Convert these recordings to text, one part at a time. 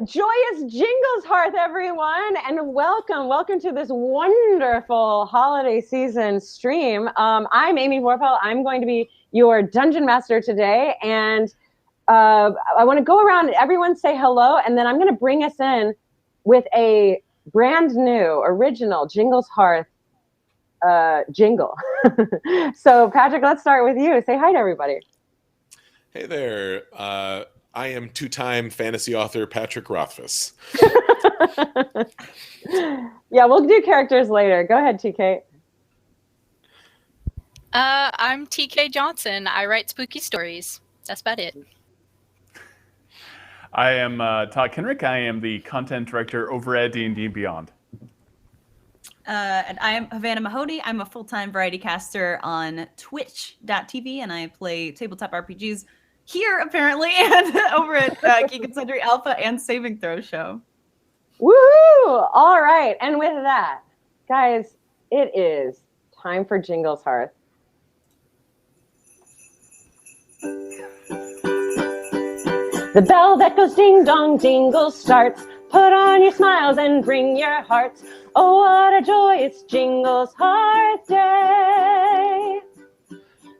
Joyous Jingleshearth, everyone, and welcome to this wonderful holiday season stream. I'm Amy Vorpahl. I'm going to be your dungeon master today, and I want to go around and everyone say hello, and then I'm going to bring us in with a brand new, original Jingleshearth jingle. So, Patrick, let's start with you. Say hi to everybody. Hey there. I am two-time fantasy author Patrick Rothfuss. Yeah, we'll do characters later. Go ahead, TK. I'm TK Johnson. I write spooky stories. That's about it. I am Todd KENRECK. I am the content director over at D&D Beyond. And I am Havana Mahoney. I'm a full-time variety caster on Twitch.tv, and I play tabletop RPGs here, apparently, and over at Geek and Sundry Alpha and Saving Throw Show. Woohoo! All right, and with that, guys, it is time for Jingleshearth. The bell that goes ding dong jingle starts. Put on your smiles and bring your hearts. Oh, what a joy, it's Jingleshearth Day.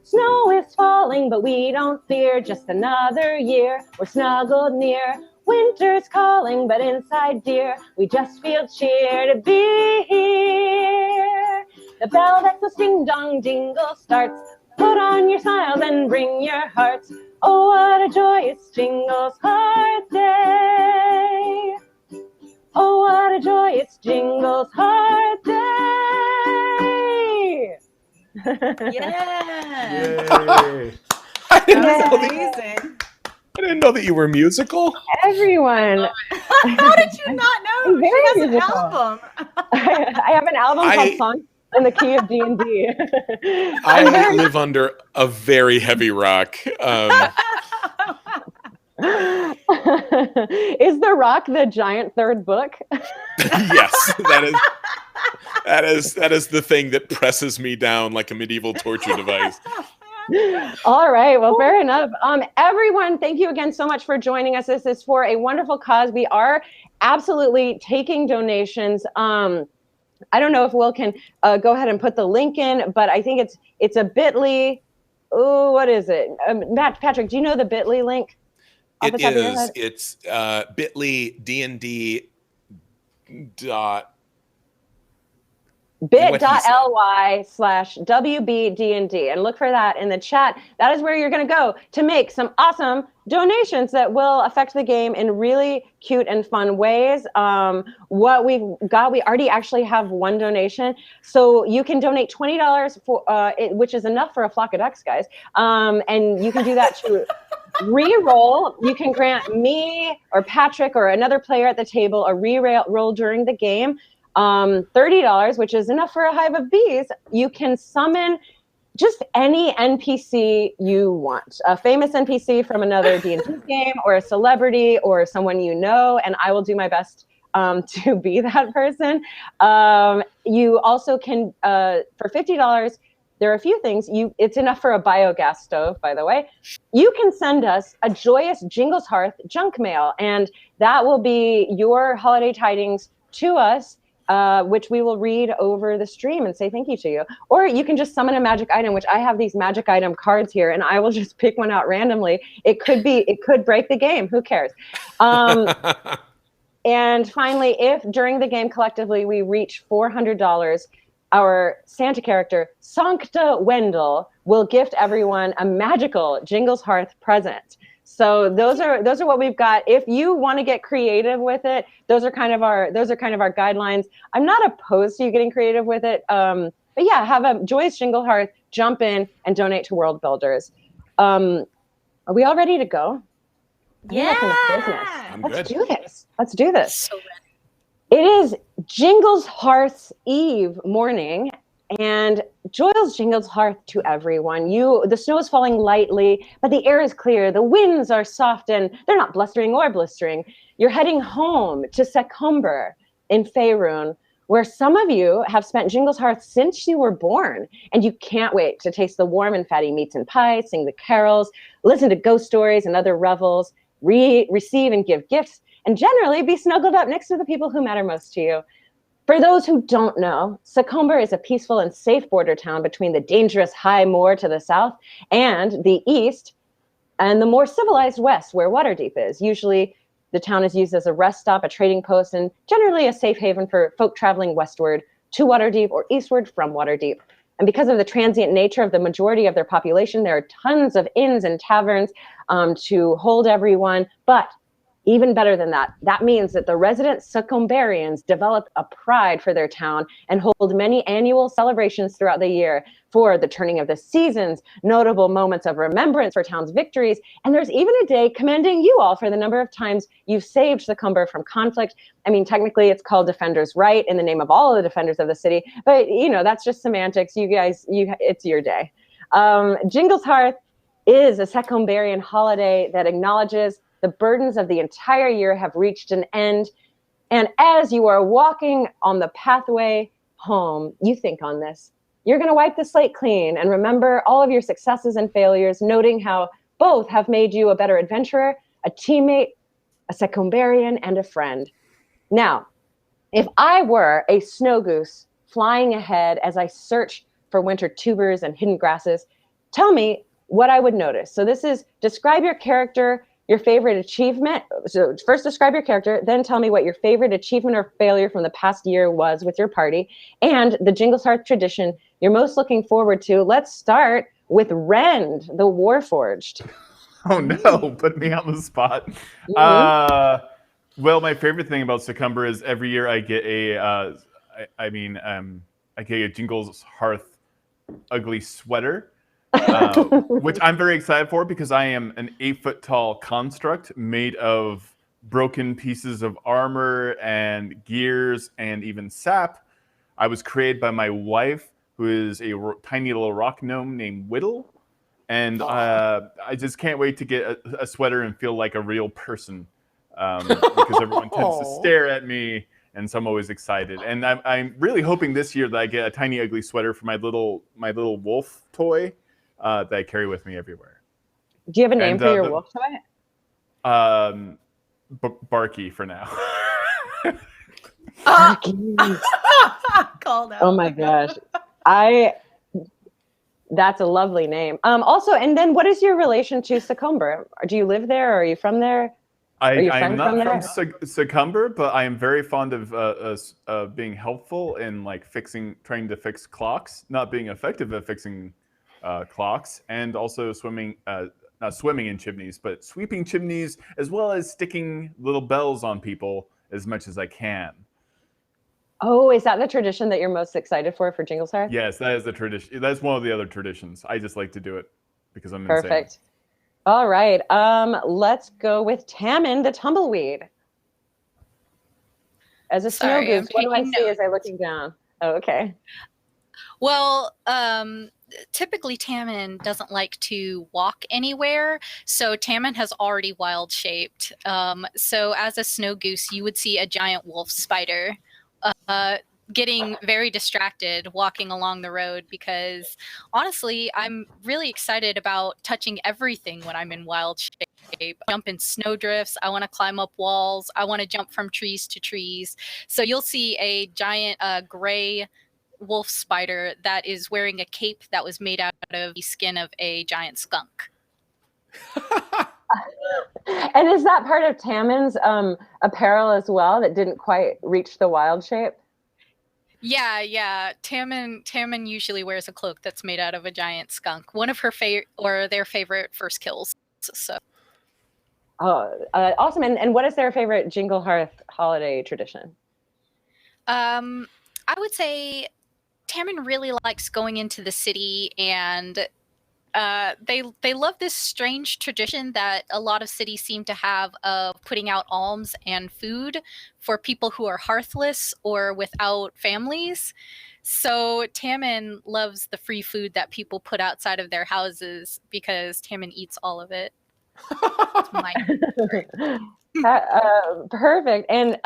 Snow is falling, but we don't fear. Just another year, we're snuggled near. Winter's calling, but inside, dear, we just feel cheer to be here. The bell that goes ding dong jingle starts. Put on your smiles and bring your hearts. Oh, what a joy, it's Jingleshearth Day. Oh, what a joy, it's Jingleshearth Day. Yeah! I Amazing. didn't know that you were musical. Everyone. How did you not know? Very She has an musical. album. I have an album called Songs in the Key of D&D. I live under a very heavy rock. Is The Rock the giant third book? Yes, that is the thing that presses me down like a medieval torture device. All right, well, fair enough. Everyone, thank you again so much for joining us. This is for a wonderful cause. We are absolutely taking donations. I don't know if Will can go ahead and put the link in, but I think it's a bit.ly. Oh, what is it? Patrick, do you know the bit.ly link? It is. It's bit.ly D&D dot bit.ly/WBDND, and look for that in the chat. That is where you're going to go to make some awesome donations that will affect the game in really cute and fun ways. What we've got, we already actually have one donation, so you can donate $20 for which is enough for a flock of ducks, guys. And you can do that to re-roll. You can grant me or Patrick or another player at the table a re-roll during the game. $30, which is enough for a hive of bees. You can summon just any NPC you want, a famous NPC from another D&D game, or a celebrity, or someone you know, and I will do my best to be that person. You also can, for $50, there are a few things. It's enough for a biogas stove, by the way. You can send us a joyous Jingleshearth junk mail, and that will be your holiday tidings to us, which we will read over the stream and say thank you to you. Or you can just summon a magic item, which I have these magic item cards here, and I will just pick one out randomly. It could break the game. Who cares? And finally, if during the game collectively we reach $400, our Santa character, Sancta Wendell, will gift everyone a magical Jingleshearth present. So those are what we've got. If you want to get creative with it, those are kind of our guidelines. I'm not opposed to you getting creative with it. But yeah, have a joyous Jingleshearth, jump in and donate to World Builders. Are we all ready to go? Yeah. Let's do this. So ready. It is Jingleshearth's Eve morning, and joyous Jingleshearth to everyone. The snow is falling lightly, but the air is clear. The winds are soft, and they're not blustering or blistering. You're heading home to Secumber in Faerun, where some of you have spent Jingleshearth since you were born, and you can't wait to taste the warm and fatty meats and pies, sing the carols, listen to ghost stories and other revels. receive and give gifts, and generally be snuggled up next to the people who matter most to you. For those who don't know, Secomber is a peaceful and safe border town between the dangerous High Moor to the south and the east, and the more civilized west, where Waterdeep is. Usually, the town is used as a rest stop, a trading post, and generally a safe haven for folk traveling westward to Waterdeep or eastward from Waterdeep. And because of the transient nature of the majority of their population, there are tons of inns and taverns to hold everyone. But even better than that, that means that the resident Secombarians develop a pride for their town and hold many annual celebrations throughout the year for the turning of the seasons, notable moments of remembrance for town's victories, and there's even a day commending you all for the number of times you've saved Secomber from conflict. I mean, technically it's called Defender's Right in the name of all of the defenders of the city, but that's just semantics. You guys, it's your day. Jingleshearth is a Secombarian holiday that acknowledges the burdens of the entire year have reached an end. And as you are walking on the pathway home, you think on this. You're going to wipe the slate clean and remember all of your successes and failures, noting how both have made you a better adventurer, a teammate, a Secombarian, and a friend. Now, if I were a snow goose flying ahead as I search for winter tubers and hidden grasses, tell me what I would notice. So this is describe your character, your favorite achievement. So first describe your character, then tell me what your favorite achievement or failure from the past year was with your party, and the Jingleshearth tradition you're most looking forward to. Let's start with Rend, the Warforged. Oh no, put me on the spot. Mm-hmm. Well, my favorite thing about Secomber is every year I get I get a Jingleshearth ugly sweater. Which I'm very excited for because I am an 8-foot-tall construct made of broken pieces of armor and gears and even sap. I was created by my wife, who is a tiny little rock gnome named Whittle, and I just can't wait to get a sweater and feel like a real person because everyone tends to stare at me, and so I'm always excited. And I'm really hoping this year that I get a tiny ugly sweater for my little wolf toy. That I carry with me everywhere. Do you have a name for your wolf toy? Barky for now. Barky. Called out. Oh my gosh. That's a lovely name. Also, and then what is your relation to Secomber? Do you live there or are you from there? I am not from Secomber, but I am very fond of being helpful in trying to fix clocks, not being effective at fixing clocks, and also not swimming in chimneys, but sweeping chimneys, as well as sticking little bells on people as much as I can. Oh, is that the tradition that you're most excited for Jingleshearth? Yes, that is the tradition. That's one of the other traditions. I just like to do it because I'm perfect. Insane. All right, let's go with Tammin, the tumbleweed. As a snow goose, what do I see as I'm looking down? Oh, okay. Well, typically Tammin doesn't like to walk anywhere, so Tammin has already wild shaped. So as a snow goose, you would see a giant wolf spider getting very distracted walking along the road because honestly, I'm really excited about touching everything when I'm in wild shape. Jump in snowdrifts, I want to climb up walls, I want to jump from trees to trees. So you'll see a giant gray wolf spider that is wearing a cape that was made out of the skin of a giant skunk. And is that part of Tammin's apparel as well that didn't quite reach the wild shape? Yeah. Tammin usually wears a cloak that's made out of a giant skunk. One of her their favorite first kills. So. Awesome. And what is their favorite Jingleshearth holiday tradition? I would say Tammin really likes going into the city, and they love this strange tradition that a lot of cities seem to have of putting out alms and food for people who are hearthless or without families. So Tammin loves the free food that people put outside of their houses because Tammin eats all of it. Perfect. And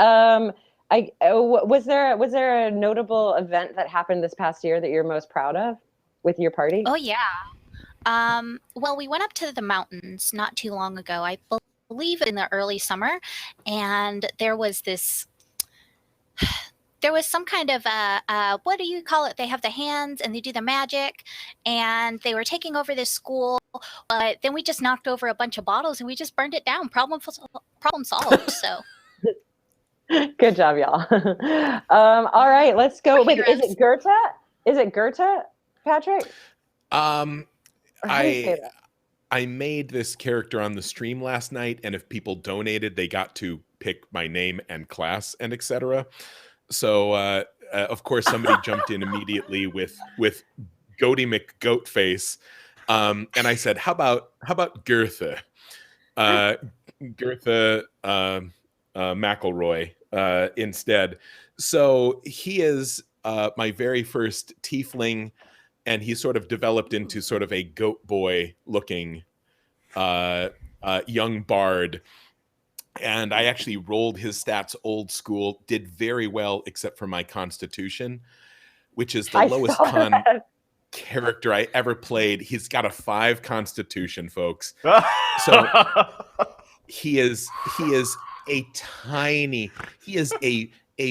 was there a notable event that happened this past year that you're most proud of with your party? Oh yeah. Well, we went up to the mountains not too long ago. I believe in the early summer, and there was some kind of what do you call it? They have the hands and they do the magic, and they were taking over this school. But then we just knocked over a bunch of bottles and we just burned it down. Problem solved. So Good job, y'all. All right, let's go. Wait, is it Goethe? Is it Goethe, Patrick? Or how do you say that? I made this character on the stream last night, and if people donated, they got to pick my name and class and etc. So of course somebody jumped in immediately with Goethe McGoatface, and I said, how about Goethe? Goethe McElroy instead. So he is my very first tiefling, and he sort of developed into sort of a goat boy looking young bard. And I actually rolled his stats old school, did very well except for my constitution, which is the lowest con character I ever played. He's got a 5 constitution, folks. So he is a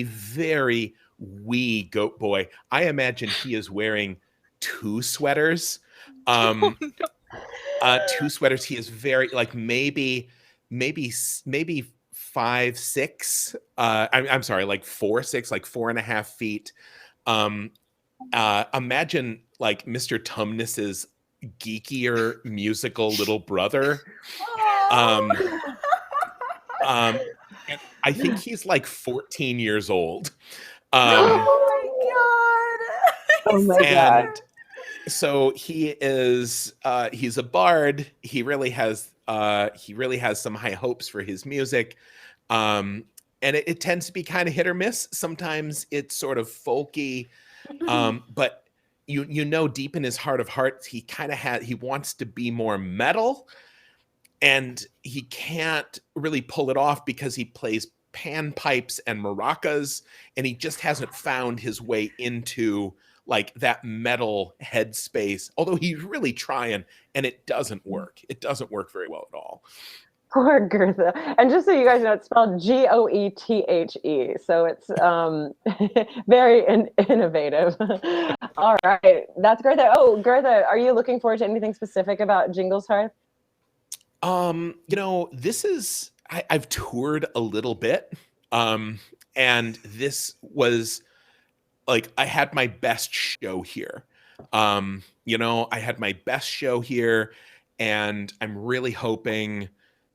very wee goat boy. I imagine he is wearing 2 sweaters. 2 sweaters. He is very like maybe 5'6". I'm sorry, like 4'6", like 4.5 feet. Imagine like Mr. Tumnus's geekier musical little brother. And I think he's like 14 years old. Oh my god. So he is he's a bard. He really has some high hopes for his music. And it tends to be kind of hit or miss. Sometimes it's sort of folky. But you know deep in his heart of hearts he wants to be more metal, and he can't really pull it off because he plays panpipes and maracas, and he just hasn't found his way into like that metal headspace, although he's really trying, and it doesn't work. It doesn't work very well at all. Poor Goethe. And just so you guys know, it's spelled Goethe. So it's very innovative. All right. That's Goethe. Oh, Goethe, are you looking forward to anything specific about Jingleshearth? This is, I've toured a little bit. And this was like, I had my best show here. I had my best show here, and I'm really hoping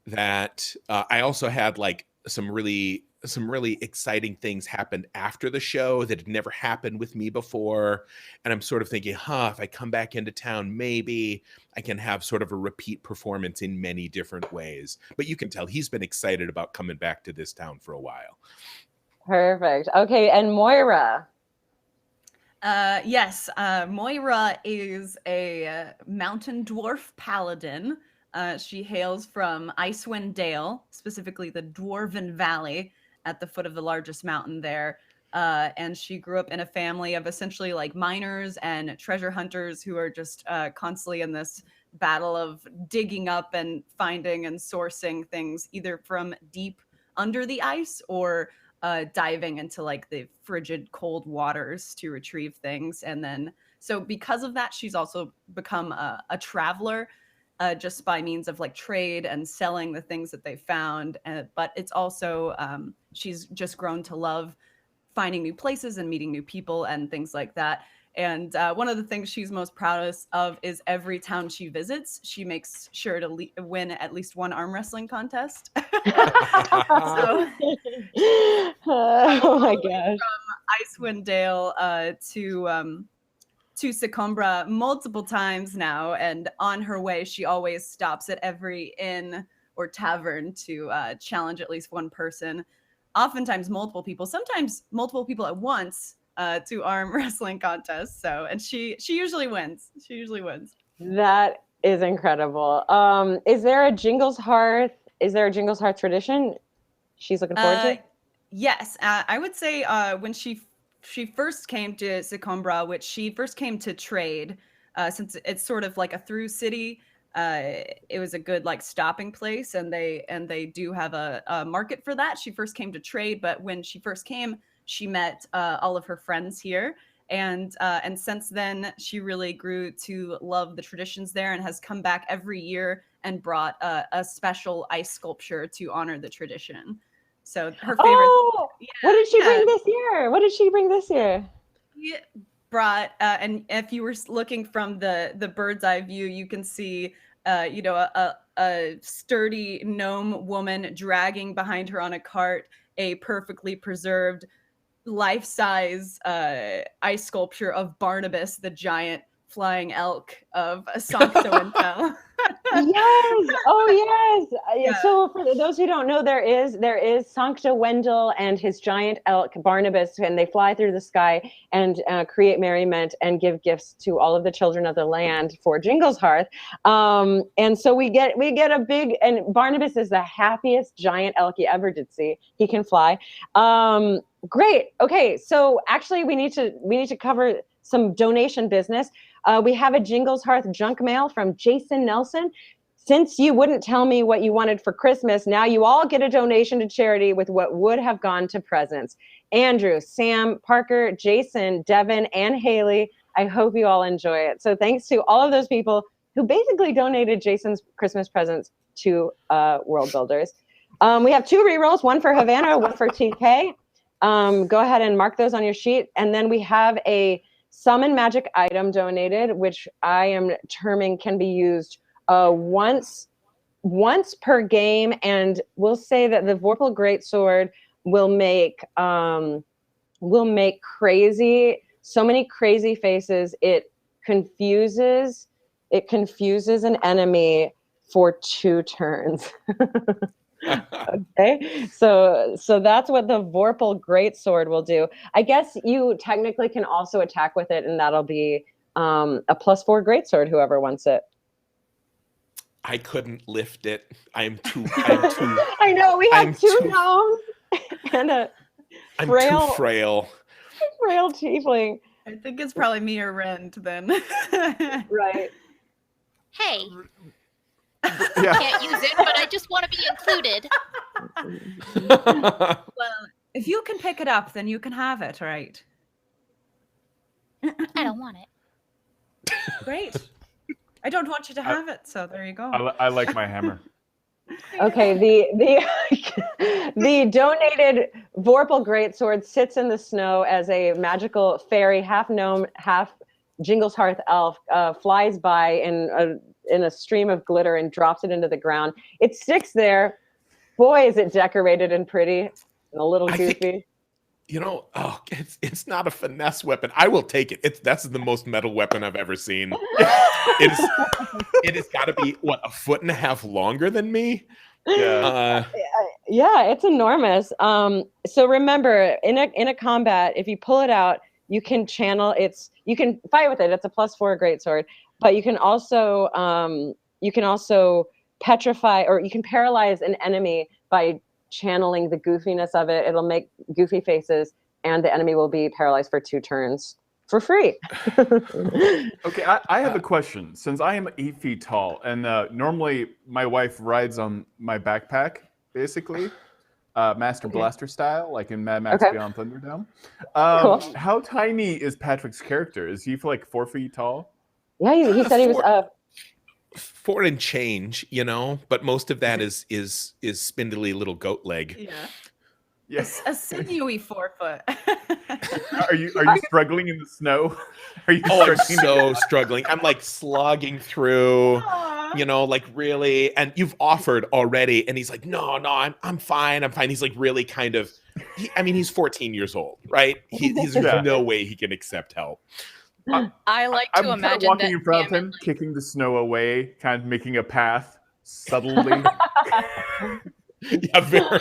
that I also had like some really exciting things happened after the show that had never happened with me before. And I'm sort of thinking, if I come back into town, maybe I can have sort of a repeat performance in many different ways. But you can tell he's been excited about coming back to this town for a while. Perfect. Okay, and Moira. Yes, Moira is a mountain dwarf paladin. She hails from Icewind Dale, specifically the Dwarven Valley at the foot of the largest mountain there. And she grew up in a family of essentially like miners and treasure hunters who are just constantly in this battle of digging up and finding and sourcing things either from deep under the ice or diving into like the frigid cold waters to retrieve things. And then, so because of that, she's also become a traveler just by means of like trade and selling the things that they found. But it's also, she's just grown to love finding new places and meeting new people and things like that. And one of the things she's most proudest of is every town she visits, she makes sure to win at least one arm wrestling contest. Oh my gosh. From Icewind Dale to Secombra multiple times now, and on her way she always stops at every inn or tavern to challenge at least one person, oftentimes multiple people, sometimes multiple people at once, to arm wrestling contests. So, and she usually wins. That is incredible. Is there a Jingleshearth tradition she's looking forward to? Yes, I would say when she first came to Secombra, which she first came to trade, since it's sort of like a through city, it was a good like stopping place, and they do have a market for that. She first came to trade, but when she first came, she met all of her friends here, and since then she really grew to love the traditions there and has come back every year and brought a special ice sculpture to honor the tradition. So her favorite. Oh, what did she bring this year? What did she bring this year? She brought, and if you were looking from the bird's eye view, you can see, a sturdy gnome woman dragging behind her on a cart a perfectly preserved life-size ice sculpture of Barnabas, the giant flying elk of Sancto and Fel. Yes. Oh, yes. Yeah. So for those who don't know, there is Sancta Wendell and his giant elk Barnabas, and they fly through the sky and create merriment and give gifts to all of the children of the land for Jingleshearth. And so we get a big, and Barnabas is the happiest giant elk you ever did see. He can fly. Great. Okay. So actually, we need to cover some donation business. We have a Jingleshearth junk mail from Jason Nelson. Since you wouldn't tell me what you wanted for Christmas, now you all get a donation to charity with what would have gone to presents. Andrew, Sam, Parker, Jason, Devin, and Haley, I hope you all enjoy it. So thanks to all of those people who basically donated Jason's Christmas presents to World Builders. We have 2 rerolls, one for Havana, one for TK. Go ahead and mark those on your sheet. And then we have a summon magic item donated, which I am terming can be used once per game, and we'll say that the Vorpahl Greatsword will make so many crazy faces. It confuses an enemy for 2 turns. Okay, so that's what the Vorpahl Greatsword will do. I guess you technically can also attack with it, and that'll be a +4 Greatsword, whoever wants it. I couldn't lift it. I'm too. I know, we have 2 gnomes and a frail tiefling. I think it's probably me or Rend then. Right. Hey, Yeah. can't use it, but I just want to be included. Well, if you can pick it up, then you can have it, right? I don't want it. Great. I don't want you to have it, so there you go. I like my hammer. Okay, the donated Vorpahl Greatsword sits in the snow as a magical fairy, half gnome, half Jingleshearth elf, flies by in a stream of glitter and drops it into the ground. It sticks there. Boy, is it decorated and pretty and a little goofy. It's not a finesse weapon. I will take it. That's the most metal weapon I've ever seen. It has got to be what, 1.5 foot longer than me. Yeah. Yeah, it's enormous. So remember, in a combat, if you pull it out, you can channel you can fight with it. It's a +4 greatsword, but you can also petrify, or you can paralyze an enemy by channeling the goofiness of it. It'll make goofy faces, and the enemy will be paralyzed for 2 turns for free. Okay, I have a question. Since I am 8 feet tall, and normally my wife rides on my backpack, basically, Master Blaster style, like in Mad Max Beyond Thunderdome. Cool. How tiny is Patrick's character? Is he like 4 feet tall? Yeah, he said he was 4 and change, but most of that is spindly little goat leg. Yeah. Yes. A sinewy 4 foot. Are you struggling in the snow? Are you I'm so struggling. I'm like slogging through, like really. And you've offered already, and he's like, no, I'm fine. He's like really kind of. He's 14 years old, right? He's no way he can accept help. I like to I'm imagine kind of walking that in front of him, Hammond, kicking the snow away, kind of making a path subtly. Yeah, very.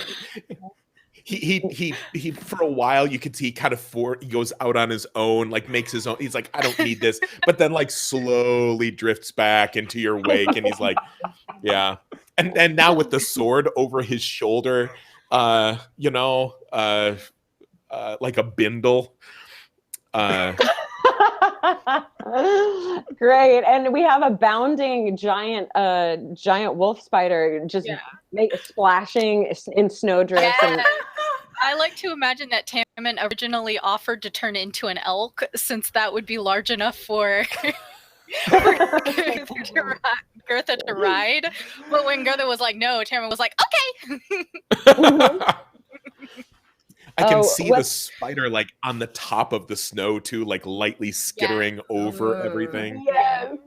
He for a while you could see he kind of he goes out on his own, like makes his own. He's like, I don't need this, but then like slowly drifts back into your wake, and he's like, yeah. And now with the sword over his shoulder, like a bindle. Great, and we have a bounding giant wolf spider just splashing in snowdrifts. Yeah. I like to imagine that Tammin originally offered to turn into an elk, since that would be large enough for Goethe to ride. But when Goethe was like, no, Tammin was like, okay. I can see the spider like on the top of the snow too, like lightly skittering over everything. Yes.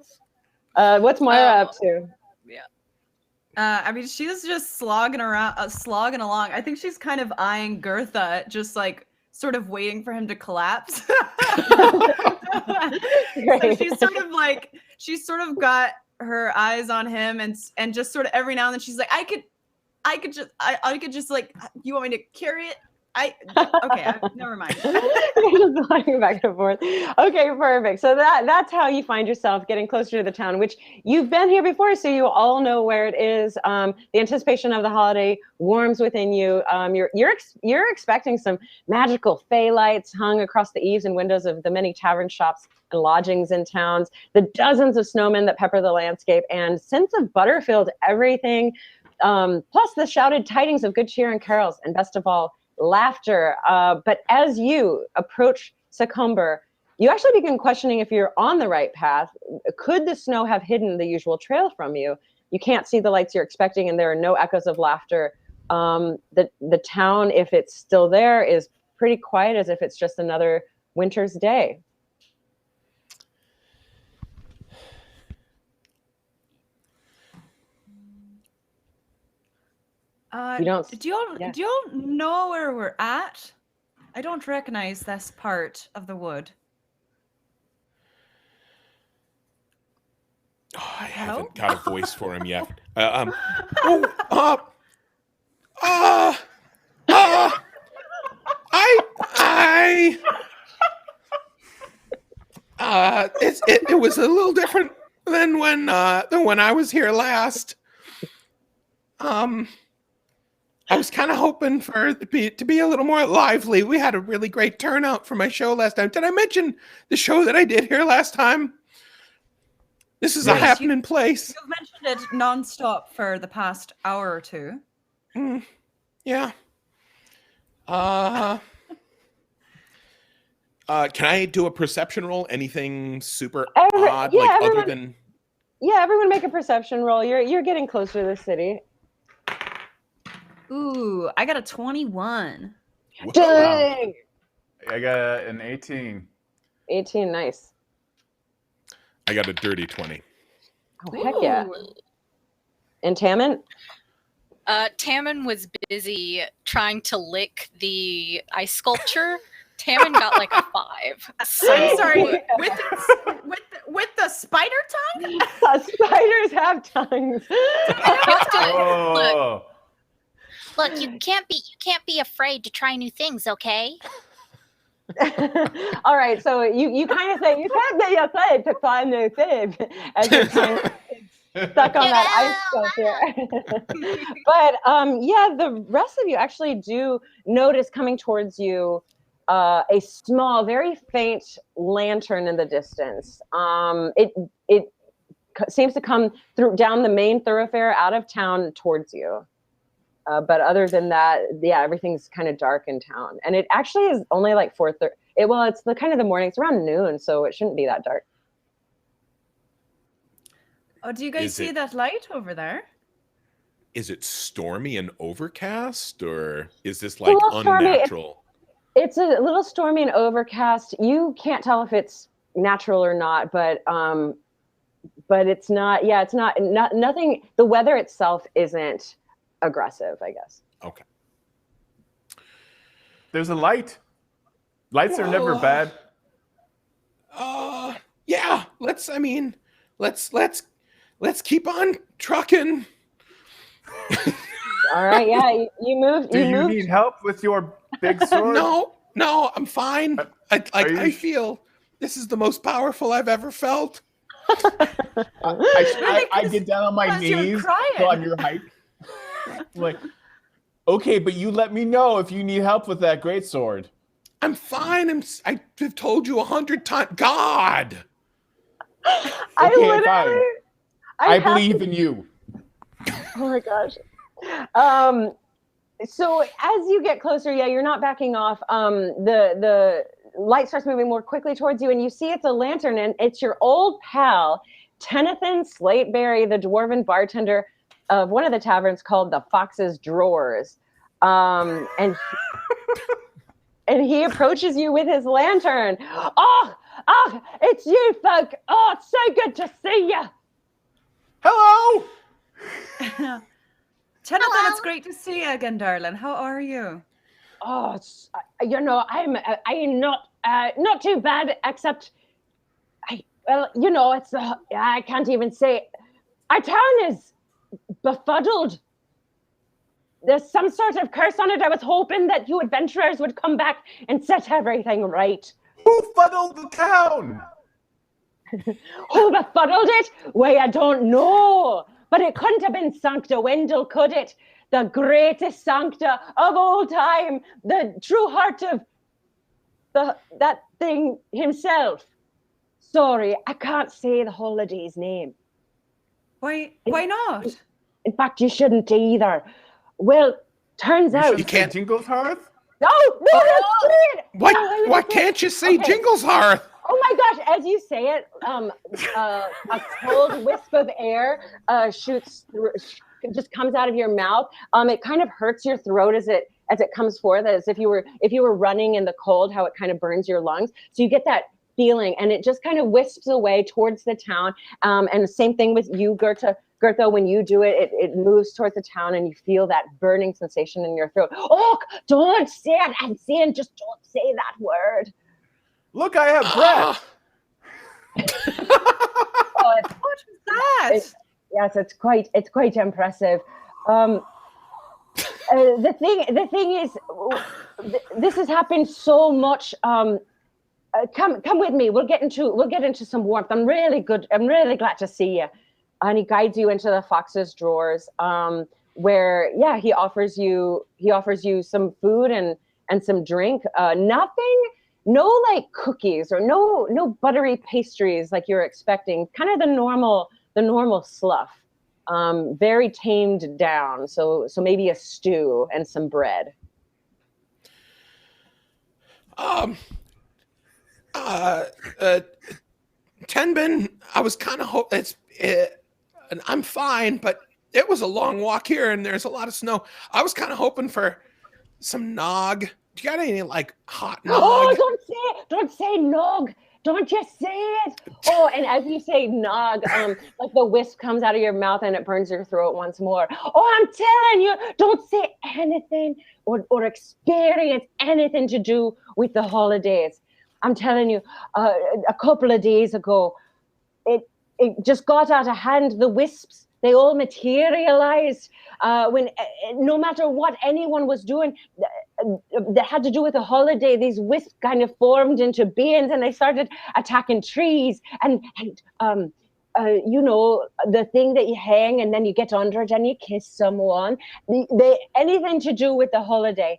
What's Moira up to? I mean, she's just slogging along. I think she's kind of eyeing Goethe, just like sort of waiting for him to collapse. So she's sort of got her eyes on him, and just sort of every now and then she's like, I could just like, you want me to carry it? Never mind. Just flying back and forth. Okay, perfect. So that's how you find yourself getting closer to the town, which you've been here before, so you all know where it is. The anticipation of the holiday warms within you. You're expecting some magical fey lights hung across the eaves and windows of the many tavern shops and lodgings in towns, the dozens of snowmen that pepper the landscape, and sense of Butterfield everything, plus the shouted tidings of good cheer and carols, and best of all, laughter. But as you approach Succumber, you actually begin questioning if you're on the right path. Could the snow have hidden the usual trail from you? You can't see the lights you're expecting, and there are no echoes of laughter. The town, if it's still there, is pretty quiet, as if it's just another winter's day. Do y'all know where we're at? I don't recognize this part of the wood. Oh, I haven't got a voice for him yet. It was a little different than when I was here last. I was kind of hoping for it to be a little more lively. We had a really great turnout for my show last time. Did I mention the show that I did here last time? This is a happening place. You've mentioned it nonstop for the past hour or two. Yeah. Can I do a perception roll? Anything super odd, other than? Yeah, everyone make a perception roll. You're getting closer to the city. Ooh, I got a 21. Dang! I got an 18. 18, nice. I got a dirty 20. Oh, heck yeah. And Tammin? Tammin was busy trying to lick the ice sculpture. Tammin got like a 5. So I'm sorry, with the spider tongue? Spiders have tongues. Look, you can't be afraid to try new things, okay? All right, so you kind of say you can't be afraid to try new things as you're kind of stuck on that ice sculpture. But the rest of you actually do notice coming towards you a small, very faint lantern in the distance. It seems to come down the main thoroughfare out of town towards you. But other than that, everything's kind of dark in town. And it actually is only like 4:30. It's the kind of the morning. It's around noon, so it shouldn't be that dark. Oh, do you guys see that light over there? Is it stormy and overcast, or is this like unnatural? It's a little stormy and overcast. You can't tell if it's natural or not, but it's not. Yeah, it's not nothing. The weather itself isn't aggressive, I guess. Okay. There's a light. Lights are never bad. Yeah. Let's keep on trucking. All right. Yeah. You moved. Do you need help with your big sword? No, I'm fine. I feel this is the most powerful I've ever felt. I get down on my knees on your height. Like, okay, but you let me know if you need help with that greatsword. I'm fine. I've told you 100 times. God. I literally. I believe in you. Oh my gosh. So as you get closer, yeah, you're not backing off. The light starts moving more quickly towards you, and you see it's a lantern, and it's your old pal, Tennyson Slateberry, the dwarven bartender of one of the taverns called the Fox's Drawers. And he approaches you with his lantern. Oh, it's you, folk. Oh, it's so good to see you. Hello. Tennyson, it's great to see you again, darling. How are you? Oh, I'm not too bad, except I can't even say. Our town is befuddled. There's some sort of curse on it. I was hoping that you adventurers would come back and set everything right. Who fuddled the town? Who befuddled it? Why, I don't know. But it couldn't have been Sancta Wendell, could it? The greatest Sancta of all time. The true heart of that thing himself. Sorry, I can't say the holiday's name. Why not? In fact, you shouldn't either. Well, turns out You can't Jingleshearth? No, that's it. Why can't you say Jingleshearth? Oh my gosh! As you say it, a cold wisp of air just comes out of your mouth. It kind of hurts your throat as it comes forth, as if you were running in the cold. How it kind of burns your lungs. So you get that feeling, and it just kind of wisps away towards the town. And the same thing with you, Goethe. When you do it, it moves towards the town, and you feel that burning sensation in your throat. Oh, don't say it! I'm saying, just don't say that word. Look, I have breath. What was that? Yes, it's quite impressive. The thing is, this has happened so much. Come with me. We'll get into some warmth. I'm really glad to see you. And he guides you into the Fox's Drawers, where he offers you some food and some drink. Nothing. No like cookies or no buttery pastries like you're expecting. Kind of the normal sluff. Very tamed down. So maybe a stew and some bread. Tenbin, I was kind of and I'm fine, but it was a long walk here and there's a lot of snow. I was kind of hoping for some nog. Do you got any like hot nog? Oh, don't say nog. Don't just say it. Oh, and as you say nog, like the wisp comes out of your mouth and it burns your throat once more. Oh, I'm telling you, don't say anything or experience anything to do with the holidays. I'm telling you, a couple of days ago, it just got out of hand. The wisps, they all materialized when no matter what anyone was doing that had to do with the holiday, these wisps kind of formed into beings and they started attacking trees and the thing that you hang and then you get under it and you kiss someone. Anything to do with the holiday,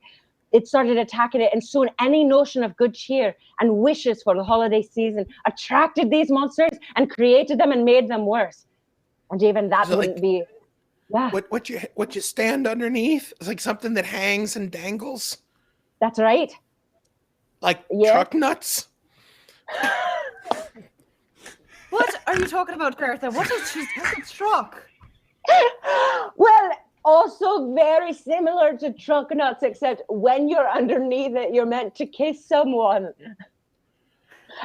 it started attacking it, and soon any notion of good cheer and wishes for the holiday season attracted these monsters and created them and made them worse. And even that wouldn't be. Yeah. What you stand underneath? It's like something that hangs and dangles. That's right. Like truck nuts. What are you talking about, Goethe? What's a truck? Well, also very similar to truck nuts, except when you're underneath it, you're meant to kiss someone.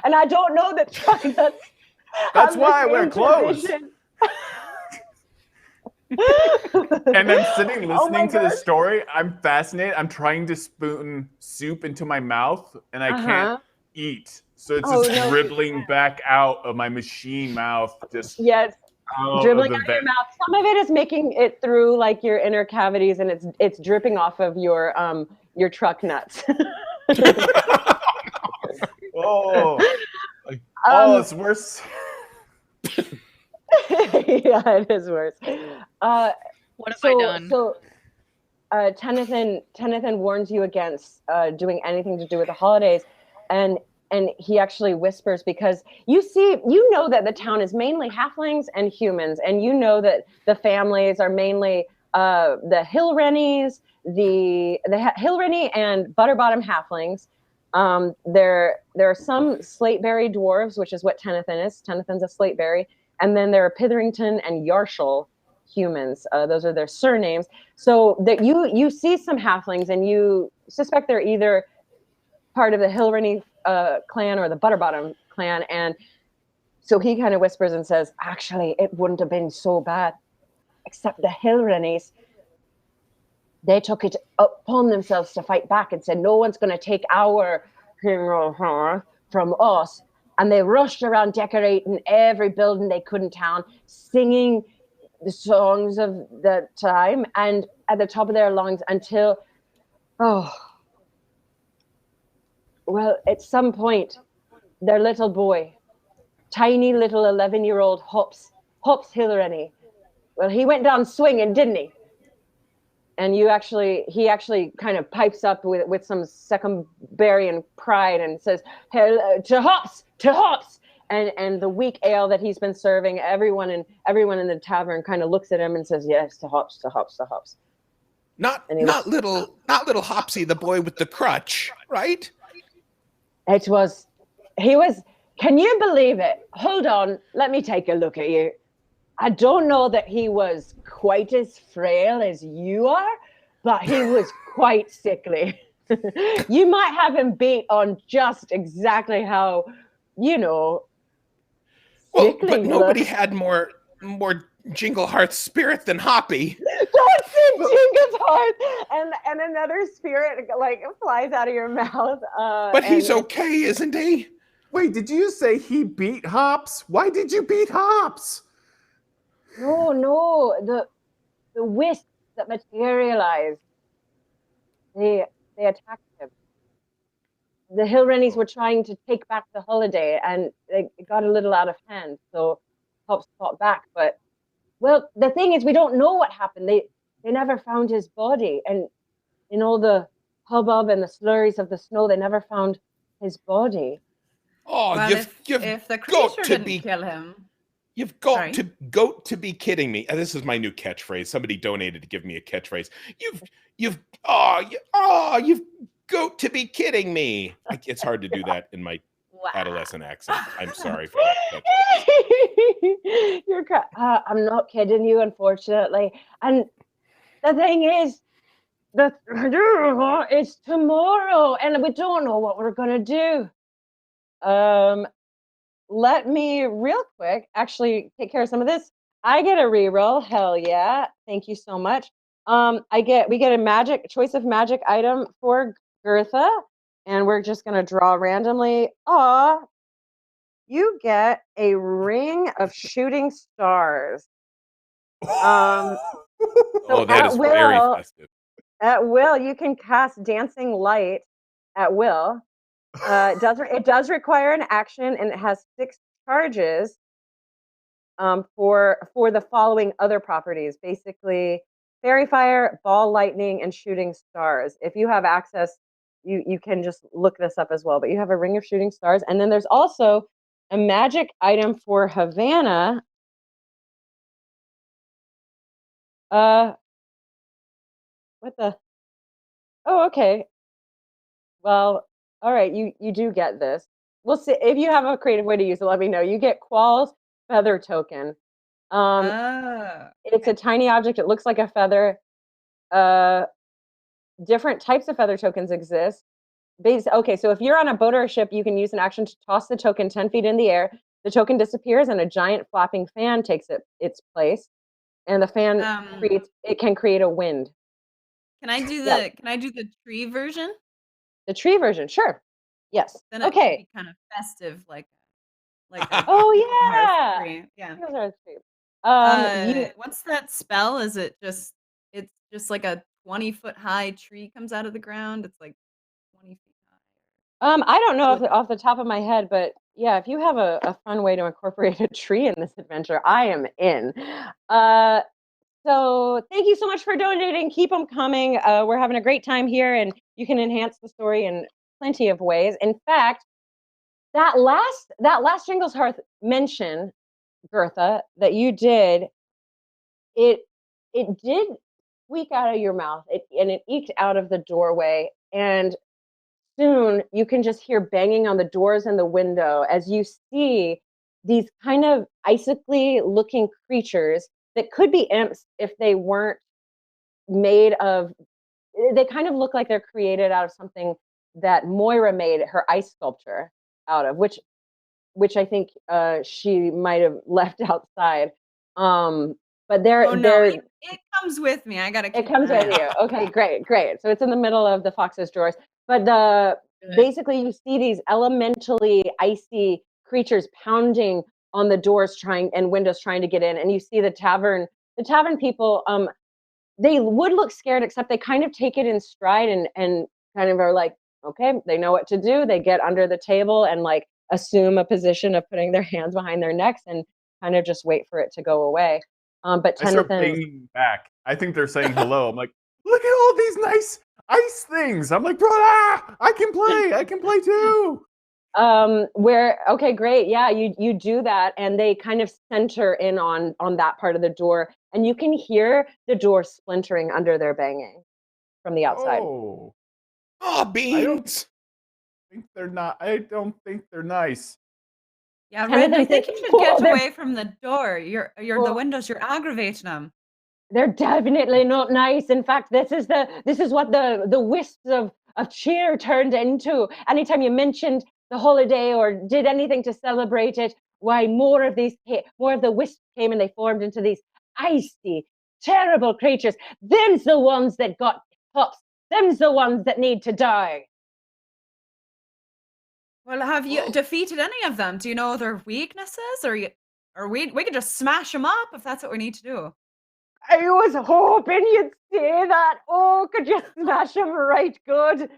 And I don't know that truck nuts. That's why I wear clothes. And I'm sitting listening to the story. I'm fascinated. I'm trying to spoon soup into my mouth, and I can't eat. So it's just dribbling back out of my machine mouth. Just dribbling out of your mouth. Some of it is making it through like your inner cavities, and it's dripping off of your truck nuts. It's worse. Yeah, it is worse. What have I done? Tennyson warns you against doing anything to do with the holidays, and he actually whispers, because you know that the town is mainly halflings and humans, and you know that the families are mainly the Hillrennies, the Hillrenny and Butterbottom halflings. There are some Slateberry dwarves, which is what Tennyson is. Tennyson's a Slateberry, and then there are Pitherington and Yarshall humans. Those are their surnames. So that you see some halflings, and you suspect they're either part of the Hillrenny clan or the Butterbottom clan. And so he kind of whispers and says, actually, it wouldn't have been so bad, except the Hillrennies, they took it upon themselves to fight back and said, no one's going to take our from us. And they rushed around decorating every building they could in town, singing the songs of the time and at the top of their lungs until, at some point, their little boy, tiny little 11-year-old Hops Hillrenny, well, he went down swinging, didn't he? And he actually kind of pipes up with some Secondbarian pride and says, to Hops! And the weak ale that he's been serving, everyone in the tavern kind of looks at him and says, yes, to Hops. Not little Hopsy, the boy with the crutch, right? He was, can you believe it? Hold on, let me take a look at you. I don't know that he was quite as frail as you are, but he was quite sickly. You might have him beat on just exactly how, well, but nobody had more Jingleshearth spirit than Hoppy. That's it, Jingleshearth! And another spirit like flies out of your mouth. But he's okay, isn't he? Wait, did you say he beat Hops? Why did you beat Hops? No, the wisps that materialized, they attacked him. The Hillrennies were trying to take back the holiday, and it got a little out of hand, so Hops fought back. But, well, the thing is, we don't know what happened. They never found his body, and in all the hubbub and the slurries of the snow, they never found his body. Oh, well, if the creature didn't kill him. You've got to be kidding me. This is my new catchphrase. Somebody donated to give me a catchphrase. You've got to be kidding me. It's hard to do that in my adolescent accent. I'm sorry for that. I'm not kidding you, unfortunately. And the thing is, it's tomorrow, and we don't know what we're gonna do. Let me real quick actually take care of some of this. I get a reroll. Hell yeah. Thank you so much. We get a choice of magic item for Goethe, and we're just gonna draw randomly. You get a ring of shooting stars. That is very festive. At will, you can cast dancing light at will. It does require an action, and it has 6 charges for the following other properties. Basically, fairy fire, ball lightning, and shooting stars. If you have access, you can just look this up as well. But you have a ring of shooting stars, and then there's also a magic item for Havana. What the? Oh, okay. Well, all right, you do get this. We'll see if you have a creative way to use it. Let me know. You get Qual's feather token. It's a tiny object. It looks like a feather. Different types of feather tokens exist. Okay, so if you're on a boat or a ship, you can use an action to toss the token 10 feet in the air. The token disappears, and a giant flapping fan takes its place. And the fan can create a wind. Can I do the tree version? The tree version, sure. Yes. Then it okay. Be kind of festive, like. Oh yeah. Tree. Yeah. What's that spell? Is it just? It's just like a 20-foot high tree comes out of the ground. It's like 20 feet high. I don't know off the top of my head, but yeah, if you have a fun way to incorporate a tree in this adventure, I am in. So thank you so much for donating. Keep them coming. We're having a great time here, and you can enhance the story in plenty of ways. In fact, that last Jingleshearth mention, Goethe, that you did, it did squeak out of your mouth, and it eked out of the doorway, and soon you can just hear banging on the doors and the window as you see these kind of icically looking creatures that could be imps if they weren't made of, they kind of look like they're created out of something that Moira made her ice sculpture out of, which I think she might have left outside. But it comes with me. I gotta keep it comes with you. Okay, great. So it's in the middle of the fox's drawers. But basically you see these elementally icy creatures pounding on the doors and windows trying to get in, and you see the tavern people, they would look scared, except they kind of take it in stride and kind of are like, okay, they know what to do. They get under the table and like assume a position of putting their hands behind their necks and kind of just wait for it to go away. But I start Tennyson, banging back. I think they're saying hello. I'm like, look at all these nice ice things. I'm like, bro, I can play too. okay, great. Yeah, you do that, and they kind of center in on that part of the door, and you can hear the door splintering under their banging from the outside. Oh, Beans. I don't think they're nice. Yeah, Tennyson Red, I think says, you should get they're- away from the door. You're the Well- windows. You're aggravating them. They're definitely not nice. In fact, this is what the wisps of cheer turned into. Anytime you mentioned the holiday or did anything to celebrate it, why more of the wisps came and they formed into these icy, terrible creatures. Them's the ones that got pops. Them's the ones that need to die. Well, have you defeated any of them? Do you know their weaknesses, or we could just smash them up if that's what we need to do. I was hoping you'd say that. Oh, could you smash them right good?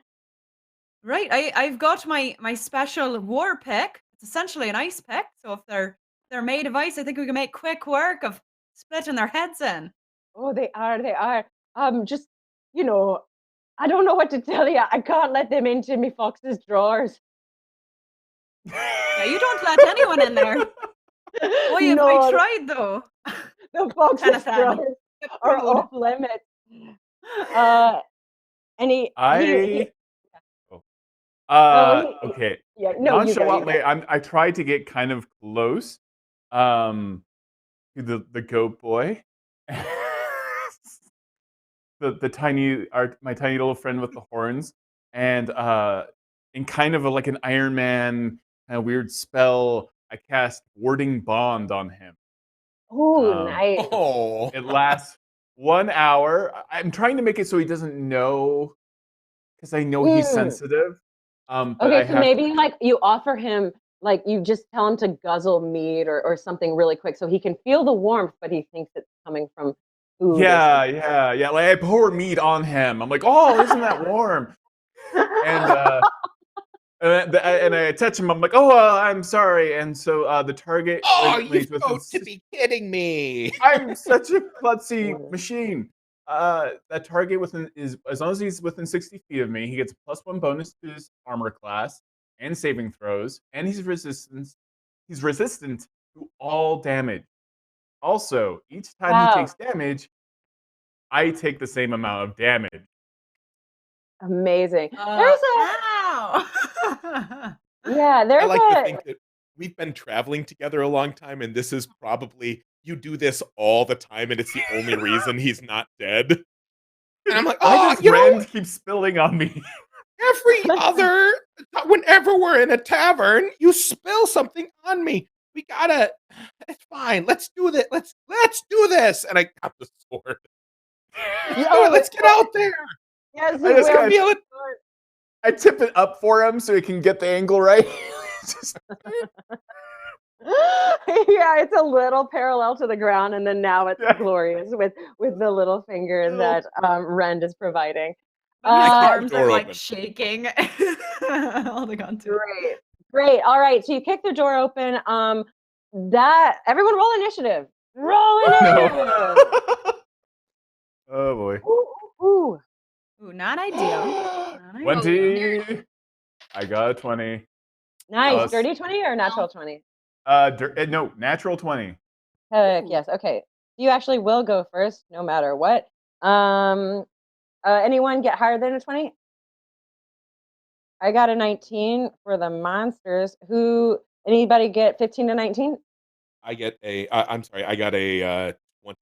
Right, I've got my special war pick. It's essentially an ice pick. So if they're made of ice, I think we can make quick work of splitting their heads in. Oh, they are. Just, I don't know what to tell you. I can't let them into me fox's drawers. Yeah, you don't let anyone in there. Boy, have No. I tried though. The fox's Tennyson. drawers are off limits. And he okay. Yeah, no, you Nonchalantly, I tried to get kind of close to the goat boy. my tiny little friend with the horns, and in kind of like an Iron Man kind of weird spell, I cast Warding Bond on him. Oh, nice. Oh, It lasts 1 hour. I'm trying to make it so he doesn't know, because I know he's sensitive. But Okay, so maybe like you offer him, like you just tell him to guzzle meat or something really quick so he can feel the warmth, but he thinks it's coming from food. Yeah. Like I pour meat on him. I'm like, oh, isn't that warm? And and I touch him. I'm like, oh, I'm sorry. And so the target. You've got to be kidding me! I'm such a klutzy machine. That target is as long as he's within 60 feet of me, he gets a +1 bonus to his armor class and saving throws, and he's resistant to all damage. Also, each time he takes damage, I take the same amount of damage. Amazing. Ow! There's I like to think that we've been traveling together a long time, and this is probably, you do this all the time, and it's the only reason he's not dead. And I'm like, why does Rand keep spilling on me? Whenever we're in a tavern, you spill something on me. It's fine. Let's do this. Let's do this. And I got the sword. Let's get out there. Yes, I just feel it. I tip it up for him so he can get the angle right. Yeah, it's a little parallel to the ground, and then now it's glorious with the little finger that Rend is providing. His arms are like shaking. Holding on to Great. All right, so you kick the door open. Everyone roll initiative. Roll initiative. Oh boy. Ooh. Ooh, not ideal. Not ideal. 20. I got a 20. Nice. Plus- Dirty 20 or natural 20? No, natural 20. Heck Ooh. yes. Okay. You actually will go first, no matter what. Anyone get higher than a 20? I got a 19 for the monsters. Anybody get 15 to 19? I get a. I'm sorry. I got a 21.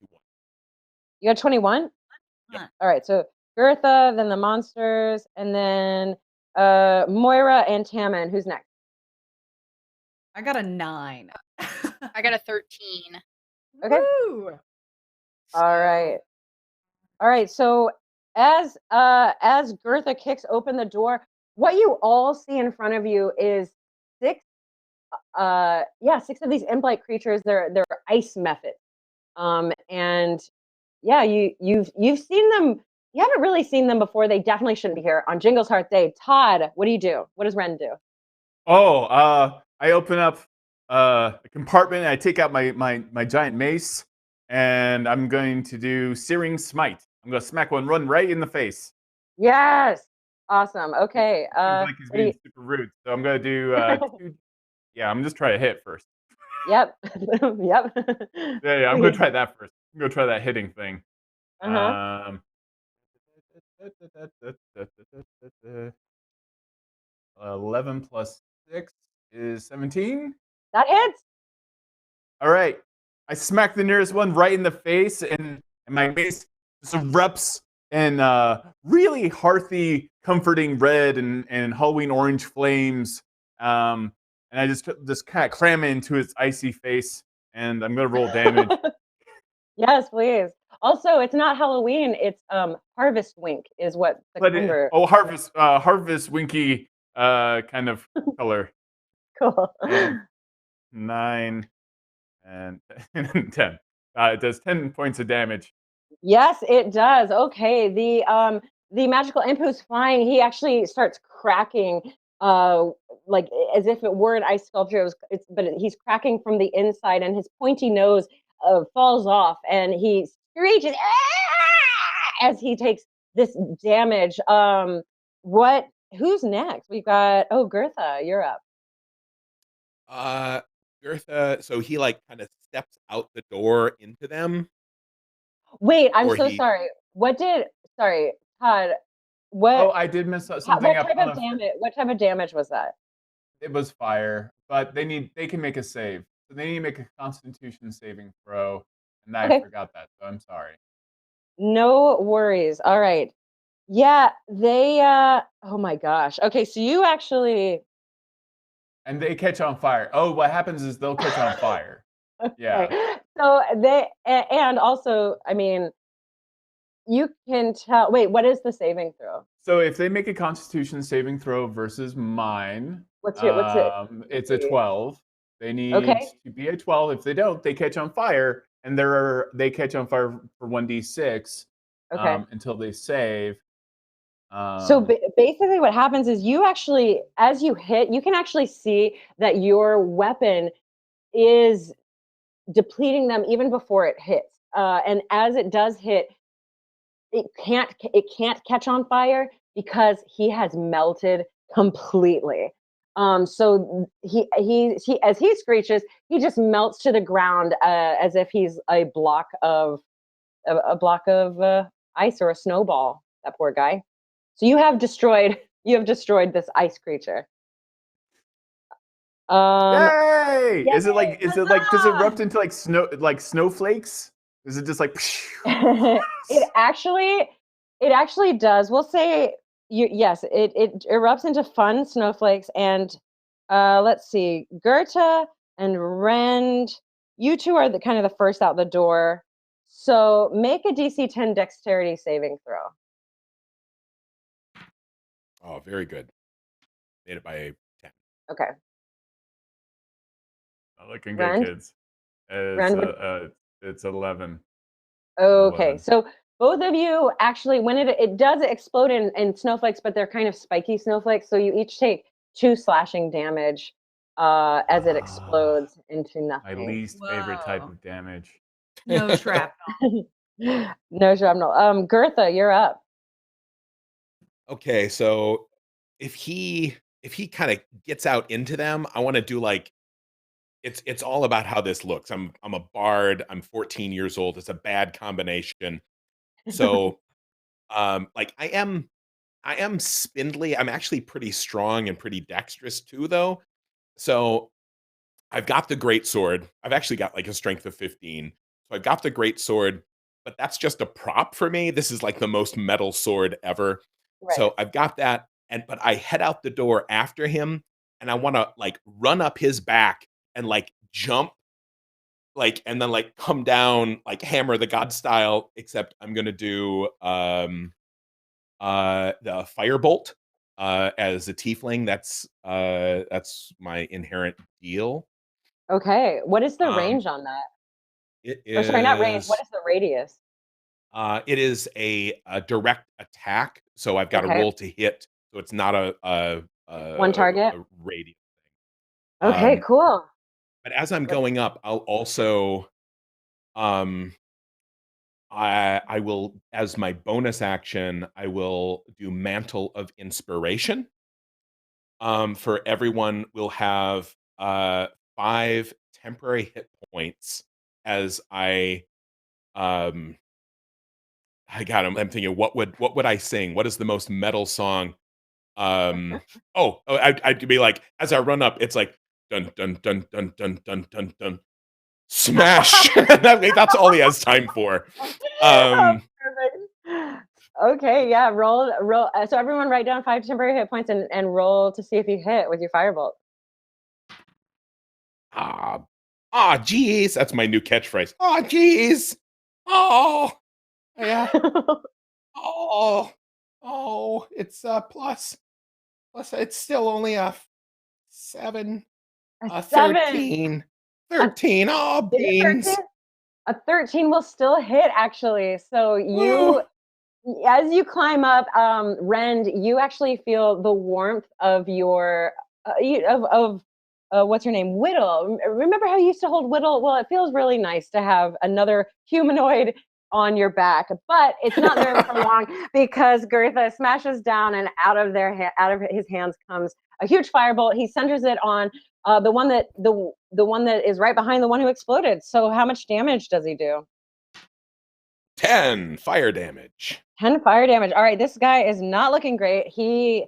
You got 21? Yep. All right. So Goethe, then the monsters, and then Moira and Tammin. Who's next? I got a 9. I got a 13. Okay. Woo! All right. All right. So as Goethe kicks open the door, what you all see in front of you is 6 6 of these imp-like creatures. They're ice method. And yeah, you've seen them. You haven't really seen them before. They definitely shouldn't be here on Jingleshearth Day. Todd, what do you do? What does Ren do? Oh, I open up a compartment and I take out my giant mace and I'm going to do Searing Smite. I'm going to smack one run right in the face. Yes. Awesome. Okay. Seems like he's being super rude. So I'm going to do 2. Yeah, I'm just trying to hit first. Yep. Yep. Yeah, I'm going to try that first. I'm going to try that hitting thing. Uh-huh. 11 plus 6 is 17. That hits. All right. I smack the nearest one right in the face, and my mace just erupts in really hearthy, comforting red and Halloween orange flames. And I just kind of cram it into its icy face, and I'm going to roll damage. Yes, please. Also, it's not Halloween. It's Harvest Wink is what September. Harvest Winky kind of color. Cool. And 9 and 10. It does 10 points of damage. Yes, it does. Okay, the magical imp who's flying, he actually starts cracking, like as if it were an ice sculpture. He's cracking from the inside, and his pointy nose falls off, and he screeches as he takes this damage. Who's next? We've got Goethe, you're up. Goethe. So he like kind of steps out the door into them. Wait, I'm Or so he- sorry. Sorry, Todd. What? Oh, I did miss something what up. type of damage? What type of damage was that? It was fire, but they can make a save. So they need to make a Constitution saving throw, and I Okay. forgot that. So I'm sorry. No worries. All right. Yeah, they oh my gosh. Okay, so you actually And they catch on fire. Oh, what happens is they'll catch on fire. Yeah. okay. So and also, I mean, you can tell. Wait, what is the saving throw? So if they make a Constitution saving throw versus mine, What's it? it's a 12. They need Okay. to be a 12. If they don't, they catch on fire, and they catch on fire for 1d6 Okay. until they save. So basically what happens is you actually, as you hit, you can actually see that your weapon is depleting them even before it hits. And as it does hit, it can't catch on fire because he has melted completely. So he as he screeches, he just melts to the ground as if he's a block of ice or a snowball. That poor guy. So you have destroyed this ice creature. Yay! Yay! Is it like does it erupt into like snowflakes? Is it just like it actually does. We'll say yes, it erupts into fun snowflakes. And let's see, Goethe and Rend, you two are the kind of the first out the door. So make a DC 10 dexterity saving throw. Oh, very good. Made it by a 10. Okay. Not looking Rend? good, kids. It's 11. Okay, 11. so both of you actually, when it does explode in snowflakes, but they're kind of spiky snowflakes. So you each take 2 slashing damage as it explodes into My nothing. least favorite type Whoa. of damage. No shrapnel. No shrapnel. Goethe, you're up. Okay, so if he kind of gets out into them, I want to do like it's all about how this looks. I'm a bard. I'm 14 years old. It's a bad combination. So like I am spindly. I'm actually pretty strong and pretty dexterous too, though. So I've got the great sword. I've actually got like a strength of 15. So I've got the great sword, but that's just a prop for me. This is like the most metal sword ever. Right. So I've got that, and but I head out the door after him, and I want to like run up his back and like jump, like, and then like come down like hammer the god style. Except I'm gonna do the firebolt as a tiefling. That's my inherent deal. Okay. What is the Um, range on that? it Or sorry, not range. What is is the radius? it is a direct attack, so I've got to Okay. roll to hit. So it's not One target. a radius. Okay, cool. But as I'm Let's- going up, I'll also um I will, as my bonus action, I will do Mantle of Inspiration. For everyone, we'll have 5 temporary hit points as um I got him. I'm thinking, what would I sing? What is the most metal song? I'd be like, as I run up, it's like dun dun dun dun dun dun dun dun smash. That's all he has time for. Oh, perfect. Okay, yeah, roll. So everyone write down 5 temporary hit points and roll to see if you hit with your firebolt. Geez, that's my new catchphrase. Geez. Oh, yeah. Oh, it's plus. It's still only a 7. A 7. 13. 13. Oh, Is it 13? beans. A 13 will still hit, actually. So Woo. as you climb up, Rend, you actually feel the warmth of your what's her name, Whittle. Remember how you used to hold Whittle? Well, it feels really nice to have another humanoid on your back, but it's not there for long because Goethe smashes down, and out of his hands comes a huge firebolt. He centers it on the one that is right behind the one who exploded. So how much damage does he do? 10 fire damage. 10 fire damage. All right, this guy is not looking great. He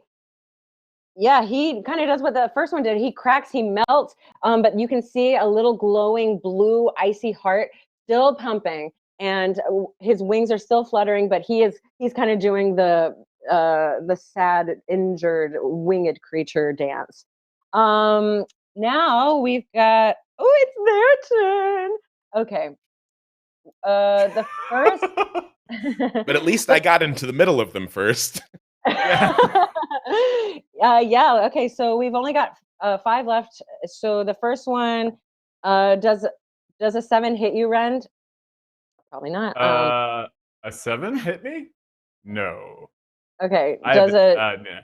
kind of does what the first one did. He cracks, he melts, but you can see a little glowing blue icy heart still pumping, and his wings are still fluttering, but he's kind of doing the sad injured winged creature dance. Now we've got, it's their turn. Okay. The first But at least I got into the middle of them first. Yeah. Okay. So we've only got 5 left. So the first one, does a 7 hit you, Rend? Probably not. A 7 hit me? No. Okay. I Does haven't. a Nah.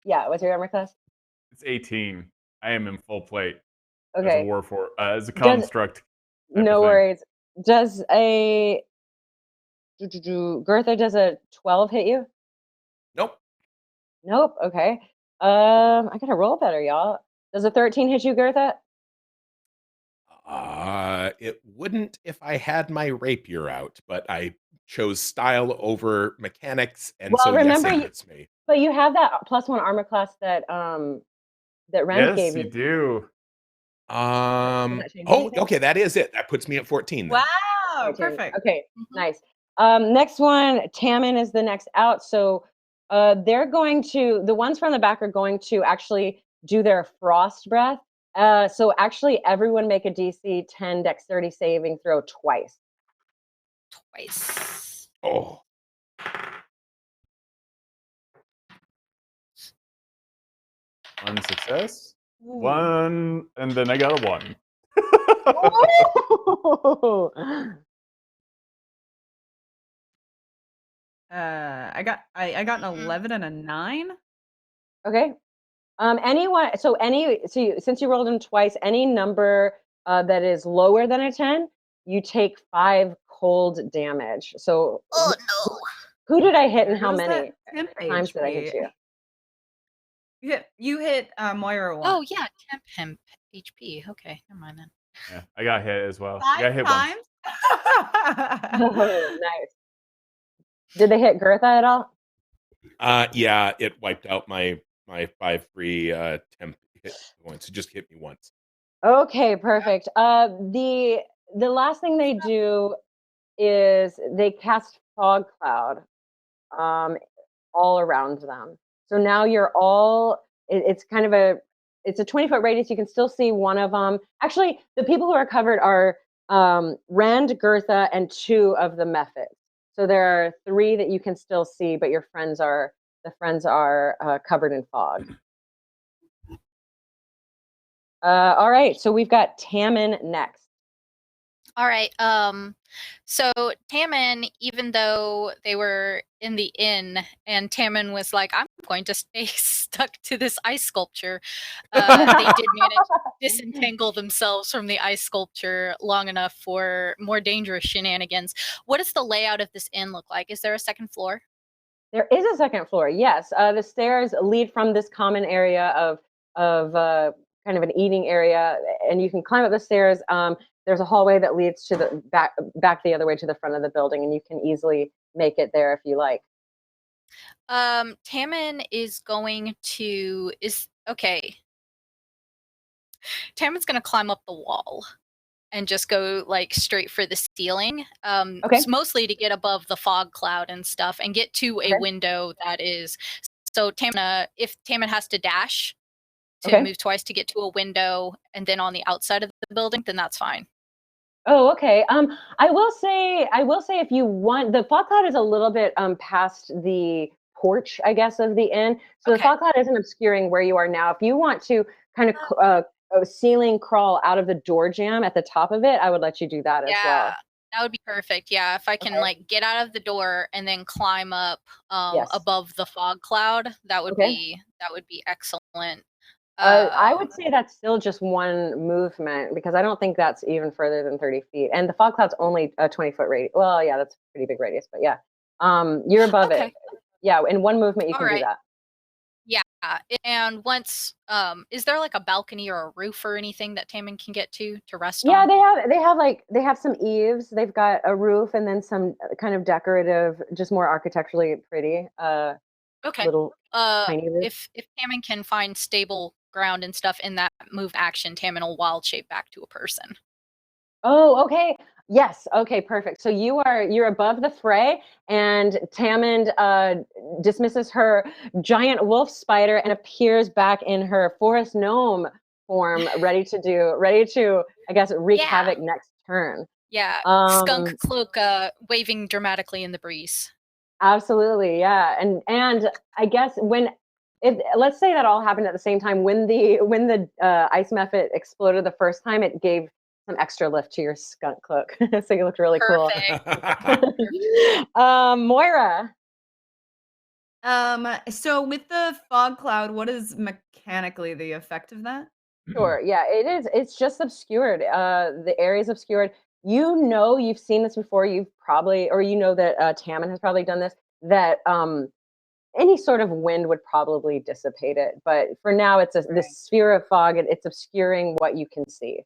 yeah? What's your armor class? It's 18. I am in full plate as a Okay. as a Does construct. type no of thing. worries. Does a Goethe, does a 12 hit you? Nope. Nope. Okay. I gotta roll better, y'all. Does a 13 hit you, Goethe? It wouldn't if I had my rapier out, but I chose style over mechanics, and Well, so yes, remember it you, hits me. but you have that +1 armor class that Rend Yes, gave you you. do. Does that change anything? Okay, that is it. That puts me at 14 then. Wow, 14. perfect. Okay, Mhm. nice. Next one, Tammin is the next out. So they're going to, the ones from the back are going to actually do their frost breath. So actually everyone make a DC 10 dexterity saving throw twice. Twice. Oh, One success. Ooh. One, and then I got a 1. Ooh. I got an 11 and a 9. Okay. Since you rolled them twice, any number that is lower than a 10, you take 5 cold damage. So Oh no. who did I hit and Where how goes many that temp times did I hit HP? you? You hit Moira once. Oh yeah, temp HP. Okay, never mind then. Yeah, I got hit as well. I got 5 hit once. times? Oh, nice. Did they hit Goethe at all? Yeah, it wiped out my 5 free temp hit points. It just hit me once. Okay, perfect. The last thing they do is they cast fog cloud all around them. So now you're all. It's kind of it's a 20-foot radius. You can still see one of them. Actually, the people who are covered are Rand, Goethe, and 2 of the methods. So there are 3 that you can still see, but your friends are covered in fog. All right, so we've got Tammin next. All right. So Tammin, even though they were in the inn, and Tammin was like, "I'm going to stay stuck to this ice sculpture," they did manage to disentangle themselves from the ice sculpture long enough for more dangerous shenanigans. What does the layout of this inn look like? Is there a second floor? There is a second floor, yes. The stairs lead from this common area of kind of an eating area, and you can climb up the stairs. There's a hallway that leads to the back the other way to the front of the building, and you can easily make it there if you like. Tammin is going to Tammin's going to climb up the wall and just go like straight for the ceiling. Okay. It's mostly to get above the fog cloud and stuff and get to a Okay. window that is. So Tammin, if Tammin has to dash to Okay. move twice to get to a window and then on the outside of the building, then that's fine. Oh, okay. I will say if you want, the fog cloud is a little bit past the porch, I guess, of the inn. So the Okay. fog cloud isn't obscuring where you are now. If you want to kind of ceiling crawl out of the door jamb at the top of it, I would let you do that as well. Yeah, that would be perfect. Yeah, if I can Okay. like get out of the door and then climb up Yes. above the fog cloud, that would Okay. be excellent. I would say that's still just one movement because I don't think that's even further than 30 feet. And the fog cloud's only a 20-foot radius. Well, yeah, that's a pretty big radius, but yeah. You're above Okay. it. Yeah, in one movement you All can do right. that. Yeah, and once is there like a balcony or a roof or anything that Tammin can get to rest Yeah, on? they have some eaves. They've got a roof and then some kind of decorative, just more architecturally pretty Okay. little tiny roof. If Tammin can find stable ground and stuff in that move action, Tammin will wild shape back to a person. Oh, okay. Yes. Okay, perfect. So you're above the fray, and Tammin dismisses her giant wolf spider and appears back in her forest gnome form, ready to I guess wreak Yeah. havoc next turn. Yeah, skunk cloak waving dramatically in the breeze. Absolutely, yeah. And I guess if let's say that all happened at the same time, when the ice method exploded the first time, it gave some extra lift to your skunk cloak. So you looked really Perfect. cool. Moira. So with the fog cloud, what is mechanically the effect of that? Sure. Yeah, it is. It's just obscured. The area is obscured. You've seen this before. You've probably, or that Tammin has probably done this. That any sort of wind would probably dissipate it. But for now, it's this sphere of fog. It's obscuring what you can see.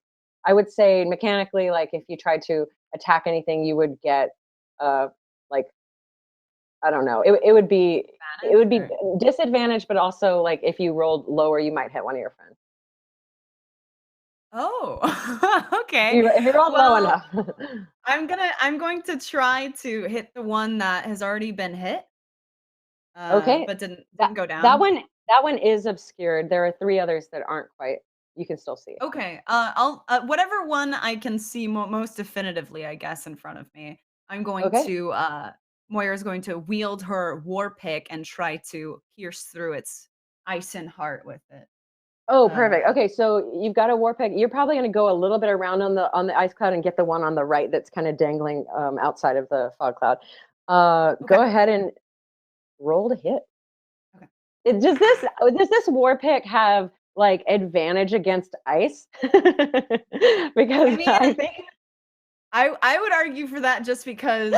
I would say mechanically, like if you tried to attack anything, you would get, like, I don't know. It would be disadvantaged, but also like if you rolled lower, you might hit one of your friends. Oh, okay. If you rolled low enough. I'm going to try to hit the one that has already been hit. Okay. But didn't go down. That one is obscured. There are 3 others that aren't quite. You can still see. Okay. I'll whatever one I can see most definitively, I guess, in front of me. I'm going to Moira's going to wield her war pick and try to pierce through its ice and heart with it. Oh, perfect. Okay, so you've got a war pick. You're probably going to go a little bit around on the ice cloud and get the one on the right that's kind of dangling outside of the fog cloud. Go ahead and roll to hit. Okay. Does this war pick have like advantage against ice? Because I think I would argue for that just because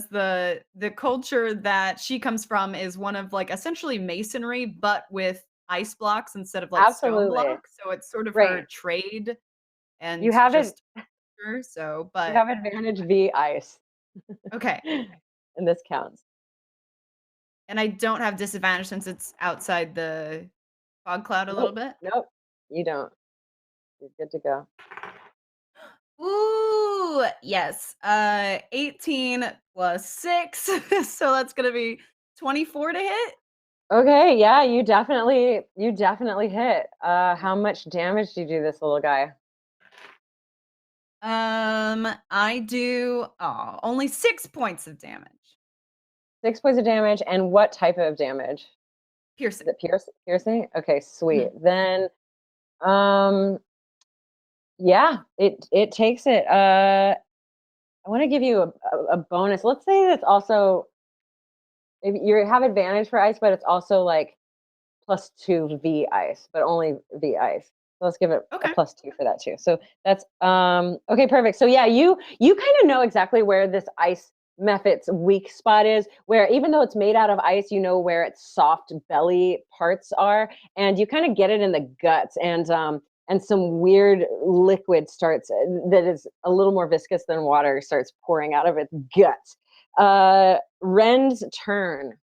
the culture that she comes from is one of like essentially masonry, but with ice blocks instead of like stone Absolutely. blocks. So it's sort of Right. her trade and You have just so You but have advantage v ice. okay. And this counts. And I don't have disadvantage since it's outside the fog cloud a little bit. Nope, you don't. You're good to go. Ooh, yes. 18 plus 6. So that's gonna be 24 to hit. Okay, yeah, you definitely hit. How much damage do you do this little guy? I do only 6 points of damage. 6 points of damage, and what type of damage? Piercing. Is it piercing? Okay, sweet. Then yeah, it takes it. I want to give you a bonus. Let's say that's also if you have advantage for ice, but it's also like +2 V ice, but only V ice. So let's give it a +2 for that too. So that's okay, perfect. So yeah, you kind of know exactly where this ice mephit's weak spot is, where even though it's made out of ice, you know where its soft belly parts are, and you kind of get it in the guts, and some weird liquid starts that is a little more viscous than water starts pouring out of its guts. Ren's turn.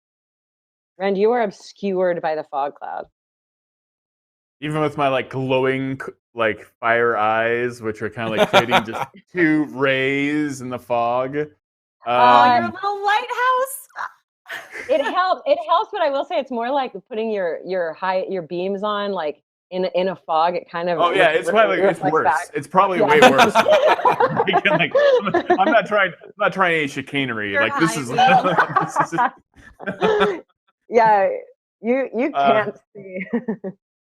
Ren, you are obscured by the fog cloud. Even with my like glowing like fire eyes, which are kind of like creating just 2 rays in the fog. You're a little lighthouse. It helps, but I will say it's more like putting your beams on like in a fog. It kind of it's probably it's worse. Back. It's probably way worse. Like, I'm not trying any chicanery. Like this is yeah, you can't see.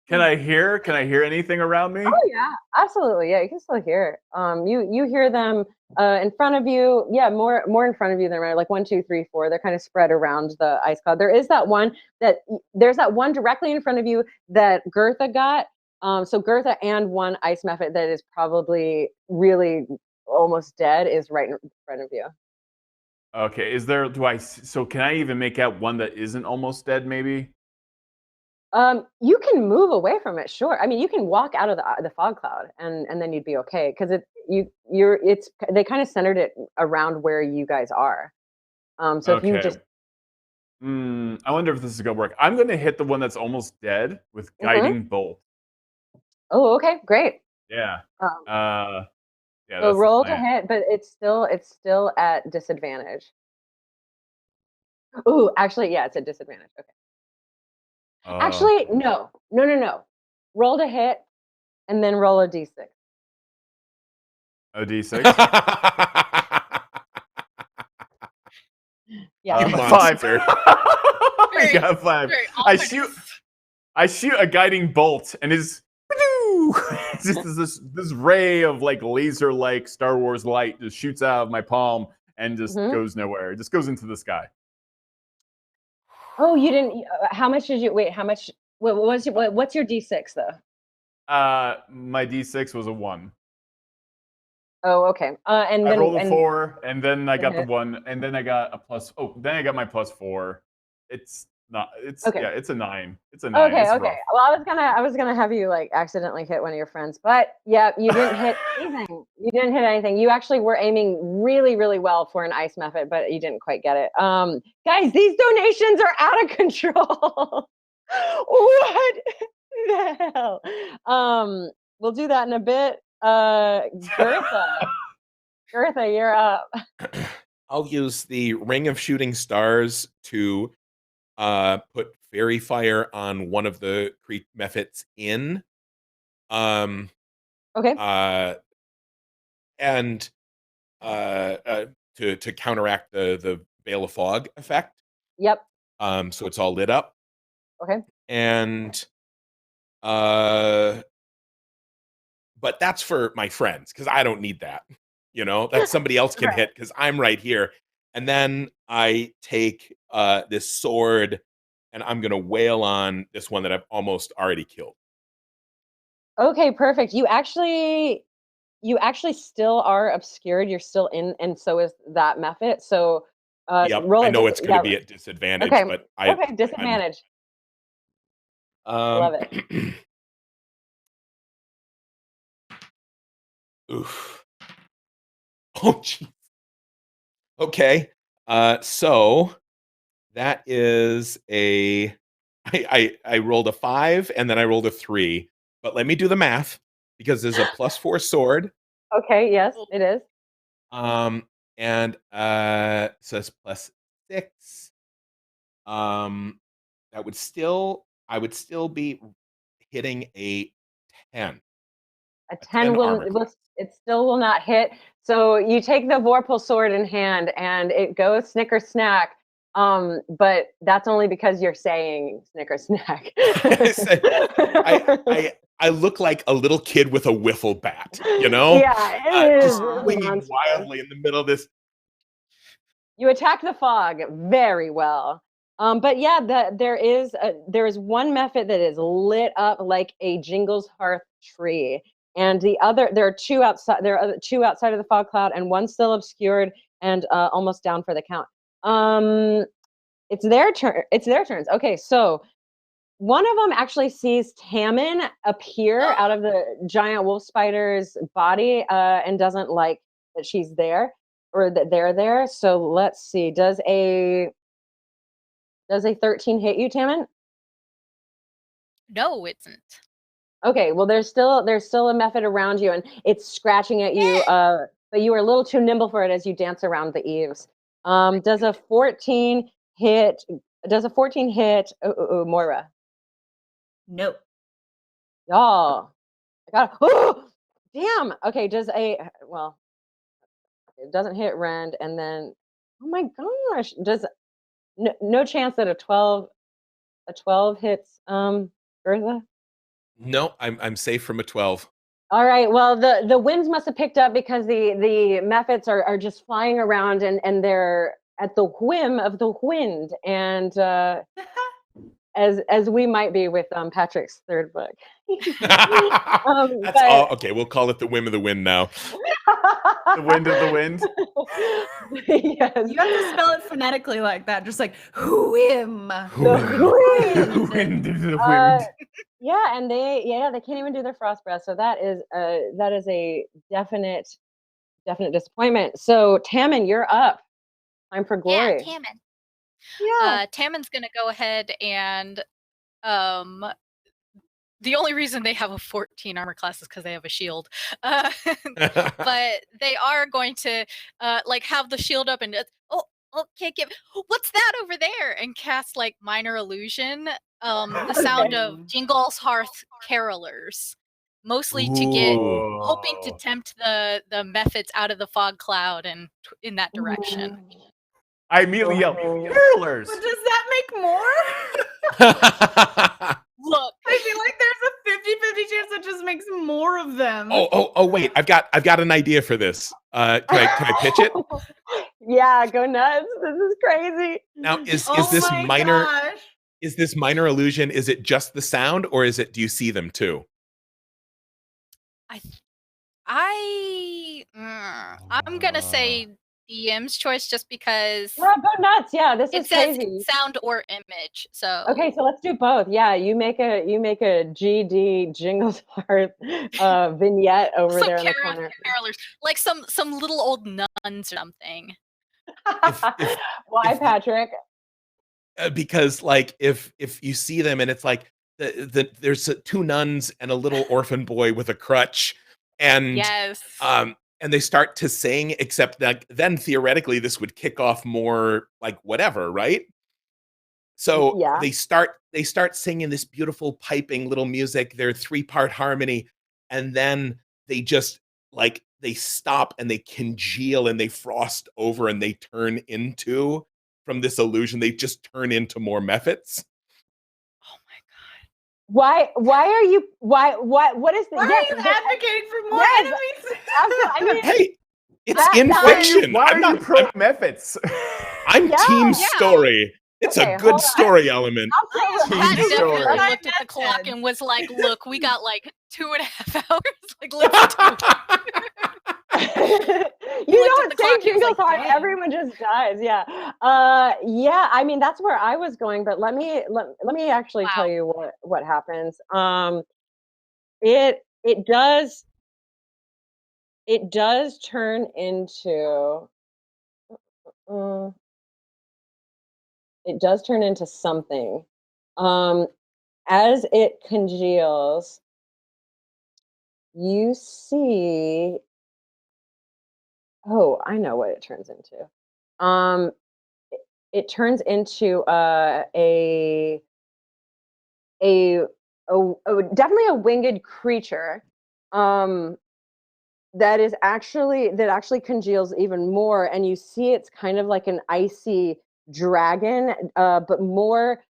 Can I hear anything around me? Oh yeah, absolutely. Yeah, you can still hear. You hear them in front of you. Yeah, more in front of you than right. Like 1, 2, 3, 4. They're kind of spread around the ice cloud. There's that one directly in front of you that Goethe got. So Goethe and one ice mephit that is probably really almost dead is right in front of you. Okay, so can I even make out one that isn't almost dead maybe? You can move away from it, sure. I mean, you can walk out of the fog cloud and then you'd be okay, because they kind of centered it around where you guys are. So if you just I wonder if this is gonna work. I'm gonna hit the one that's almost dead with guiding bolt. Oh, okay, great. Yeah. So roll to hit, but it's still at disadvantage. Ooh, actually, yeah, it's a disadvantage. Okay. Actually, no. Roll to hit, and then roll a d6. A d6. Yeah, you 5. monster. I got 5. I shoot a guiding bolt, and it's just this ray of like laser-like Star Wars light just shoots out of my palm and just goes nowhere. It just goes into the sky. Oh, you didn't. How much did you wait? How much? What's your d6 though? My d6 was a 1. Oh, okay. And then I rolled a 4, and then I got the 1, and then I got a plus. Oh, then I got my +4. It's not. It's okay. Yeah. It's a 9. It's a 9. Okay. It's okay. rough. Well, I was gonna have you like accidentally hit one of your friends, but yeah, you didn't hit anything. You didn't hit anything. You actually were aiming really, really well for an ice mephit, but you didn't quite get it. Guys, these donations are out of control. What the hell? We'll do that in a bit. Goethe, you're up. I'll use the Ring of Shooting Stars to put fairy fire on one of the Creek mephits in. Okay. And to counteract the Veil of Fog effect. Yep. So it's all lit up. Okay. And but that's for my friends, because I don't need that. You know, that somebody else can hit, because I'm right here. And then I take this sword and I'm gonna wail on this one that I've almost already killed. Okay, perfect. You actually you actually still are obscured. You're still in, and so is that method. So Yep, roll I it. know it's going to be at disadvantage, Okay. but Okay, disadvantage. Love it. Oof. Oh, jeez. Okay. So that is I rolled a 5 and then I rolled a 3. But let me do the math because there's a +4 sword. Okay, yes, it is. And so it's +6. That would still I would still be hitting a 10. A 10 armor class. it still will not hit. So you take the Vorpahl sword in hand and it goes snicker snack. But that's only because you're saying snicker snack. I look like a little kid with a wiffle bat, you know? Yeah, it is. Just swinging wildly in the middle of this. You attack the fog very well. But yeah, there is one method that is lit up like a Jingleshearth tree, and there are two outside. There are two outside of the fog cloud, and one still obscured and almost down for the count. It's their turn. It's their turns. Okay, so one of them actually sees Tammin appear out of the giant wolf spider's body, and doesn't like that she's there or that they're there. So let's see. Does a 13 hit you, Tammin? No, it isn't. Okay, well there's still a method around you and it's scratching at you, but you are a little too nimble for it as you dance around the eaves. Does a 14 hit Moira? Nope. Y'all. I got oh damn. Okay, it doesn't hit Rend, and then oh my gosh, does no chance that a 12 hits Bertha? No, I'm safe from a 12. All right. Well, the winds must have picked up because the methods are just flying around and they're at the whim of the wind, and as we might be with Patrick's third book. That's all. Okay, we'll call it the whim of the wind now. The wind of the wind. Yes. You have to spell it phonetically like that, just like whim. The wind of the wind. Yeah, and they can't even do their frost breath. So that is a definite disappointment. So Tammin, you're up. Time for glory. Yeah, Tammin. Yeah. Tammin's gonna go ahead and the only reason they have a 14 armor class is because they have a shield. But they are going to like have the shield up and can't give what's that over there and cast like minor illusion. The sound of Jingleshearth carolers. Mostly to get hoping to tempt the methods out of the fog cloud and in that direction. I immediately yell, carolers! But does that make more? Look, I feel like there's a 50-50 chance it just makes more of them. Oh wait, I've got an idea for this. Can I pitch it? Yeah, go nuts. This is crazy. Now is this minor gosh. is this minor illusion? Is it just the sound or is it do you see them too? I'm gonna say DM's choice just because Yeah, go nuts. Yeah, this it is says crazy. sound or image. So Okay, so let's do both. Yeah, you make a GD Jingleshearth vignette over there in the corner. Carolers, like some little old nuns or something. Why, Patrick? Because like if you see them and it's like there's two nuns and a little orphan boy with a crutch, and yes, and they start to sing, except that then theoretically this would kick off more like whatever, right? So Yeah. they start singing this beautiful piping little music, their 3-part harmony, and then they just like they stop and they congeal and they frost over and they turn into from this illusion, they just turn into more methods. Oh my god. What is the Why are you advocating for more enemies? Absolutely. I mean, Hey, it's in fiction. Why are you pro methods? I'm team story. It's Okay, a good hold on. story element. Pat definitely story. looked at the clock and was like, "Look, we got like 2.5 hours. Like, let's do it. You Looked at don't the say clock, he was like, Jingleshearth, "Dang." everyone just dies. Yeah. Yeah, I mean that's where I was going, but let me actually Wow. tell you what happens. It does turn into it does turn into something. As it congeals, you see. Oh, I know what it turns into. Um, it turns into a, definitely a winged creature. Um, that actually congeals even more, and you see it's kind of like an icy dragon, but more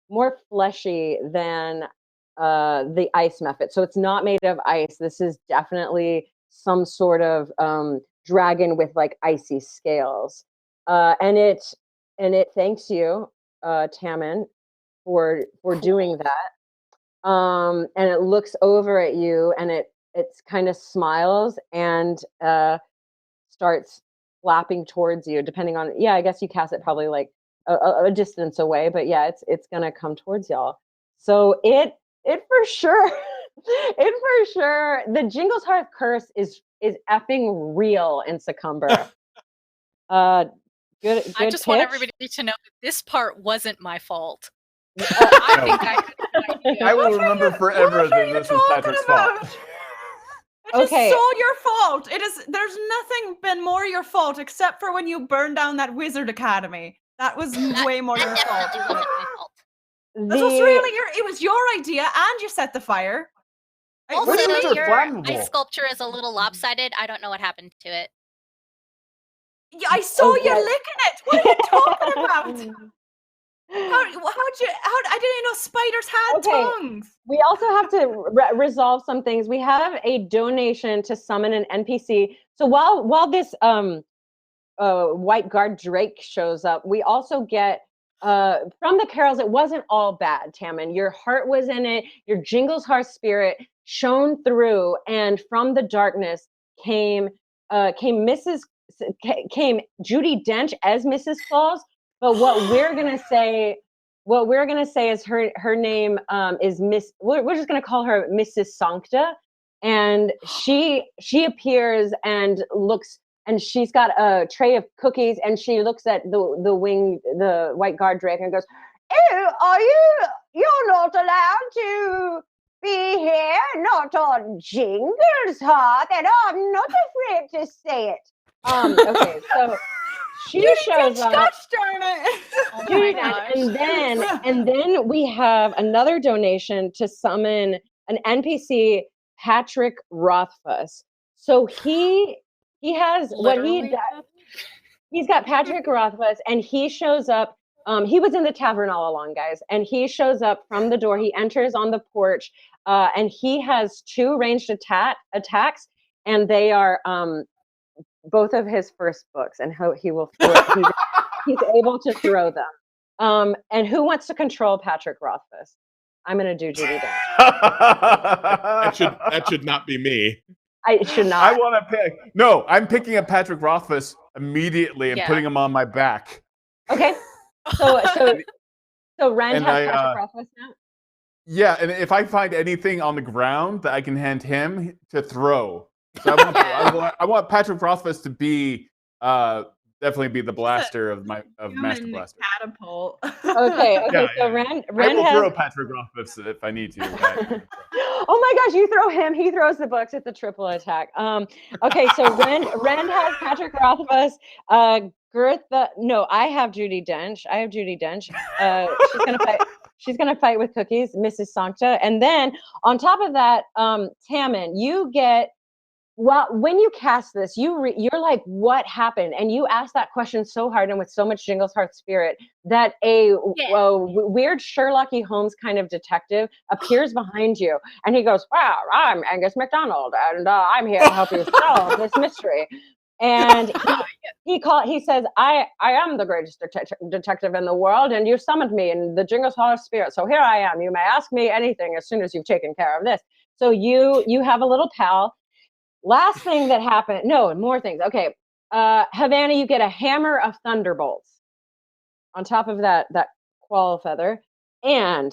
fleshy than the ice method. So it's not made of ice. This is definitely some sort of dragon with like icy scales, and it thanks you, Tammin, for doing that. And it looks over at you, and it's kind of smiles and starts flapping towards you. Depending on, yeah, I guess you cast it probably like a distance away, but yeah, it's gonna come towards y'all. So it for sure, the Jingleshearth curse is effing real in Succumber. Good I just want pitch. everybody to know that this part wasn't my fault. I think I had an idea. I will remember forever that this was Patrick's fault. It is Okay. so your fault. It is. There's nothing been more your fault except for when you burned down that wizard academy. That was way more your That fault. definitely wasn't my fault. This was really it was your idea, and you set the fire. Also, Wizards are your flammable. ice sculpture is a little lopsided. I don't know what happened to it. Yeah, I saw you Okay. licking it. What are you talking about? I didn't know spiders had Okay. tongues. We also have to resolve some things. We have a donation to summon an NPC. So while this white guard Drake shows up, we also get from the carols. It wasn't all bad, Tammin. Your heart was in it. Your Jingleshearth spirit shone through, and from the darkness came Judi Dench as Mrs. Claus. But what we're gonna say is her name is Miss. We're just gonna call her Mrs. Sancta, and she appears and looks, and she's got a tray of cookies, and she looks at the white guard Drake and goes, "Oh, you're not allowed to be here, not on Jingleshearth, and I'm not afraid to say it." Okay, so she shows up. Gosh darn it! Oh my gosh. And then we have another donation to summon an NPC, Patrick Rothfuss. So he has what he Literally. does. He's got Patrick Rothfuss, and he shows up. He was in the tavern all along, guys, and he shows up from the door. He enters on the porch, and he has 2 ranged attacks, and they are both of his first books, and he will he's able to throw them. And who wants to control Patrick Rothfuss? I'm gonna do Judi Dench. That should not be me. I should not. I want to pick. No, I'm picking up Patrick Rothfuss immediately and Yeah. putting him on my back. Okay. So Rand And has I, Patrick Rothfuss now. Yeah, and if I find anything on the ground that I can hand him to throw, so I want Patrick Rothfuss to be definitely be the blaster of Master Human Blaster. catapult. Okay. Yeah, So yeah. Rand I will has. throw Patrick Rothfuss if I need to. Oh my gosh, you throw him. He throws the books. It's a triple attack. Okay, so Rand has Patrick Rothfuss. No, I have Judi Dench. She's gonna fight with Cookies, Mrs. Sancta, and then on top of that, Tammin, you get. Well, when you cast this, you're like, what happened? And you ask that question so hard and with so much Jingleshearth spirit that a weird Sherlocky Holmes kind of detective appears behind you, and he goes, "Wow, I'm Angus MacDonald, and I'm here to help you solve this mystery." And he says, I am the greatest detective in the world, and you summoned me in the Jingleshearth spirit, so here I am. You may ask me anything as soon as you've taken care of this. So you have a little pal. Last thing that happened. No, more things. Okay. Havana, you get a hammer of thunderbolts on top of that qual feather. And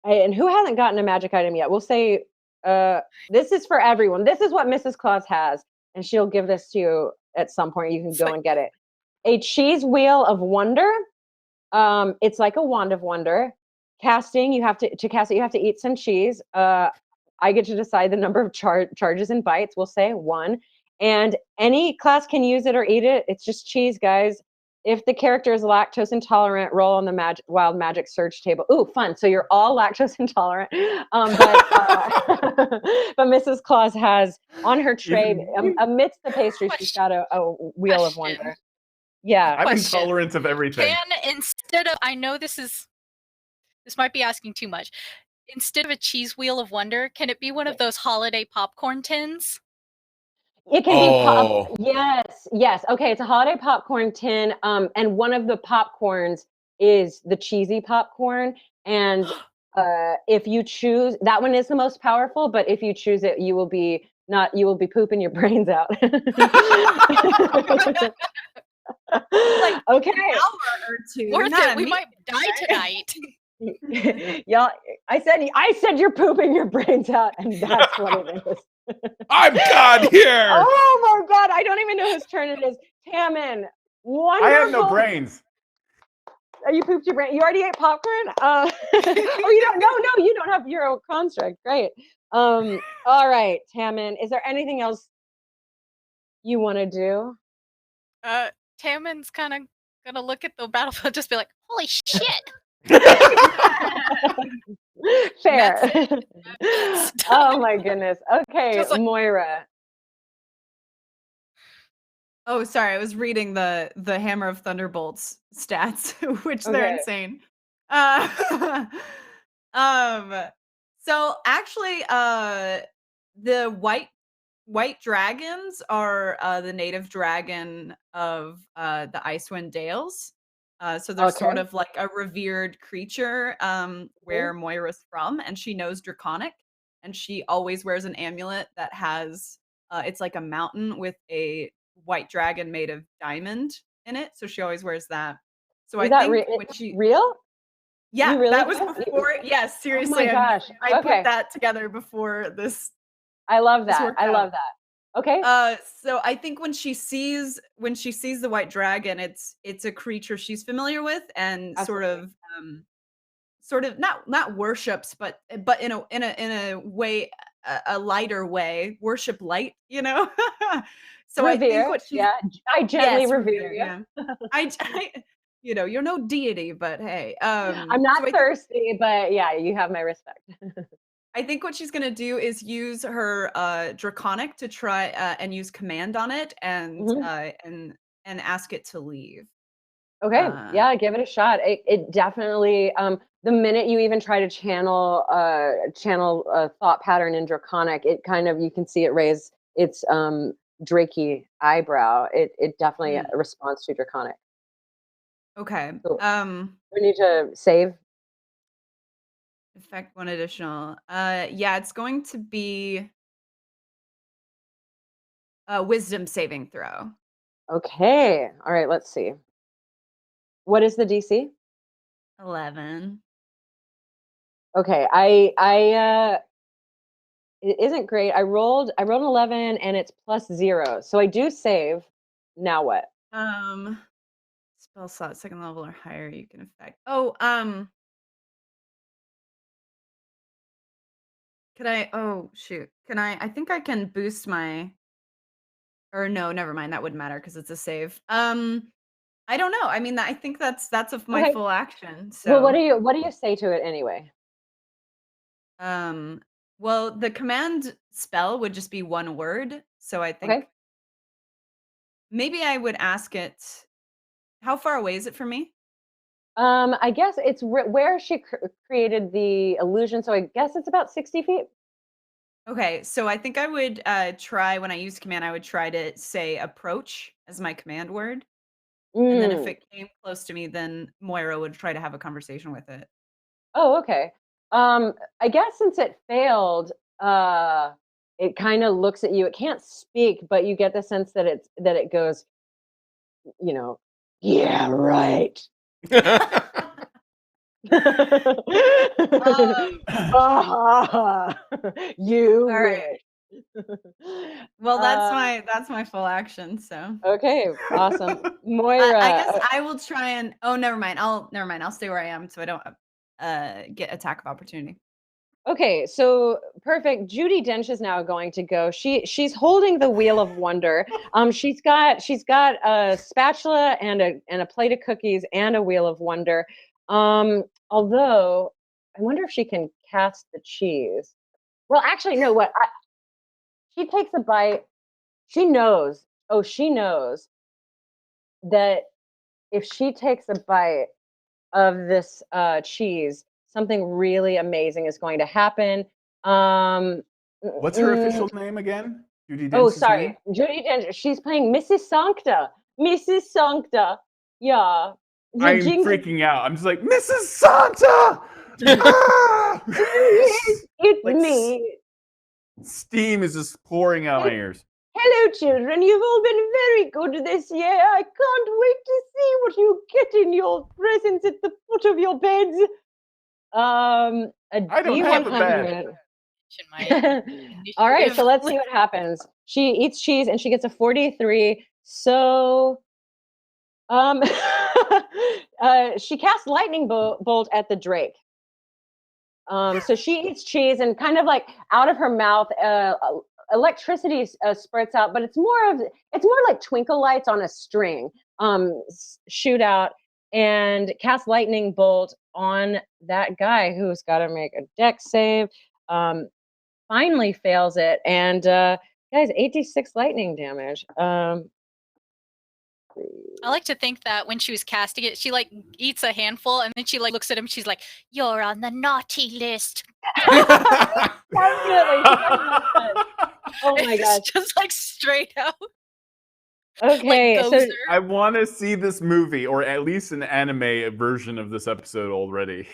who hasn't gotten a magic item yet? We'll say this is for everyone. This is what Mrs. Claus has, and she'll give this to you at some point. You can go and get it. A cheese wheel of wonder. It's like a wand of wonder. Casting, you have to cast it, you have to eat some cheese. I get to decide the number of charges and bites. We'll say 1. And any class can use it or eat it. It's just cheese, guys. If the character is lactose intolerant, roll on the wild magic surge table. Ooh, fun. So you're all lactose intolerant. But Mrs. Claus has on her tray, amidst the pastry, she's got a wheel of wonder. Yeah. I'm intolerant of everything. Instead of, I know this might be asking too much. Instead of a cheese wheel of wonder, can it be one of those holiday popcorn tins? It can be yes. Okay, it's a holiday popcorn tin, and one of the popcorns is the cheesy popcorn. And if you choose, that one is the most powerful. But if you choose it, you will be pooping your brains out. Like okay, an hour or two. Worth it. We might die tonight. Y'all, I said you're pooping your brains out, and that's what it is. I'm God here. Oh my God, I don't even know whose turn it is. Tammin, wonderful. I have no brains. Oh, you pooped your brain. You already ate popcorn? Oh, you don't. No, you don't have Euro construct. Great. All right, Tammin, is there anything else you want to do? Tammin's kind of gonna look at the battlefield, just be like, Holy shit! Fair. Oh my goodness. Okay, like, Moira. Oh, sorry. I was reading the Hammer of Thunderbolts stats, which they're insane. So actually, the white dragons are the native dragon of the Icewind Dales. So they're sort of like a revered creature where Moira's from, and she knows Draconic, and she always wears an amulet that has it's like a mountain with a white dragon made of diamond in it. So she always wears that. So Is I that think when she real? Yeah, really that was before. Yes, seriously. Oh my gosh. I put that together before this. I love that. I love that. Okay. So I think when she sees the white dragon, it's a creature she's familiar with and sort of not worships, but in a way, a lighter way, worship light, you know. So revere, I think what she I gently revere you. Yeah. I you know, you're no deity, but hey, I'm not thirsty, but yeah, you have my respect. I think what she's gonna do is use her Draconic to try and use command on it and ask it to leave. Okay, yeah, give it a shot. It definitely the minute you even try to channel a thought pattern in Draconic, it kind of, you can see it raise its drakey eyebrow. It definitely responds to Draconic. Okay. So, we need to save. Effect 1 additional. Yeah, it's going to be a wisdom saving throw. Okay. All right, let's see. What is the DC? 11. Okay, it isn't great. I rolled an 11 and it's +0. So I do save. Now what? Spell slot 2nd level or higher you can affect. Oh, could I shoot. I think I can boost my, or no, never mind. That wouldn't matter because it's a save. I don't know. I mean, I think that's of my full action. So well, what do you say to it anyway? Well, the command spell would just be one word. So I think maybe I would ask it, how far away is it from me? I guess it's where she created the illusion. So I guess it's about 60 feet. Okay, so I think I would try, when I use command, I would try to say approach as my command word. And then if it came close to me, then Moira would try to have a conversation with it. Oh, okay. I guess since it failed, it kind of looks at you. It can't speak, but you get the sense that it goes, yeah, right. You All right. wish. Well, that's my full action. So Okay, awesome, Moira. I guess I will try and. Oh, never mind. I'll stay where I am so I don't get attack of opportunity. Okay, so perfect. Judi Dench is now going to go. She's holding the Wheel of Wonder. She's got a spatula and a plate of cookies and a Wheel of Wonder. Although I wonder if she can cast the cheese. Well, actually, no. She takes a bite. She knows. Oh, she knows that if she takes a bite of this cheese, something really amazing is going to happen. What's her official name again? Judi Dench's Oh, sorry, name? Judi Dench. She's playing Mrs. Sancta. Mrs. Sancta. Yeah. I'm freaking out. I'm just like, Mrs. Santa! Ah! It's Like, me. Steam is just pouring out my ears. Hello, children. You've all been very good this year. I can't wait to see what you get in your presents at the foot of your beds. I don't have a bed. All right, so let's see what happens. She eats cheese and she gets a 43. So, she casts lightning bolt at the Drake. So she eats cheese and kind of like out of her mouth, electricity spurts out, but it's more like twinkle lights on a string shoot out and cast lightning bolt on that guy who's got to make a dex save. Finally fails it, and guys, 86 lightning damage. I like to think that when she was casting it, she like eats a handful and then she like looks at him. She's like, "You're on the naughty list." Definitely. Oh my gosh. It's just like straight out. Okay, Like so Gozer. I want to see this movie, or at least an anime version of this episode already.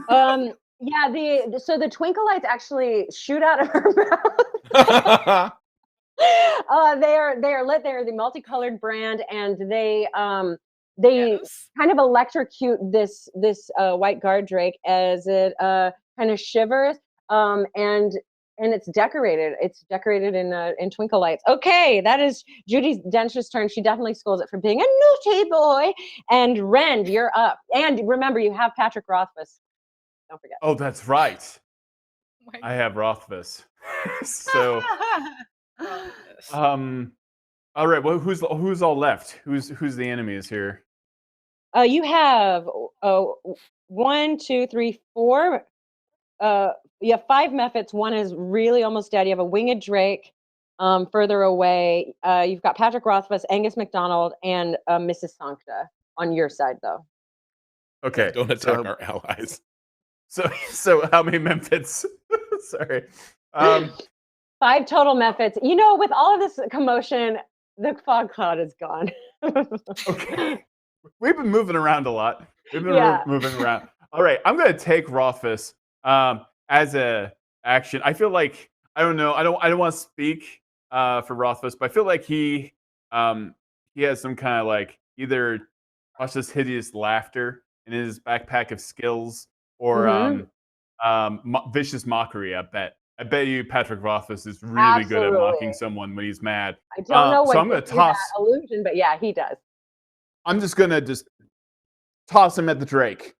yeah, the twinkle lights actually shoot out of her mouth. They are lit. They are the multicolored brand, and they Yes. kind of electrocute this white guard drake as it kind of shivers. And it's decorated. It's decorated in twinkle lights. Okay, that is Judi Dench's turn. She definitely scolds it for being a naughty boy. And Rend, you're up. And remember, you have Patrick Rothfuss. Don't forget. Oh, that's right. Right. I have Rothfuss. So, all right. Well, who's all left? Who's the enemies here? You have 1, 2, 3, 4. You have 5 Mephits. One is really almost dead. You have a winged drake further away. You've got Patrick Rothfuss, Angus MacDonald, and Mrs. Sancta on your side, though. Okay. Don't attack our allies. So how many Mephits? Sorry. 5 total Mephits. With all of this commotion, the fog cloud is gone. Okay. We've been moving around a lot. We've been moving around. All right. I'm going to take Rothfuss as a action. I feel like, I don't know. I don't want to speak for Rothfuss, but I feel like he has some kind of like either watch this hideous laughter in his backpack of skills or vicious mockery. I bet you Patrick Rothfuss is really good at mocking someone when he's mad. I don't know what so I'm going to toss that illusion, but yeah, he does. I'm just going to toss him at the Drake.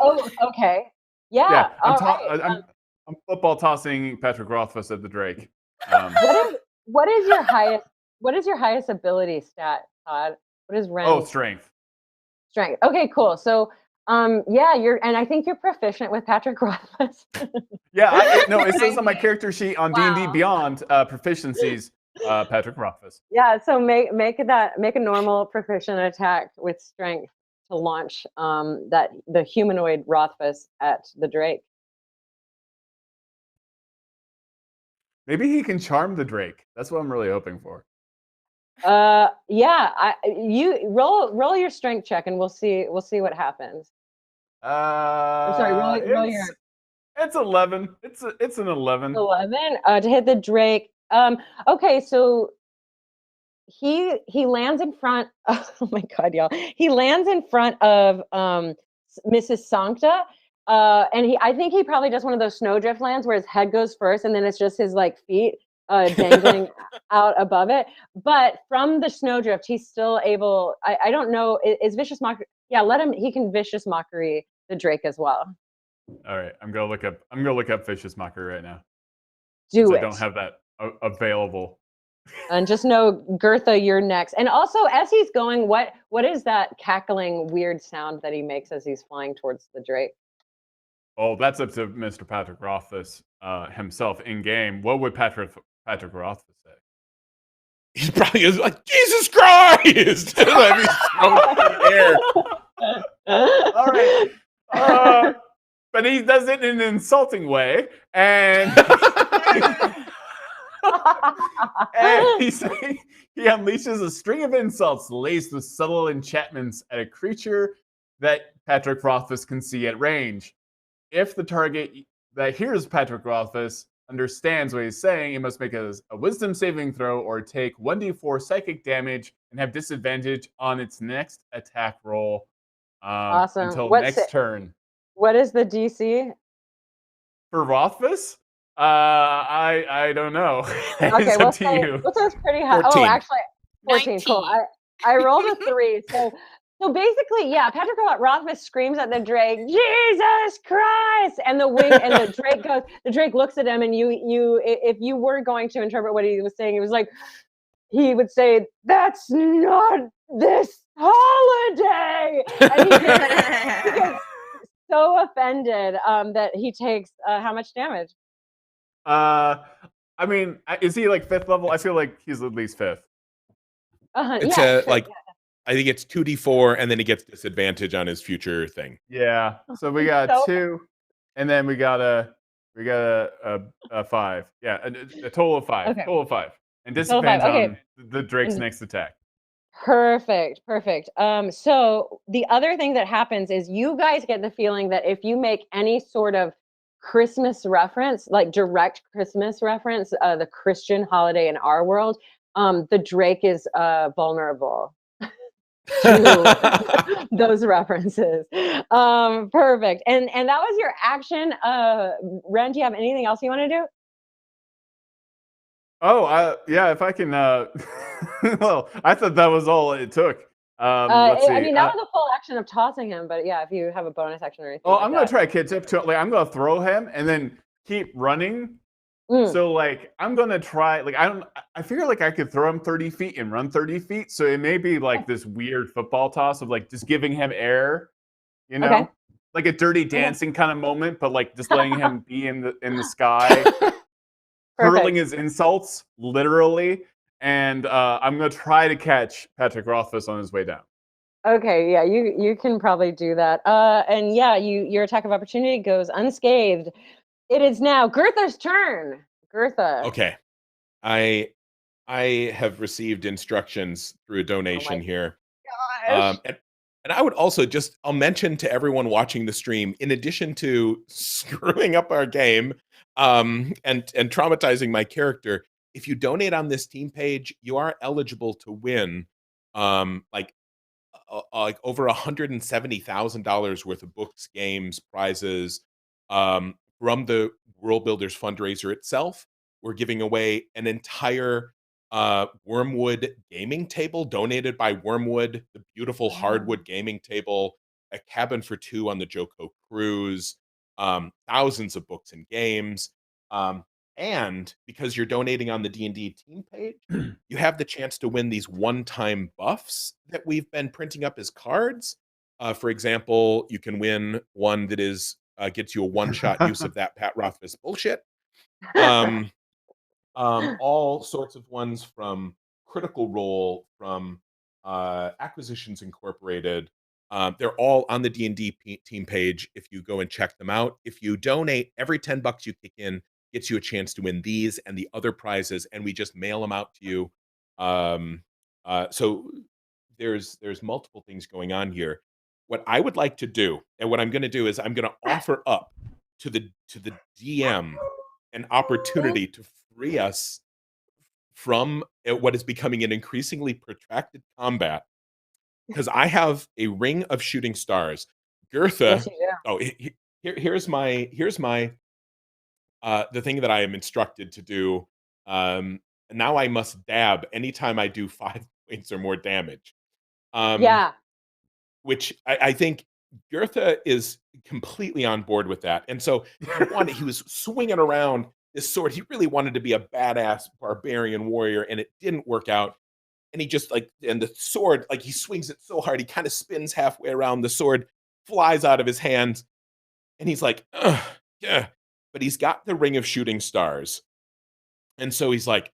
Oh, okay. Yeah. I'm football tossing Patrick Rothfuss at the Drake. What is your highest ability stat, Todd? What is Rend? Oh, strength. Strength. Okay, cool. So and I think you're proficient with Patrick Rothfuss. Yeah, it says on my character sheet on D&D Beyond proficiencies Patrick Rothfuss. Yeah, so make a normal proficient attack with strength to launch the humanoid Rothfuss at the Drake. Maybe he can charm the Drake. That's what I'm really hoping for. You roll your strength check and we'll see what happens. I'm sorry, roll your. It's 11. It's an 11. 11 to hit the Drake. Okay, so he lands in front. Oh my god, y'all! He lands in front of Mrs. Sancta, and I think he probably does one of those snowdrift lands where his head goes first, and then it's just his like feet dangling out above it. But from the snowdrift, he's still able. I don't know. Is vicious mockery? Yeah, let him. He can vicious mockery the Drake as well. All right, I'm gonna look up vicious mockery right now. Do it. I don't have that available. And just know, Goethe, you're next. And also, as he's going, what is that cackling weird sound that he makes as he's flying towards the Drake? Oh, that's up to Mr. Patrick Rothfuss himself in game. What would Patrick Rothfuss say? He's probably like, Jesus Christ! Let me throw it in the air. All right. But he does it in an insulting way. And, and he unleashes a string of insults laced with subtle enchantments at a creature that Patrick Rothfuss can see at range. If the target that hears Patrick Rothfuss understands what he's saying, it must make a wisdom saving throw or take 1d4 psychic damage and have disadvantage on its next attack roll Awesome. until next turn. What is the DC? For Rothfuss? I don't know. Okay, it's up to you. We'll say it's pretty high. 14. Oh, actually, 14. 19. Cool. I rolled a 3. So basically, yeah, Patrick Rothfuss screams at the Drake, Jesus Christ! And the Drake goes, the Drake looks at him, and you if you were going to interpret what he was saying, he was like, he would say, that's not this holiday! And he gets so offended that he takes how much damage? I mean, is he like 5th level? I feel like he's at least 5th. It's yeah, like, I think it's 2d4, and then he gets disadvantage on his future thing. Yeah. So we got 2, and then we got a 5. Yeah, a total of 5. Okay. Total of 5. And disadvantage Okay. on the Drake's next attack. Perfect. So the other thing that happens is you guys get the feeling that if you make any sort of Christmas reference, like direct Christmas reference, the Christian holiday in our world, the Drake is vulnerable to those references. Perfect. And that was your action. Ren, do you have anything else you want to do? Oh, yeah, if I can well, I thought that was all it took. Let's see. I mean, that was a full action of tossing him, but yeah, if you have a bonus action or anything. Oh, like I'm gonna that. try a kid tip to like I'm gonna throw him and then keep running. So like I'm gonna try like I figure like I could throw him 30 feet and run 30 feet. So it may be like this weird football toss of like just giving him air, you know? Okay. Like a dirty dancing kind of moment, but like just letting him be in the sky. Hurling his insults, literally, and I'm gonna try to catch Patrick Rothfuss on his way down. Okay, yeah, you can probably do that. And yeah, your attack of opportunity goes unscathed. It is now Goethe's turn. Goethe. Okay. I have received instructions through a donation here. Gosh. And I would also I'll mention to everyone watching the stream, in addition to screwing up our game and traumatizing my character, if you donate on this team page, you are eligible to win like over $170,000 worth of books, games, prizes from the World Builders fundraiser itself. We're giving away an entire Wormwood gaming table donated by Wormwood, the beautiful hardwood gaming table, a cabin for 2 on the Joko cruise, thousands of books and games. And because you're donating on the D&D team page, you have the chance to win these one-time buffs that we've been printing up as cards. For example, you can win one that is gets you a one-shot use of that Pat Rothfuss bullshit. All sorts of ones from Critical Role, from Acquisitions Incorporated. They're all on the D&D team page if you go and check them out. If you donate, every $10 you kick in gets you a chance to win these and the other prizes, and we just mail them out to you. So there's multiple things going on here. What I would like to do, and what I'm going to do is I'm going to offer up to the DM an opportunity to free us from what is becoming an increasingly protracted combat, because I have a ring of shooting stars. Goethe. Yes, you do. Oh, here's my the thing that I am instructed to do. Now I must dab anytime I do 5 points or more damage. Yeah. Which I think Goethe is completely on board with that. And so he was swinging around this sword. He really wanted to be a badass barbarian warrior, and it didn't work out. And he just and the sword, he swings it so hard, he kind of spins halfway around. The sword flies out of his hands, and he's like, ugh, yeah. But he's got the ring of shooting stars. And so he's like,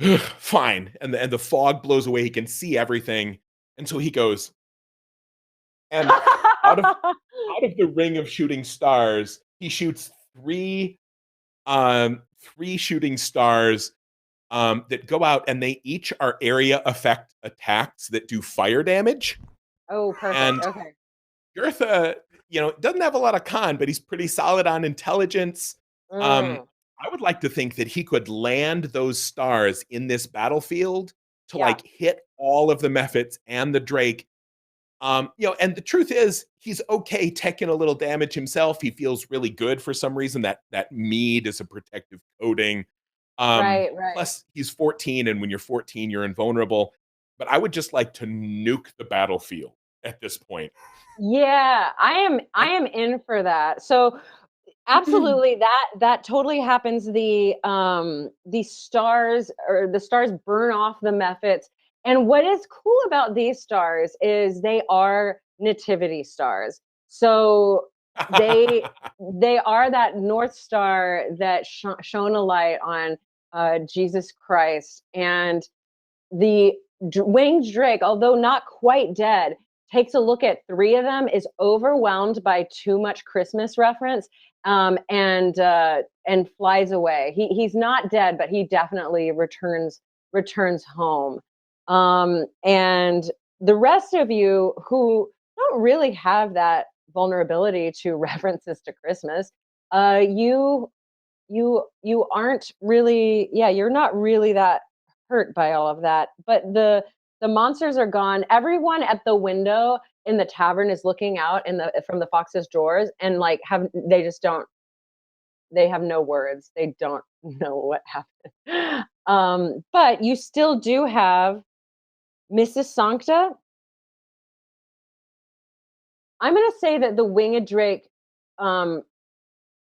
ugh, fine. And the fog blows away. He can see everything. And so he goes, and out of the ring of shooting stars, he shoots three shooting stars that go out, and they each are area effect attacks that do fire damage. Oh, perfect. And okay. Goethe, doesn't have a lot of con, but he's pretty solid on intelligence. I would like to think that he could land those stars in this battlefield to hit all of the Mephits and the Drake. And the truth is, he's okay taking a little damage himself. He feels really good for some reason. That mead is a protective coating. Right. Plus, he's 14, and when you're 14, you're invulnerable. But I would just like to nuke the battlefield at this point. Yeah, I am in for that. So absolutely, that totally happens. The stars burn off the Mephits. And what is cool about these stars is they are nativity stars. So they are that North Star that shone a light on Jesus Christ. And the winged drake, although not quite dead, takes a look at 3 of them, is overwhelmed by too much Christmas reference, and flies away. He's not dead, but he definitely returns home. And the rest of you who don't really have that vulnerability to references to Christmas, you aren't really, you're not really that hurt by all of that. But the monsters are gone. Everyone at the window in the tavern is looking out from the fox's drawers, and they have no words. They don't know what happened. But you still do have Mrs. Sancta. I'm going to say that the winged drake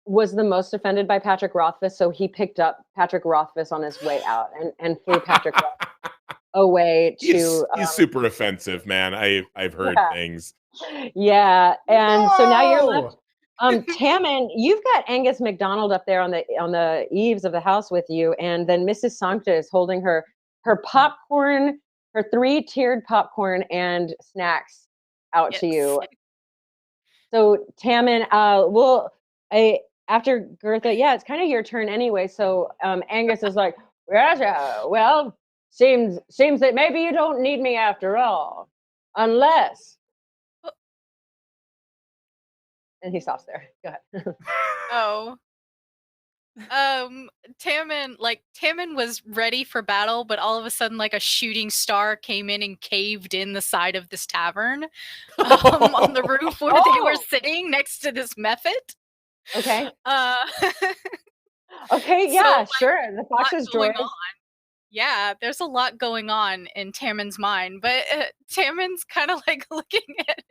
was the most offended by Patrick Rothfuss, so he picked up Patrick Rothfuss on his way out and flew Patrick Rothfuss away to. He's super offensive, man. I've heard things. Yeah, and so now you're left. Tammin, you've got Angus MacDonald up there on the eaves of the house with you, and then Mrs. Sancta is holding her popcorn, her 3-tiered popcorn and snacks out to you. So Tammin, after Goethe, it's kind of your turn anyway. So Angus is like, well, seems that maybe you don't need me after all, unless. And he stops there. Go ahead. Oh. Tammin was ready for battle, but all of a sudden, a shooting star came in and caved in the side of this tavern on the roof where they were sitting next to this Mephit. Okay. Okay, yeah, so, sure. The fox's drawers. Yeah, there's a lot going on in Tammin's mind, but Tammin's kind of looking at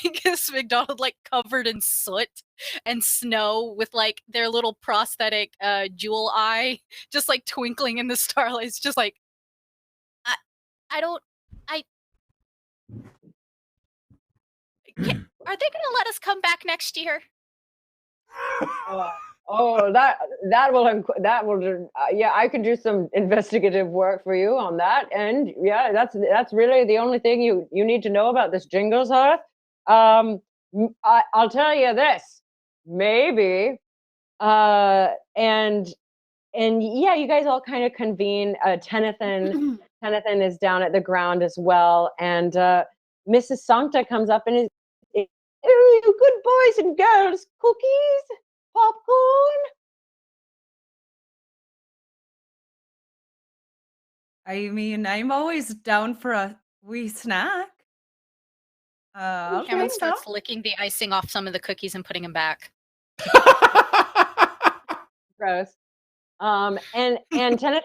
Angus MacDonald covered in soot and snow with their little prosthetic jewel eye just twinkling in the starlight. It's just are they gonna let us come back next year? That will I could do some investigative work for you on that, and that's really the only thing you need to know about this Jingleshearth. I'll tell you this, maybe, and you guys all kind of convene. Tennyson is down at the ground as well, and Mrs. Sancta comes up and is, "Good boys and girls, cookies?" popcorn? I mean, I'm always down for a wee snack. I'll Cameron take starts some. licking the icing off some of the cookies and putting them back. Gross. And Tennyson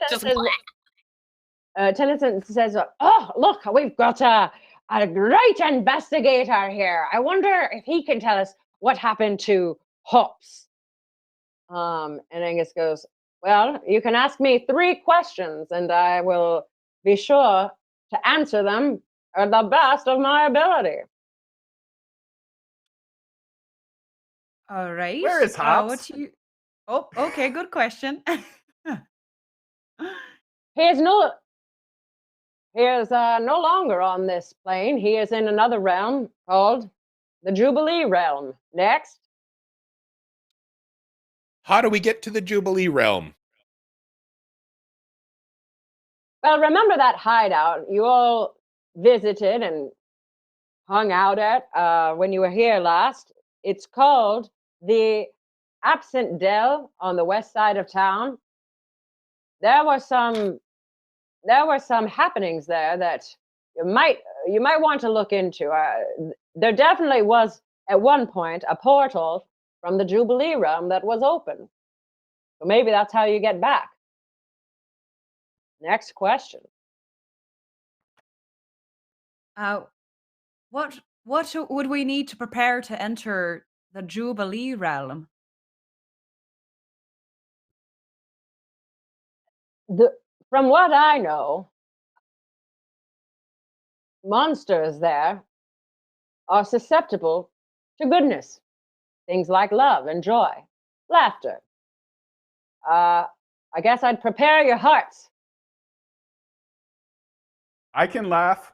Just says, "Oh, look, we've got a great investigator here. I wonder if he can tell us what happened to Hops." And Angus goes, "Well, you can ask me 3 questions, and I will be sure to answer them at the best of my ability." All right. Where is Hops? What you? Oh, okay. Good question. He is no longer on this plane. He is in another realm called the Jubilee realm. Next. How do we get to the Jubilee realm? Well, remember that hideout you all visited and hung out at when you were here last? It's called the Absent Dell on the west side of town. There were some happenings there that you might want to look into. There definitely was at one point a portal from the Jubilee realm that was open. So maybe that's how you get back. Next question. What would we need to prepare to enter the Jubilee realm? From what I know, monsters there are susceptible to goodness. Things like love and joy, laughter. I guess I'd prepare your hearts. I can laugh.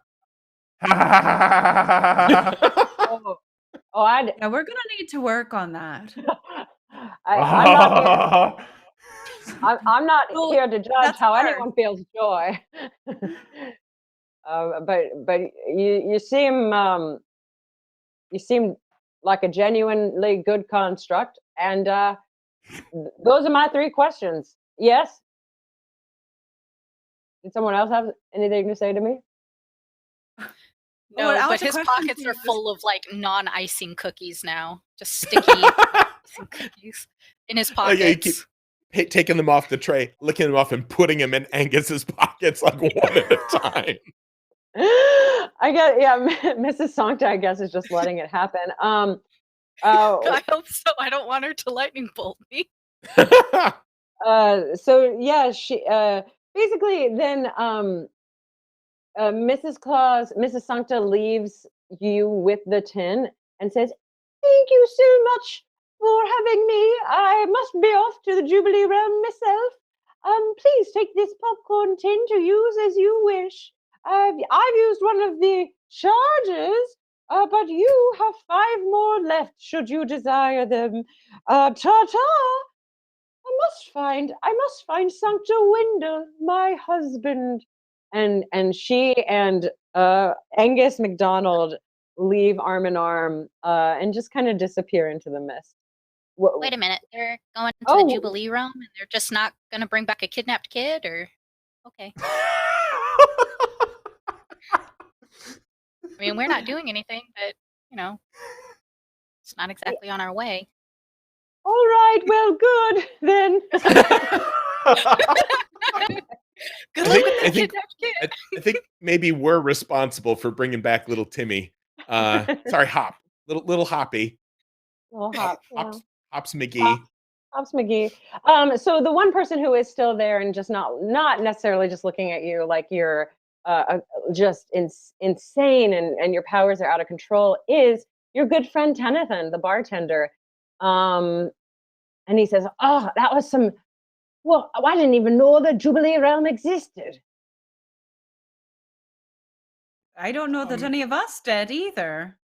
Oh, Yeah, we're gonna need to work on that. I'm not Well, here to judge that's how hard. anyone feels joy. But you seem like a genuinely good construct, and those are my 3 questions. Yes. Did someone else have anything to say to me? No, Well, but Al's his question pockets to are you is- full of like non-icing cookies now, just sticky icing cookies in his Like, you keep pockets. taking them off the tray, licking them off, and putting them in Angus's pockets like one at a time. I guess, yeah, Mrs. Sancta, I guess, is just letting it happen. I hope so. I don't want her to lightning bolt me. So yeah, she basically then Mrs. Sancta leaves you with the tin and says, "Thank you so much for having me. I must be off to the Jubilee realm myself. Please take this popcorn tin to use as you wish. I've used one of the charges, but you have 5 more left should you desire them. Ta-ta! I must find Sancta Wendell, my husband." And she and Angus MacDonald leave arm in arm and just kind of disappear into the mist. Wait a minute, they're going to Oh. the Jubilee realm and they're just not going to bring back a kidnapped kid, or okay? I mean, we're not doing anything, but you know, it's not exactly on our way. All right, well, good then. Good luck with that kidnapped kid. I think maybe we're responsible for bringing back little Timmy. Sorry, Hop. Little Hoppy. Little Hop, yeah. Hops McGee. Hops McGee. So the one person who is still there and just not necessarily just looking at you like you're just insane and your powers are out of control is your good friend Tennyson, the bartender. And he says, "Oh, that was some. Well, I didn't even know the Jubilee realm existed." I don't know that any of us did either.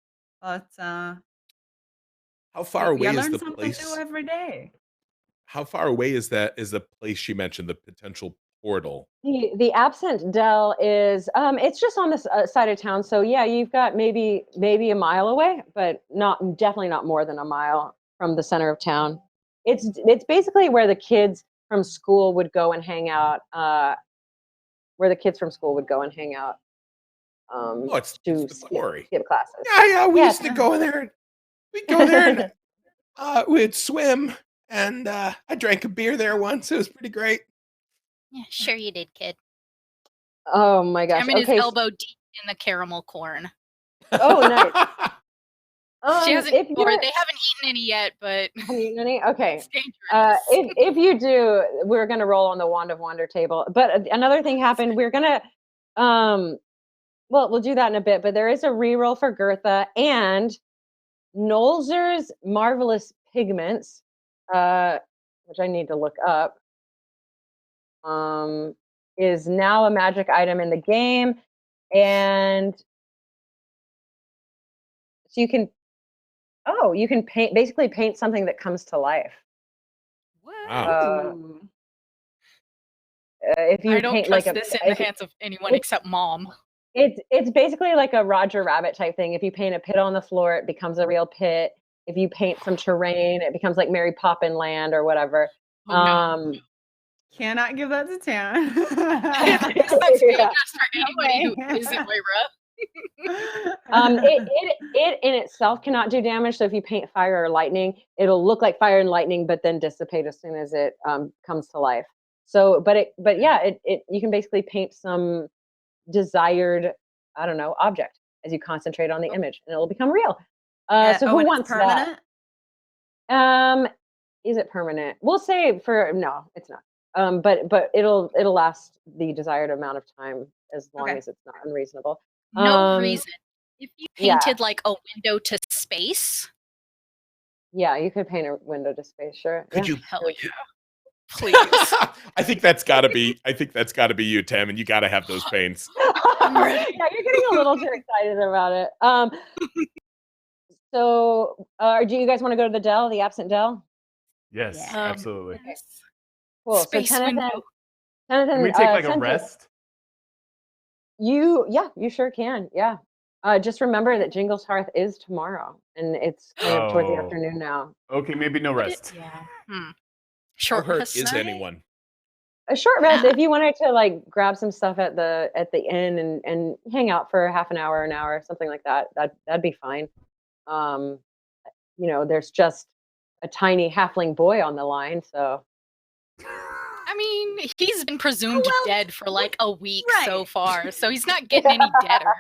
But How far away you is learn the something place? new every day. How far away is the place she mentioned, the potential portal? The Absent Dell is it's just on this side of town. So yeah, you've got maybe a mile away, but definitely not more than a mile from the center of town. It's basically where the kids from school would go and hang out. Where the kids from school would go and hang out. Oh, it's To the quarry. skip classes. Yeah, we Yeah, used to go in there. We'd go there and we'd swim, and I drank a beer there once. It was pretty great. Yeah, sure you did, kid. Oh my gosh. Taman is Okay. elbow deep in the caramel corn. Oh, nice. She hasn't, If or you're they haven't eaten any yet, but Have you eaten any? Okay. it's dangerous. If you do, we're gonna roll on the Wand of Wonder table. But another thing happened. We're gonna well, we'll do that in a bit. But there is a reroll for Goethe and Nolzur's Marvelous Pigments, which I need to look up. Is now a magic item in the game, and so you can basically paint something that comes to life. What? Wow. If you I don't paint trust like this in the hands of anyone except mom. it's basically like a Roger Rabbit type thing. If you paint a pit on the floor, it becomes a real pit. If you paint some terrain, it becomes like Mary Poppin Land or whatever. Oh, no. Cannot give that to Tan. That's Yeah. just for anybody who isn't Moira. It in itself cannot do damage. So if you paint fire or lightning, it'll look like fire and lightning, but then dissipate as soon as it comes to life. So, but you can basically paint some desired, I don't know, object as you concentrate on the image, and it'll become real. So who and wants it's permanent? that? Is it permanent? We'll say no, it's not. But it'll last the desired amount of time as long as it's not unreasonable. No reason. If you yeah. painted like a window to space, Yeah, you could paint a window to space, sure. Could you? hell yeah. Please. I think that's got to be you, Tim, and you got to have those paints. Yeah, you're getting a little too excited about it. So, do you guys want to go to the Dell, the absent Dell? Yes, absolutely. Cool. Space so window. Can we take like a rest? You sure can. Yeah. Just remember that Jingleshearth is tomorrow, and it's kind of towards the afternoon now. Okay, maybe no rest. Yeah. Short hurt rest is night? anyone. A short rest if you wanted to like grab some stuff at the inn and hang out for half an hour, something like that. That'd be fine. There's just a tiny halfling boy on the line, so. I mean, he's been presumed dead for like a week so far, so he's not getting any deader.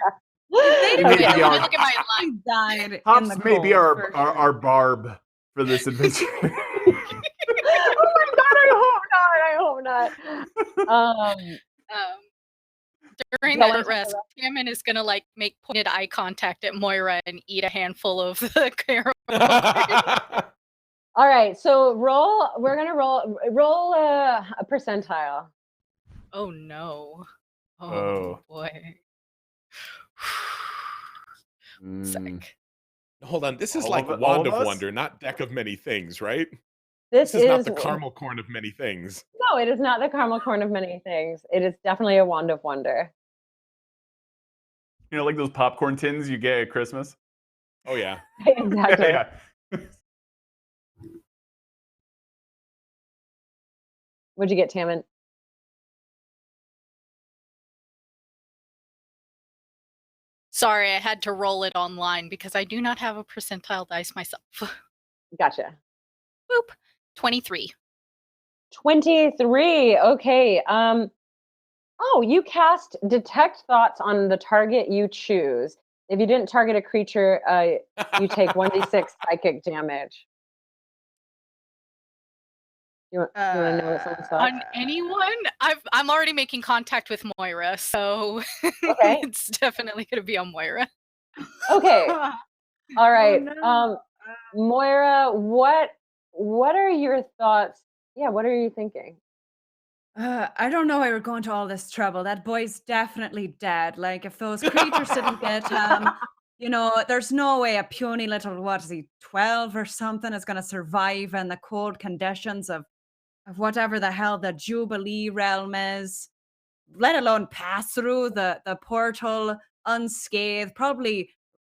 Look at my He died. Hops may be our barb for this adventure. Oh my god, I hope not. During the short rest, Taman is gonna like make pointed eye contact at Moira and eat a handful of the caramel. All right, so we're gonna roll a percentile. Oh no. Oh boy. Sick. Hold on, this is like Wand of Wonder, not Deck of Many Things, right? This is not the caramel corn of many things. No, it is not the caramel corn of many things. It is definitely a Wand of Wonder. You know, like those popcorn tins you get at Christmas? Oh, yeah. Exactly. Yeah. What'd you get, Taman? Sorry, I had to roll it online because I do not have a percentile dice myself. Gotcha. Boop. 23. 23. Okay. Oh, you cast Detect Thoughts on the target you choose. If you didn't target a creature, you take 1d6 psychic damage. You want to know what someone's thought? On anyone? I'm already making contact with Moira, so Okay. it's definitely going to be on Moira. Okay. All right. Oh, no. Moira, what are your thoughts? Yeah, what are you thinking? I don't know why we're going to all this trouble. That boy's definitely dead. Like, if those creatures didn't get him, there's no way a puny little, 12 or something, is going to survive in the cold conditions of whatever the hell the Jubilee realm is, let alone pass through the portal unscathed, probably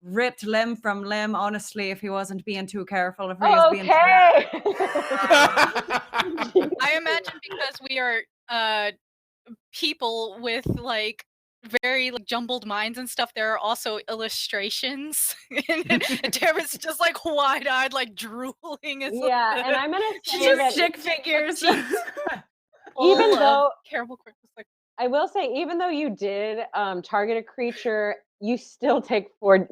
ripped limb from limb, honestly, if he wasn't being too careful. If he was being too Okay. I imagine because we are people with like very like jumbled minds and stuff, there are also illustrations. And Tara's just like wide-eyed, like drooling. It's Yeah, like and I'm gonna She's say just that stick figures. even though terrible quick, just like I will say, even though you did target a creature, you still take four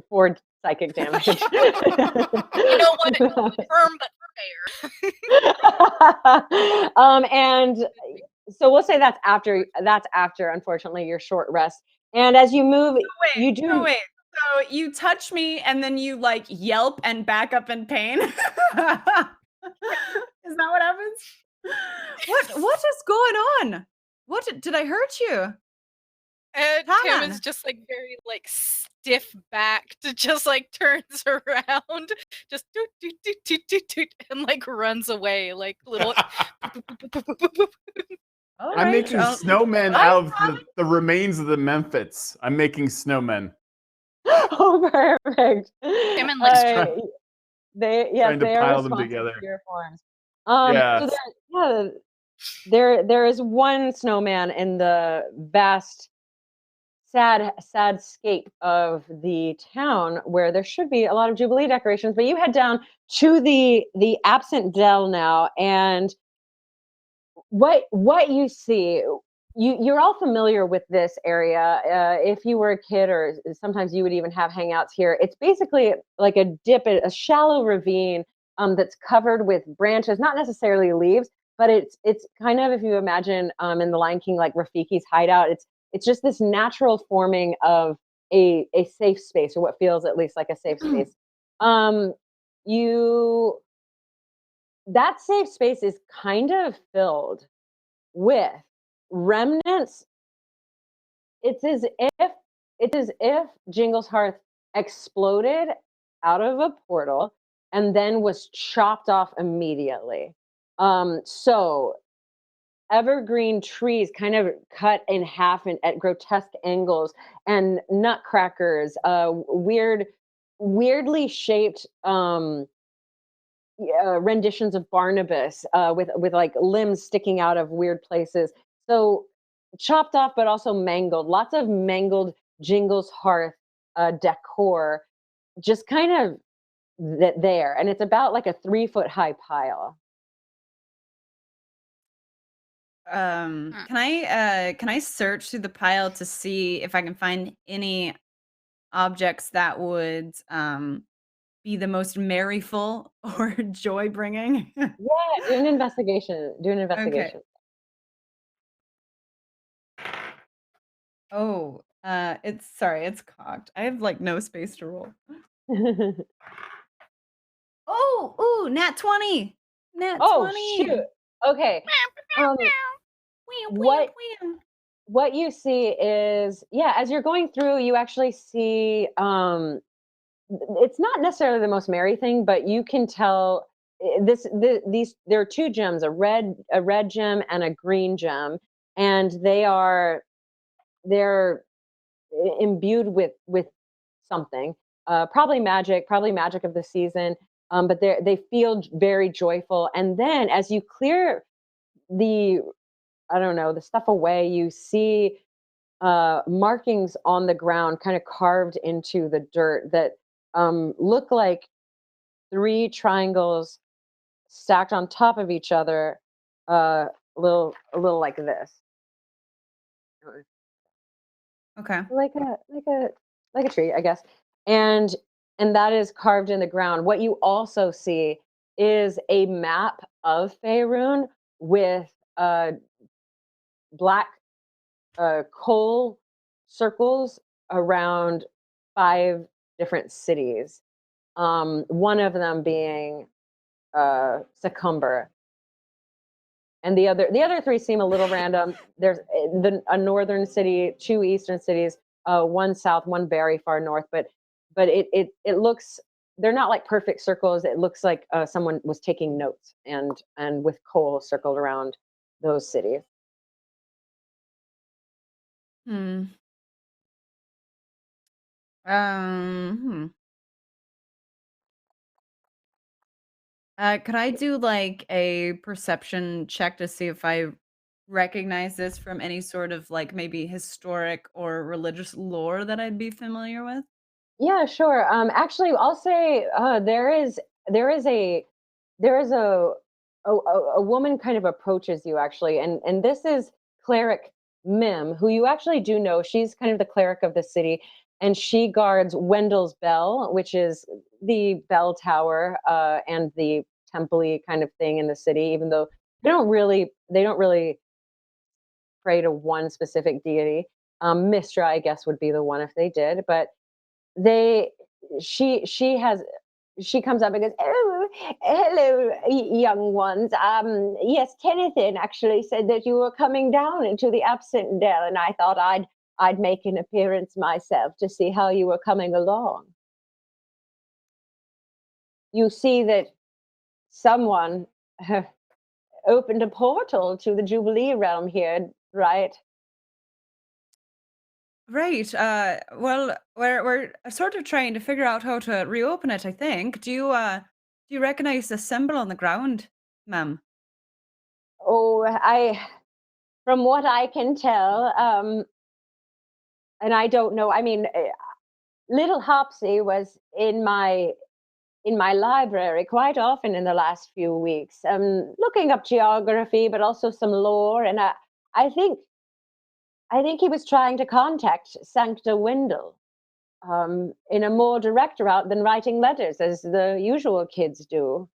psychic damage. you know what? Firm but fair. And so we'll say that's after unfortunately your short rest. And as you move, you do. Wait. So you touch me and then you like yelp and back up in pain. Is that what happens? What is going on? What did I hurt you? And Come Tim is on. just like very like stiff backed, just like turns around, just doot, doot, doot, doot, doot, doot, and like runs away like little. All I'm right, making snowmen out of the remains of the Memphis. I'm making snowmen. Oh, perfect. Tim and like trying They to are pile them responsive together. to your forms. Yeah. So there is one snowman in the vast, sad scape of the town where there should be a lot of Jubilee decorations. But you head down to the absent dell now, and what you see. You're all familiar with this area. If you were a kid, or sometimes you would even have hangouts here. It's basically like a dip, a shallow ravine that's covered with branches, not necessarily leaves, but it's kind of, if you imagine in The Lion King, like Rafiki's hideout. It's just this natural forming of a safe space, or what feels at least like a safe space. You that safe space is kind of filled with remnants. It's as if Jingleshearth exploded out of a portal and then was chopped off immediately. So evergreen trees kind of cut in half at grotesque angles, and nutcrackers, weirdly shaped renditions of Barnabas with like limbs sticking out of weird places. So chopped off, but also mangled. Lots of mangled Jingleshearth decor, just kind of there, and it's about like a 3-foot high pile. Can I search through the pile to see if I can find any objects that would be the most merryful or joy bringing? Yeah, do an investigation. Okay. Oh, it's cocked. I have like no space to roll. Oh, ooh, nat 20. Nat 20. Shoot. Okay. What you see is, as you're going through, you actually see it's not necessarily the most merry thing, but you can tell these there are 2 gems, a red gem and a green gem, and they're imbued with something, probably magic of the season, but they feel very joyful. And then as you clear the stuff away, you see markings on the ground, kind of carved into the dirt, that look like 3 triangles stacked on top of each other, a little like this. Okay. Like a tree, I guess. And that is carved in the ground. What you also see is a map of Faerun with black coal circles around 5 different cities. One of them being Succumber. And the other 3 seem a little random. There's a northern city, 2 eastern cities, 1 south, 1 very far north. But it looks, they're not like perfect circles. It looks like someone was taking notes, and with coal circled around those cities. Hmm. Could I do like a perception check to see if I recognize this from any sort of like maybe historic or religious lore that I'd be familiar with? Yeah, sure. Actually, I'll say there is a there is a woman kind of approaches you actually, and this is cleric Mim, who you actually do know. She's kind of the cleric of the city, and she guards Wendell's Bell, which is the bell tower and the temple kind of thing in the city. Even though they don't really pray to one specific deity. Mistra, I guess, would be the one if they did, but they she has she comes up and goes, "Oh, hello, young ones. Yes, Tennyson actually said that you were coming down into the absent dell, and I thought I'd make an appearance myself to see how you were coming along. You see that someone opened a portal to the Jubilee realm here, right?" Right. Well, we're sort of trying to figure out how to reopen it, I think. Do you recognize the symbol on the ground, ma'am? Oh, from what I can tell, and I don't know. I mean, little Hopsy was in my library quite often in the last few weeks, looking up geography, but also some lore. And I think I think he was trying to contact Sancta Windle in a more direct route than writing letters, as the usual kids do.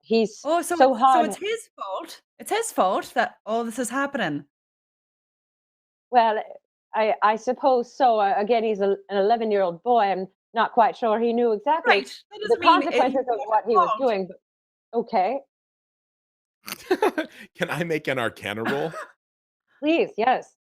He's Oh, so so hard. it's his fault. It's his fault that all this is happening. Well, I suppose so. Again, he's an 11-year-old boy. I'm not quite sure he knew exactly Right. That the doesn't mean he's consequences of not what at he was fault. doing. But okay, Can I make an Arcana roll? please, yes.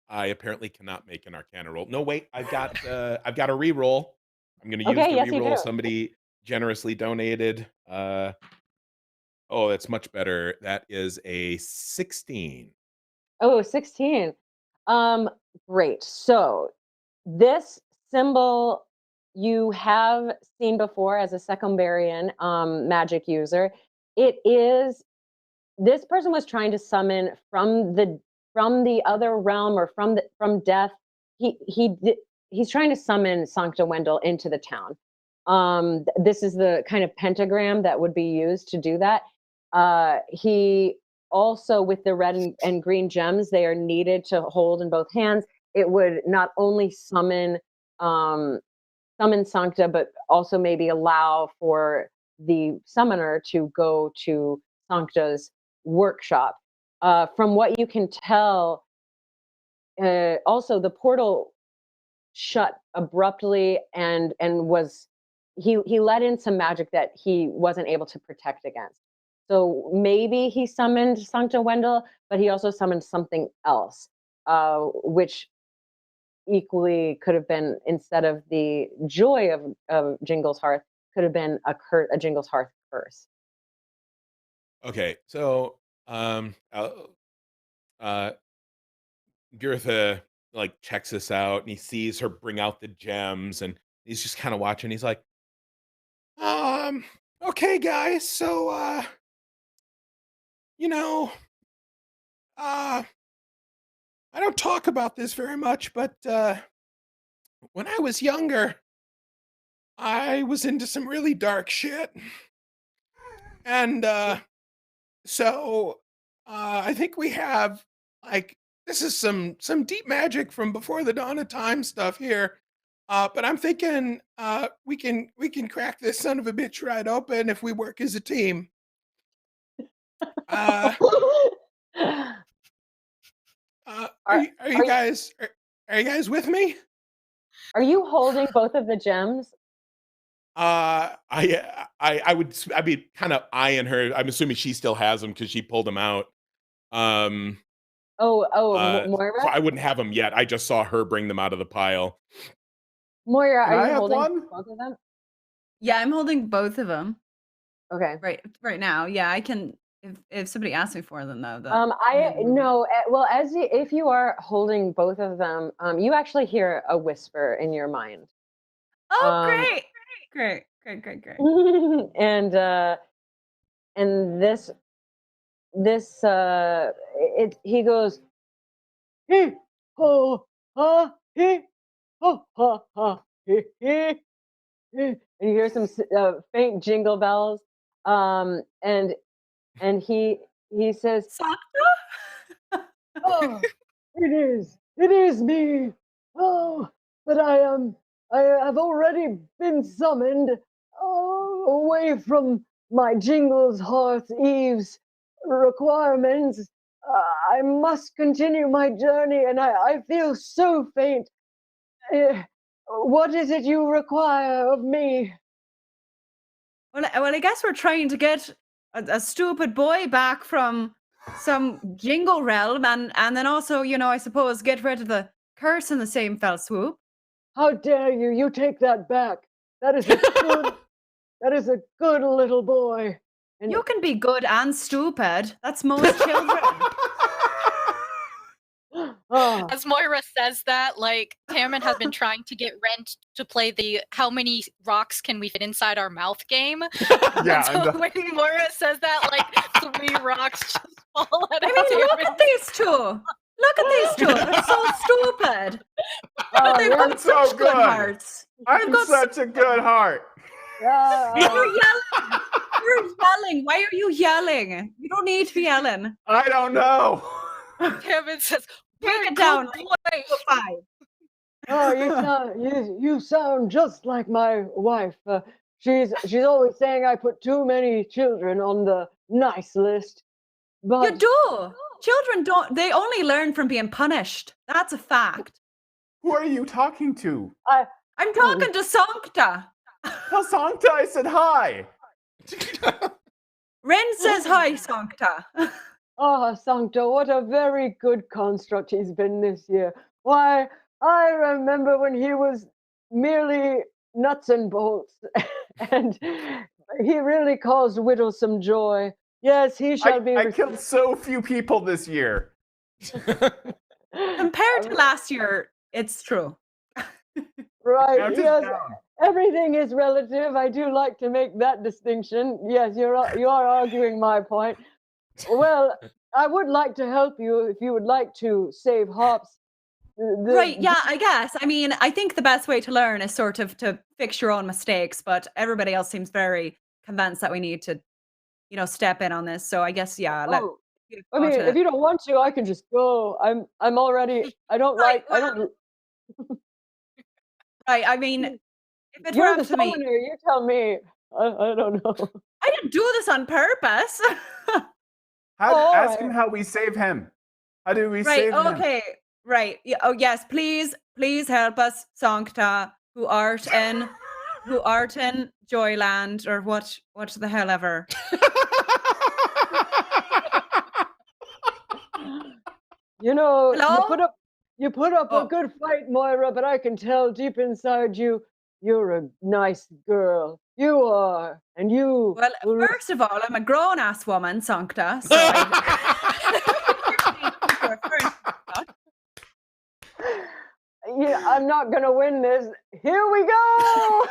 I apparently cannot make an Arcana roll. No, wait, I've got a re-roll. I'm going to use Okay, the yes, you re-roll do. somebody generously donated. Oh, that's much better. That is a 16. Oh, 16. Um, Great. So this symbol you have seen before as a secundarian magic user. It is This person was trying to summon from the other realm or from death. He's trying to summon Sancta Wendel into the town. This is the kind of pentagram that would be used to do that. He also, with the red and green gems, they are needed to hold in both hands. It would not only um, summon Sancta, but also maybe allow for the summoner to go to Sancta's workshop. From what you can tell, also the portal shut abruptly and was he let in some magic that he wasn't able to protect against. So maybe he summoned Sancta Wendel, but he also summoned something else, which equally could have been, instead of the joy of Jingle's Hearth, could have been a Jingle's Hearth curse. Okay, so uh Goethe like checks this out and he sees her bring out the gems and he's just kind of watching. He's like, um, okay, guys, so you know, uh I don't talk about this very much, but when I was younger, I was into some really dark shit. And so I think we have like this is some deep magic from before the dawn of time stuff here. But I'm thinking we can crack this son of a bitch right open if we work as a team. Uh, are are you are you guys are you guys with me? are you holding both of the gems? I'd be kind of eyeing her. I'm assuming she still has them because she pulled them out. Um, so Moira? I wouldn't have them yet. I just saw her bring them out of the pile. Moira, Can are I you have holding one? both of them? Yeah, I'm holding both of them Okay. right now. Yeah, I can if somebody asks me for them though. I no. Well, if you are holding both of them, you actually hear a whisper in your mind. Oh, Um, great. Great. Great. and this he goes, he ho ha he ho ha ha he. And you hear some faint jingle bells, and he says, Santa? "Oh, it is me. Oh, but I have already been summoned away from my Jingleshearth Eve's requirements. I must continue my journey, and I feel so faint. What is it you require of me?" Well, I guess we're trying to get a stupid boy back from some jingle realm, and then also, I suppose, get rid of the curse in the same fell swoop. How dare you? You take that back. That is a good little boy. And You can be good and stupid. That's most children. ah, As Moira says that, like, Tammin has been trying to get Rent to play the how many rocks can we fit inside our mouth game. Yeah, So when Moira says that, like, 3 rocks just fall out of Look Tammin. at these two. Look at these two. They're so stupid. But they've got so such good good. hearts. I'm such a good heart. You're yelling. You're yelling. Why are you yelling? You don't need to be yelling. I don't know. Tammin says, Take "We're it down. good Like, boys." 5. Oh, you sound just like my wife. She's always saying I put too many children on the nice list. But You do. Children they only learn from being punished. That's a fact. Who are you talking to? I'm talking to Sancta. Tell Sancta I said hi. Ren says hi, Sancta. Sancta, what a very good construct he's been this year. Why, I remember when he was merely nuts and bolts, and he really caused Whittle some joy. Yes, he shall be. I killed so few people this year. Compared to last year, it's true. Right, Count it yes. down. Everything is relative. I do like to make that distinction. Yes, you are arguing my point. Well, I would like to help you if you would like to save hops. Right, yeah, I guess. I mean, I think the best way to learn is sort of to fix your own mistakes, but everybody else seems very convinced that we need to, step in on this. So I guess, yeah. I mean, if you don't want to, I can just go. I'm already. I don't Right, like. I don't. Right, I mean, if it were You're up the to me, summoner. You tell me. I don't know. I didn't do this on purpose. Ask him how we save him. How do we Right, save him? okay. Right. Yeah, oh yes, please help us, Sancta, who art in Joyland, or what the hell ever. Hello? You put up Oh. a good fight, Moira, but I can tell deep inside you, you're a nice girl. You are, and you. Well, first of all, I'm a grown-ass woman, Sancta, so Yeah, I'm not gonna win this. Here we go.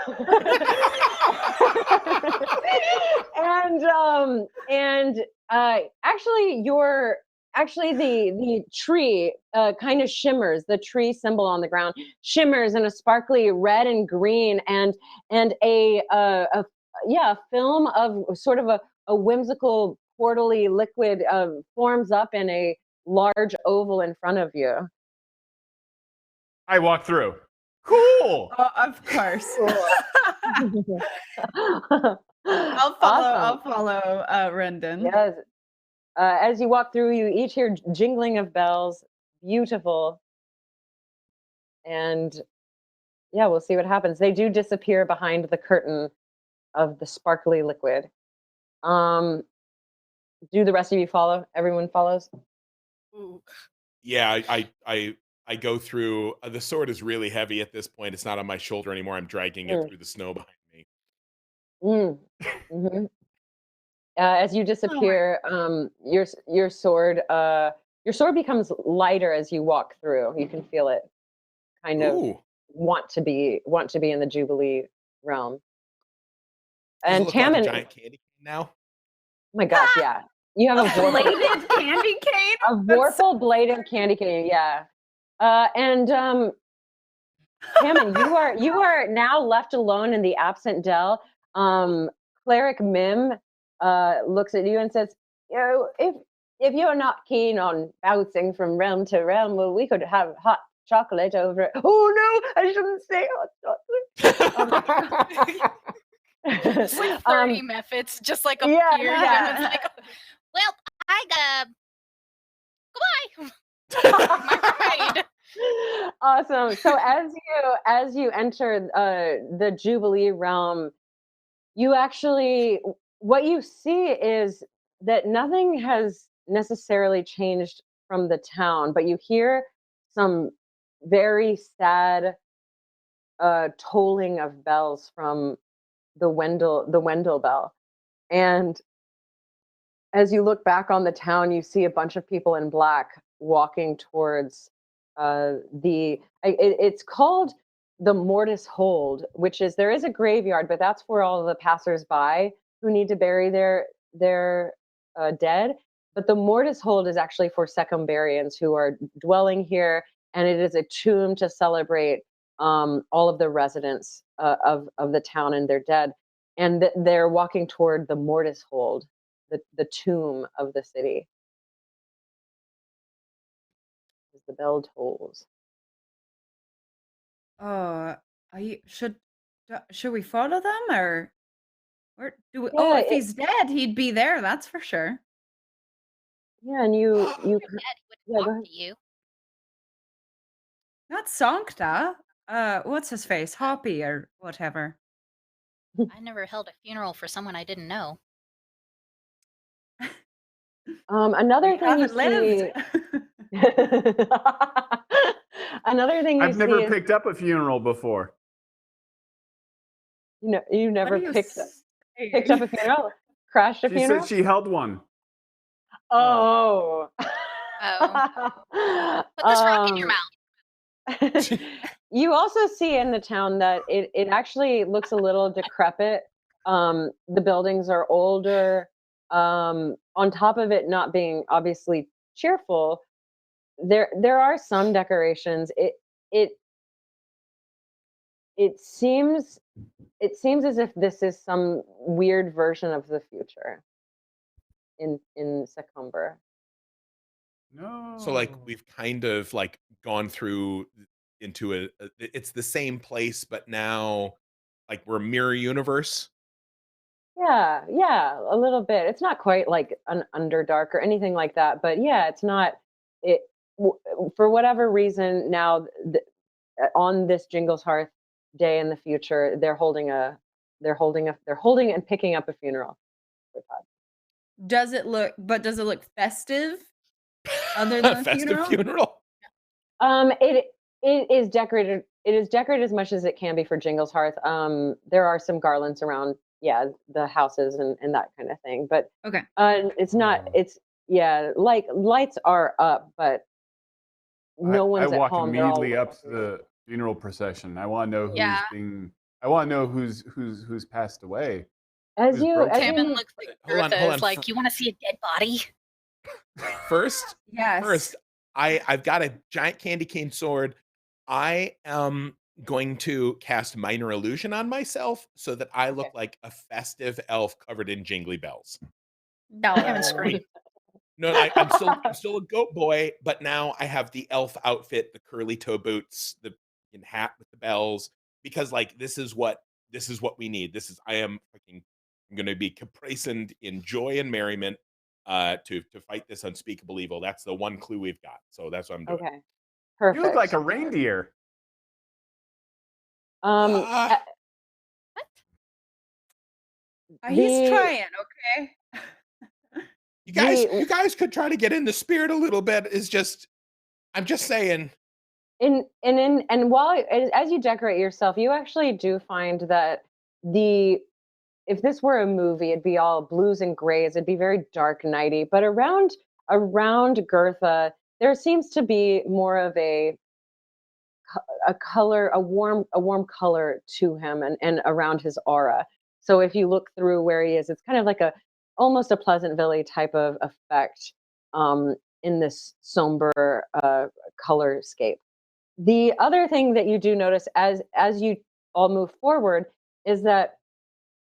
and actually the tree kind of shimmers. The tree symbol on the ground shimmers in a sparkly red and green, and a film of sort of a whimsical portally liquid forms up in a large oval in front of you. I walk through. Cool. Oh, of course. I'll follow Rendon. Yes. As you walk through, you each hear jingling of bells. Beautiful. And yeah, we'll see what happens. They do disappear behind the curtain of the sparkly liquid. Do the rest of you follow? Everyone follows? Yeah, I go through. The sword is really heavy at this point. It's not on my shoulder anymore. I'm dragging it through the snow behind me. Mm-hmm. As you disappear, your sword becomes lighter as you walk through. You can feel it kind of want to be in the Jubilee realm. Does it And look like a Tammin, giant candy cane now? oh my gosh, yeah. You have a Vorpahl, Bladed candy cane? a Vorpahl bladed candy cane, yeah. And Tammin, you are now left alone in the absent Dell. Cleric Mim looks at you and says, "You know, if you're not keen on bouncing from realm to realm, well, we could have hot chocolate over it." Oh no, I shouldn't say hot chocolate. It's like 30 methods just like appeared. Yeah. And it's like, Well, I got my ride. Awesome. So as you enter the Jubilee realm, you actually, what you see is that nothing has necessarily changed from the town, but you hear some very sad tolling of bells from the Wendell bell. And as you look back on the town, you see a bunch of people in black walking towards it's called the Mortis Hold, which is, there is a graveyard, but that's for all of the passersby who need to bury their dead. But the Mortis Hold is actually for secundarians who are dwelling here, and it is a tomb to celebrate all of the residents of the town and their dead. And they're walking toward the Mortis Hold, the tomb of the city, as the bell tolls. Should we follow them or do we? Yeah, If he's dead, he'd be there. That's for sure. Yeah, and you Dad, he would yeah, go talk ahead. to you. Not Sancta. What's his face? Hoppy or whatever. I never held a funeral for someone I didn't know. Another We thing you haven't see. lived. Another thing you I've see never is, picked up a funeral before. you What never are you picked up saying? a funeral, crashed a She funeral. said she held one. Oh. Oh. Put this rock in your mouth. You also see in the town that it actually looks a little decrepit. The buildings are older. On top of it not being obviously cheerful, there are some decorations. It seems as if this is some weird version of the future in Secumber. No. So like we've kind of like gone through into it's the same place, but now like we're a mirror universe. Yeah, a little bit. It's not quite like an Underdark or anything like that, but yeah, it's not it for whatever reason now on this Jingleshearth day in the future, they're holding and picking up a funeral for Todd. Does it look festive? Other than a Festive funeral? funeral. It is decorated. It is decorated as much as it can be for Jingleshearth. There are some garlands around, the houses and that kind of thing. But Okay. it's not. It's like lights are up, but no one's I at walk home. They're all immediately up to the funeral procession. I want to know who's Yeah. I want to know who's passed away. as you Tammin looks like Hold on, Goethe hold is on. like, You want to see a dead body? First, Yes. I've got a giant candy cane sword. I am going to cast minor illusion on myself so that I look like a festive elf covered in jingly bells. No, Tammin scream. No, I'm still a goat boy, but now I have the elf outfit, the curly toe boots, the hat with the bells, because like this is what we need. I'm going to be caparisoned in joy and merriment to fight this unspeakable evil. That's the one clue we've got. So that's what I'm doing. Okay, perfect. You look like a reindeer. Uh, He's trying, okay? you guys could try to get in the spirit a little bit. I'm just saying. And while as you decorate yourself, you actually do find that if this were a movie, it'd be all blues and grays. It'd be very dark, nighty. But around Goethe, there seems to be more of a color, a warm color to him and around his aura. So if you look through where he is, it's kind of like almost a Pleasantville type of effect in this somber color scape. The other thing that you do notice as you all move forward is that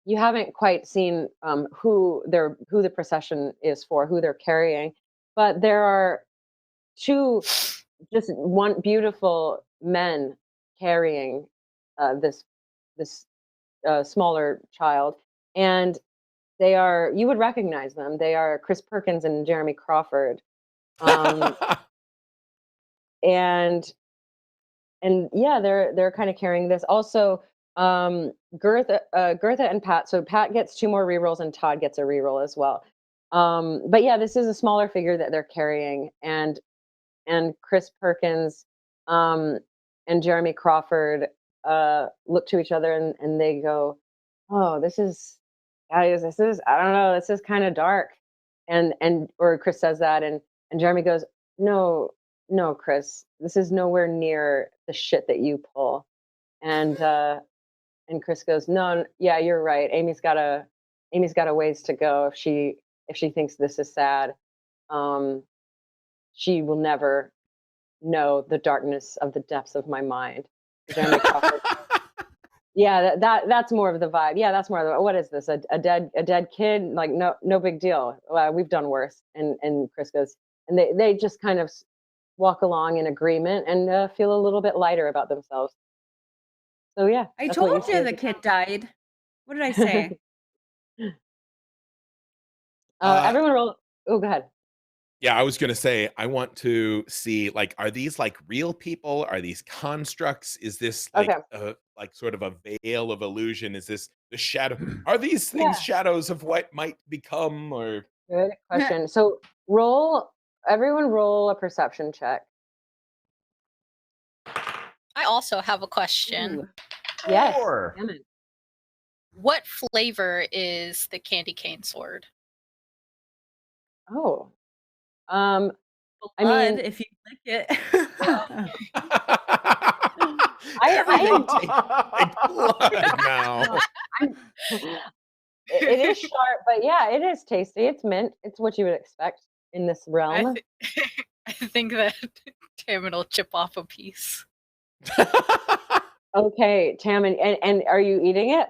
you haven't quite seen who the procession is for, who they're carrying, but there are one beautiful men carrying this smaller child, and you would recognize them. They are Chris Perkins and Jeremy Crawford, and yeah, they're kind of carrying this. Also, Goethe and Pat. So Pat gets 2 more rerolls and Todd gets a reroll as well. But yeah, this is a smaller figure that they're carrying, and Chris Perkins and Jeremy Crawford look to each other and they go, "Oh, guys, this is I don't know, this is kind of dark." Or Chris says that, and Jeremy goes, "No, Chris, this is nowhere near the shit that you pull." And Chris goes, "No, yeah, you're right. Amy's got a ways to go if she thinks this is sad. She will never know the darkness of the depths of my mind." Jeremy Crawford. Yeah, that's more of the vibe. Yeah, that's more of the, what is this? A dead kid? Like, no big deal. We've done worse. And Chris goes, and they just kind of walk along in agreement and feel a little bit lighter about themselves. So yeah, I that's what told see you as the a- kid died. What did I say? Everyone roll. Oh, go ahead. Yeah, I was gonna say, I want to see, like, are these like real people? Are these constructs? Is this Okay. like sort of a veil of illusion? Is this the shadow? Are these things Yeah. shadows of what might become? Or Good question. So everyone roll a perception check. I also have a question. Ooh. Yes. 4. Damn it. What flavor is the candy cane sword? Oh. I Blood, mean, if you lick it. everything tastes like blood now. It is sharp, but yeah, it is tasty. It's mint. It's what you would expect in this realm. I think that Tammin will chip off a piece. Okay, Tammin, and are you eating it?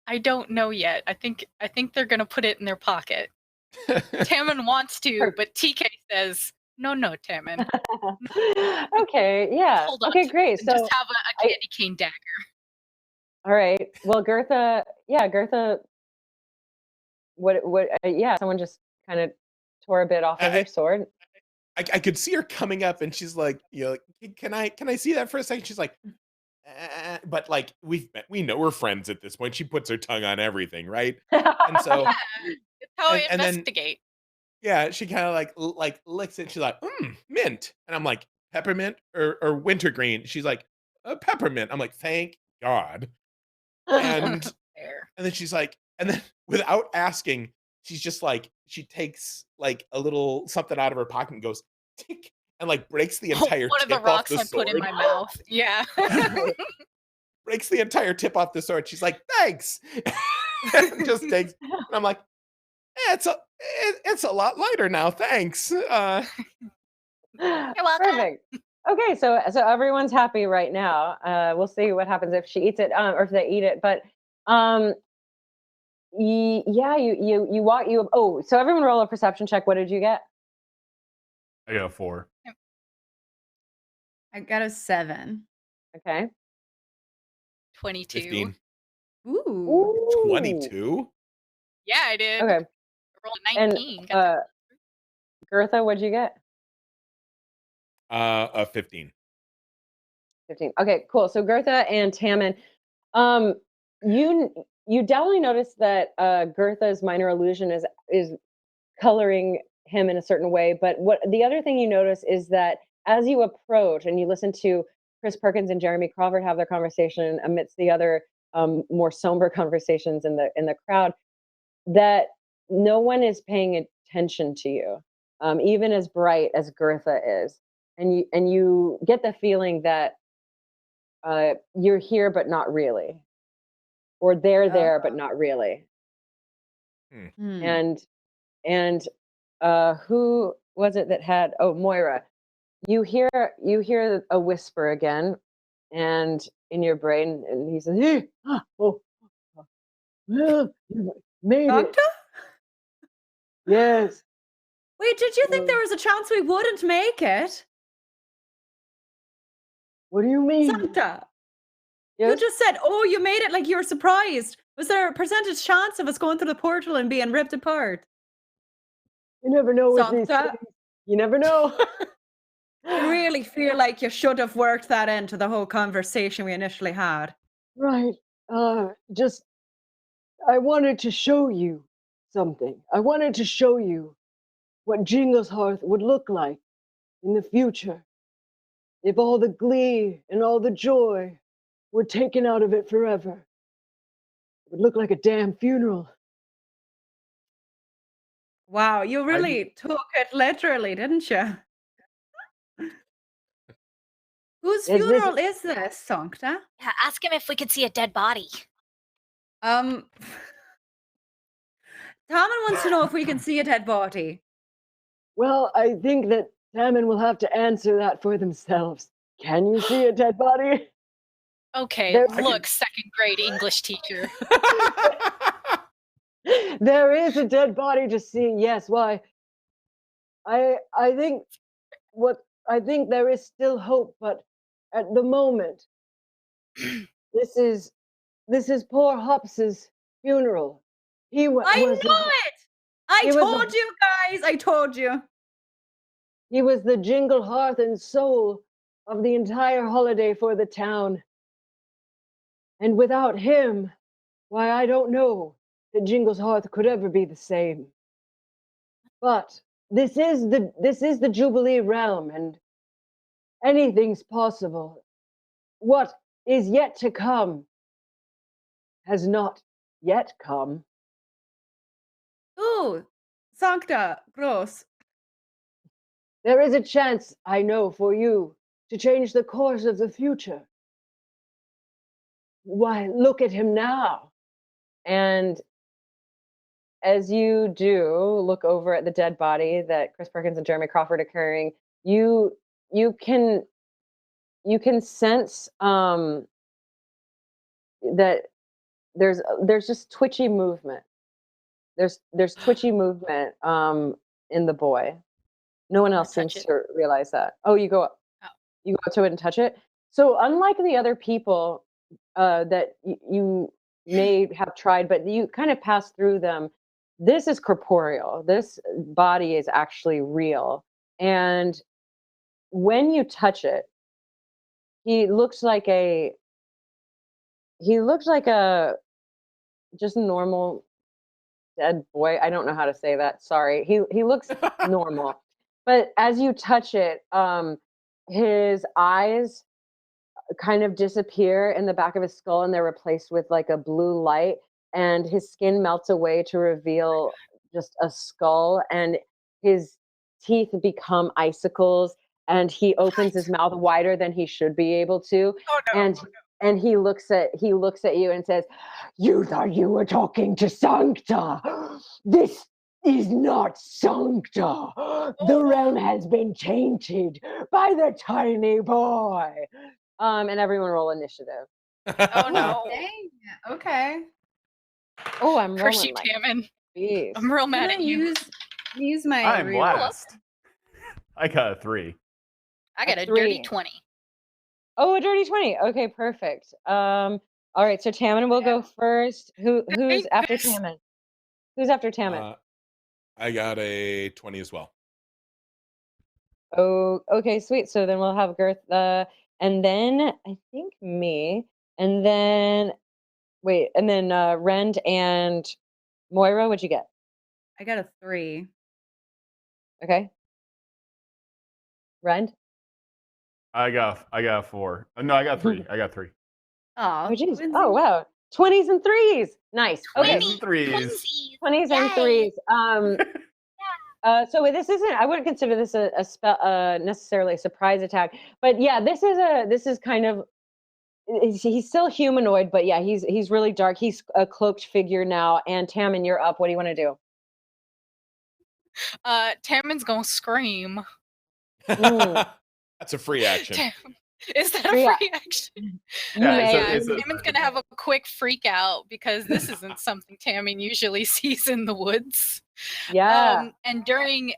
I don't know yet. I think they're gonna put it in their pocket. Tammin wants to, but TK says, no, Tammin. Okay, yeah. Hold on. Okay, great. So just have a candy cane dagger. all right. Well, Goethe, yeah, someone just kind of tore a bit off of their sword. I could see her coming up, and she's like, can I see that for a second? She's like, but like we know we're friends at this point. She puts her tongue on everything, right? And so, It's how I and then investigate. yeah, she kind of like licks it. She's like, mint, and I'm like, peppermint or wintergreen. She's like, peppermint. I'm like, thank God. And Fair. and then she's like, and then without asking, she's just like, she takes like a little something out of her pocket and goes, tick, and like breaks the entire One of the tip off rocks the I put in sword. my mouth. Yeah. Breaks the entire tip off the sword. She's like, thanks. And just takes, and I'm like, it's a lot lighter now. Thanks. You're welcome. Perfect. Okay, so everyone's happy right now. We'll see what happens if she eats it, or if they eat it. But yeah, you walk. So everyone roll a perception check. What did you get? I got a 4. I got a 7. Okay. 22. 15. Ooh. 22? Yeah, I did. Okay. I rolled a 19. And Goethe, what'd you get? 15. 15. Okay, cool. So Goethe and Tammin, you definitely notice that Goethe's minor illusion is coloring him in a certain way. But what the other thing you notice is that as you approach and you listen to Chris Perkins and Jeremy Crawford have their conversation amidst the other more somber conversations in the crowd, that no one is paying attention to you, even as bright as Goethe is, and you get the feeling that you're here but not really, or they're there but not really. Hmm. And who was it that had? Oh, Moira. You hear a whisper again, and in your brain, and he says, "Hey, oh, well, you made it. Doctor? Yes. Wait, did you think there was a chance we wouldn't make it? What do you mean? Santa, you Yes. just said, oh, you made it like you were surprised. Was there a percentage chance of us going through the portal and being ripped apart? You never know with these Santa, things. You never know." I really feel like you should have worked that into the whole conversation we initially had. Right. Just I wanted to show you something. I wanted to show you what Jingleshearth would look like in the future if all the glee and all the joy were taken out of it forever. It would look like a damn funeral. Wow, you really took it literally, didn't you? Whose Is this- funeral is this, Sancta? Yeah, ask him if we could see a dead body. Tammin wants to know if we can see a dead body. Well, I think that Salmon will have to answer that for themselves. Can you see a dead body? Okay, There- look, second grade English teacher. There is a dead body to see. Yes. Why? I think there is still hope, but at the moment, this is poor Hops's funeral. He I was know it! I he was told the- you guys! I told you. He was the jingle hearth and soul of the entire holiday for the town. And without him, why, I don't know that Jingle's hearth could ever be the same. But this is the Jubilee realm, and anything's possible. What is yet to come has not yet come. Ooh, Sancta, gross. There is a chance, I know, for you to change the course of the future. Why, look at him now. And as you do look over at the dead body that Chris Perkins and Jeremy Crawford are carrying, you can sense that there's just twitchy movement. There's twitchy movement in the boy. No one else seems touch it. to realize that. Oh, you go up. Oh. You go up to it and touch it. So unlike the other people that you may have tried, but you kind of pass through them, this is corporeal. This body is actually real. And when you touch it, he looks like a just normal dead boy. I don't know how to say that. Sorry. He looks normal. But as you touch it, his eyes kind of disappear in the back of his skull and they're replaced with like a blue light, and his skin melts away to reveal just a skull, and his teeth become icicles, and he opens his mouth wider than he should be able to. Oh no. And he looks at you and says, "You thought you were talking to Sancta. This is not Sancta. The realm has been tainted by the tiny boy." And everyone roll initiative. Oh no. Dang. Okay. Oh, I'm Curse rolling you, like Tammin. bees. I'm real mad I'm at gonna you. use my I'm reroll. last. I got a 3. I got a three. dirty 20. Oh, a dirty 20. Okay, perfect. All right, so Tammin will go first. Who's hate after this. Tammin? Who's after Tammin? I got a 20 as well. Oh, okay, sweet. So then we'll have Girth, and then I think me, and then wait, and then Rend and Moira. What'd you get? I got a 3. Okay, Rend. I got a 4. No, I got 3. I got 3. Aw, Oh, geez. twinsies. Oh, wow. 20s and 3s. Nice. Okay. 20s and 3s. Twinsies. 20s and Yay. 3s. So this isn't. I wouldn't consider this necessarily a surprise attack, but yeah, this is kind of he's still humanoid, but yeah, he's really dark. He's a cloaked figure now. And Tammin, you're up. What do you want to do? Tammin's gonna scream. Mm. That's a free action. Is that a Free free action? You may. Tammin's gonna have a quick freak out because this isn't something Tammin usually sees in the woods. Yeah. And during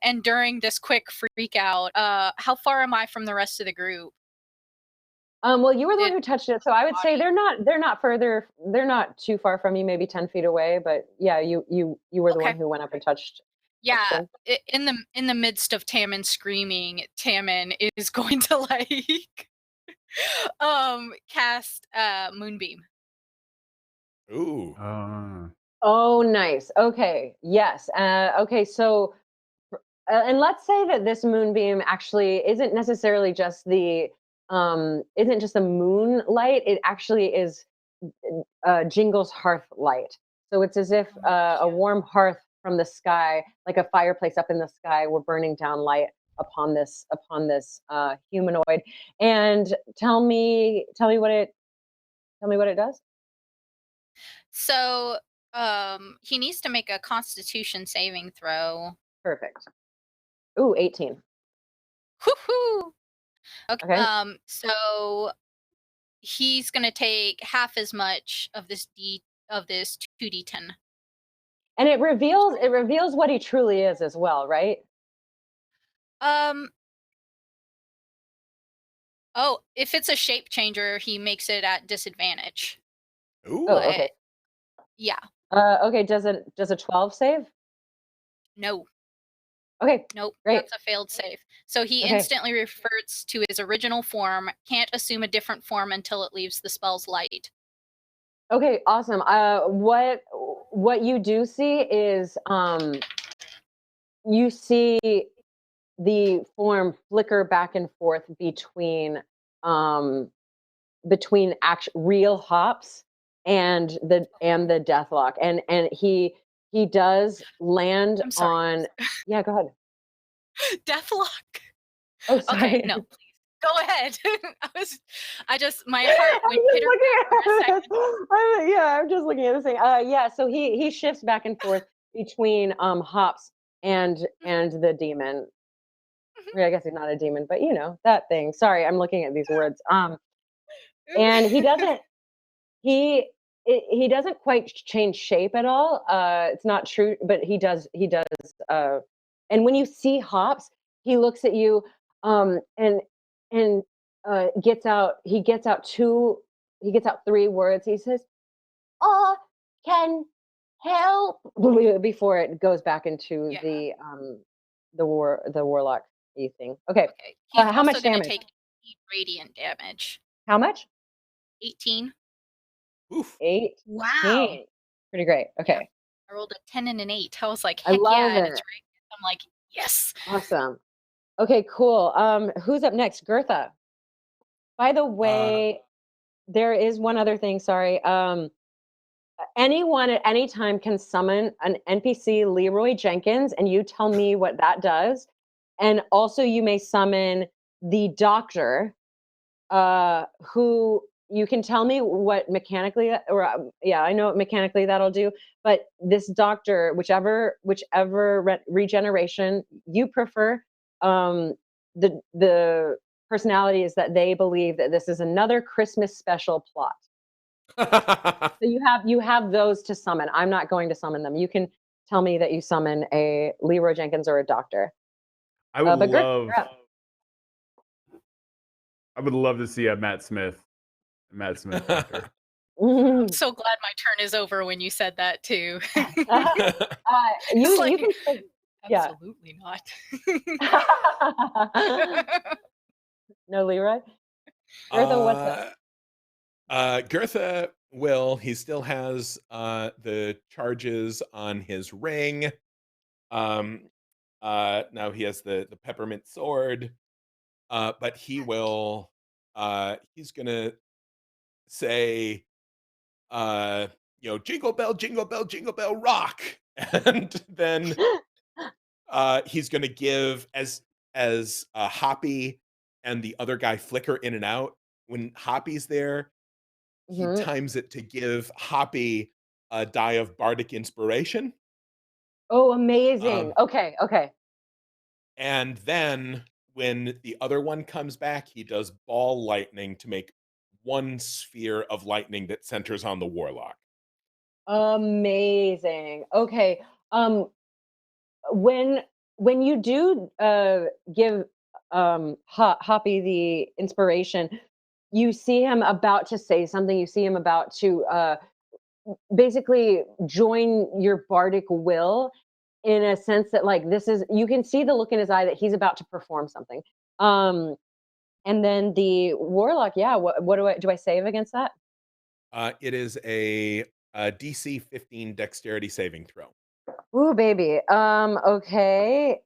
this quick freak out, how far am I from the rest of the group? Well, you were the one who touched it, so I would say they're not further. They're not too far from you, maybe 10 feet away. But yeah, you were the one who went up and touched. Yeah, in the midst of Tammin screaming, Tammin is going to like cast Moonbeam. Ooh. Oh, nice. Okay. Yes. Okay. So, and let's say that this moonbeam actually isn't necessarily just the moonlight. It actually is Jingle's hearth light. So it's as if a warm hearth from the sky, like a fireplace up in the sky, were burning down light upon this humanoid. And tell me what it does. So he needs to make a Constitution saving throw. Perfect. Ooh, 18. Woohoo! Okay. Okay. So he's gonna take half as much of this 2d10. And it reveals what he truly is as well, right? Oh, if it's a shape changer, he makes it at disadvantage. Ooh. Oh, okay. Yeah. Okay, does a 12 save? No. Okay. Nope. Great. That's a failed save. So he Okay. instantly reverts to his original form, can't assume a different form until it leaves the spell's light. Okay, awesome. What you do see is you see the form flicker back and forth between real hops and the deathlock, and he does land I'm sorry. on. Yeah, go ahead. Deathlock. Oh, sorry. Okay, no, please. Go ahead. My heart went pitter for a second. I'm just looking at this thing. Yeah, so he shifts back and forth between hops and the demon. I guess he's not a demon, but that thing. Sorry, I'm looking at these words. And he doesn't he doesn't quite change shape at all. It's not true, but he does and when you see hops, he looks at you and gets out 3 words. He says, "Oh, can help," before it goes back into the warlock thing. Okay. He's How much also gonna damage? take 8 radiant damage. How much? 18. Oof. 8. Wow. Pretty great. Okay. Yeah. I rolled a 10 and an 8. I was like, I heck love yeah, and it. it's right. I'm like, yes. Awesome. Okay, cool. Who's up next? Goethe. By the way, there is one other thing, sorry. Anyone at any time can summon an NPC Leroy Jenkins, and you tell me what that does. And also you may summon the doctor, who you can tell me what mechanically, I know what mechanically that'll do, but this doctor, whichever regeneration you prefer, the personality is that they believe that this is another Christmas special plot. So you have those to summon. I'm not going to summon them. You can tell me that you summon a Leroy Jenkins or a doctor. I would but love. I would love to see a Matt Smith doctor. I'm so glad my turn is over when you said that too. You can say, yeah. Absolutely not. No, Leroy? Goethe, what's up? Goethe he still has the charges on his ring. Now he has the peppermint sword. But he will he's gonna say jingle bell, jingle bell, jingle bell rock. And then he's gonna give as Hoppy and the other guy flicker in and out. When Hoppy's there, he Mhm. times it to give Hoppy a die of bardic inspiration. Oh, amazing. Um, Okay, okay. and then when the other one comes back, he does ball lightning to make one sphere of lightning that centers on the Warlock. Amazing. Okay. Um, when you do give Hoppy the inspiration, you see him about to say something. You see him about to basically join your bardic will in a sense that like this is you can see the look in his eye that he's about to perform something. Um, and then the warlock, yeah. What do I save against that? It is a DC 15 dexterity saving throw. Ooh, baby. Okay.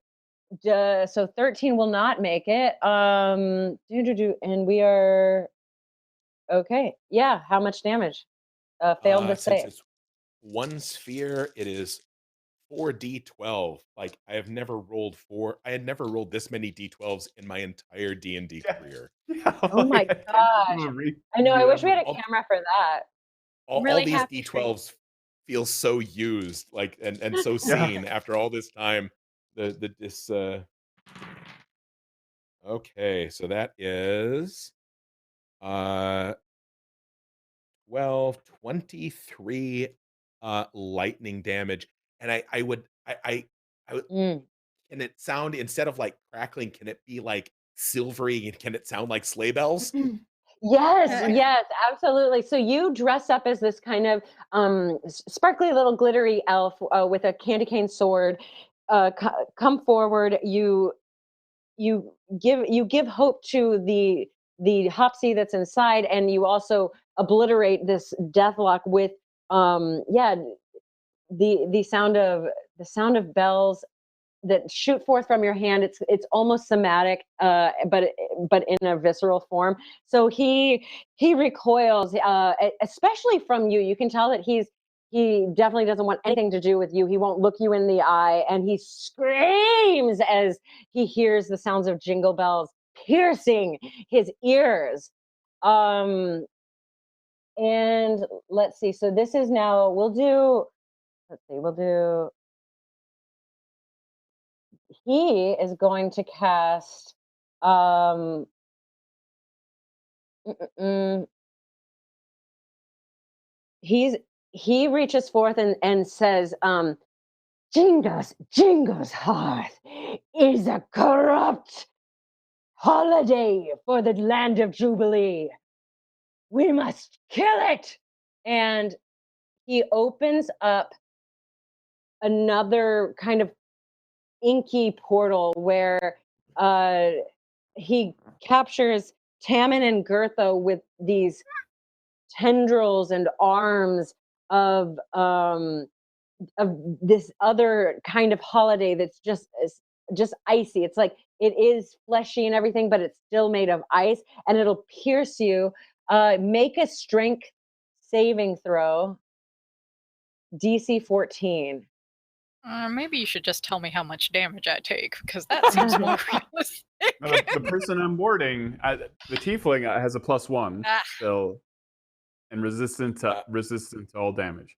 So 13 will not make it. And we are okay. Yeah. How much damage? Failed the Since save. it's one sphere, it is 4d12. Like I had never rolled this many d12s in my entire D&D Yeah. career. Yeah, Oh my I can't gosh. I know. I wish we had a All, camera for that. all Really these happy for you. d12s feel so used, like and so Yeah. seen after all this time. This okay, so that is 12, 23 lightning damage. And I would Mm. can it sound, instead of like crackling, can it be like silvery, and can it sound like sleigh bells? Yes, Yeah. yes, absolutely. So you dress up as this kind of sparkly little glittery elf with a candy cane sword. Come forward. You give hope to the Hopsy that's inside, and you also obliterate this deathlock with yeah, the sound of bells that shoot forth from your hand. It's almost somatic, but in a visceral form. So he recoils, especially from you. You can tell that he definitely doesn't want anything to do with you. He won't look you in the eye, and he screams as he hears the sounds of jingle bells piercing his ears. Um, and let's see. So this is now. We'll do. Let's see. We'll do. He is going to cast um mm, mm, mm. he's he reaches forth and says Jingles hearth is a corrupt holiday for the land of Jubilee. We must kill it. And he opens up another kind of inky portal where uh he captures Tammin and Goethe with these tendrils and arms of this other kind of holiday that's just icy. It's like it is fleshy and everything, but it's still made of ice, and it'll pierce you. Make a strength saving throw, DC 14. Maybe you should just tell me how much damage I take, because that seems more realistic. Now, the person I'm boarding, the tiefling has a +1 Ah. still, and resistant to all damage.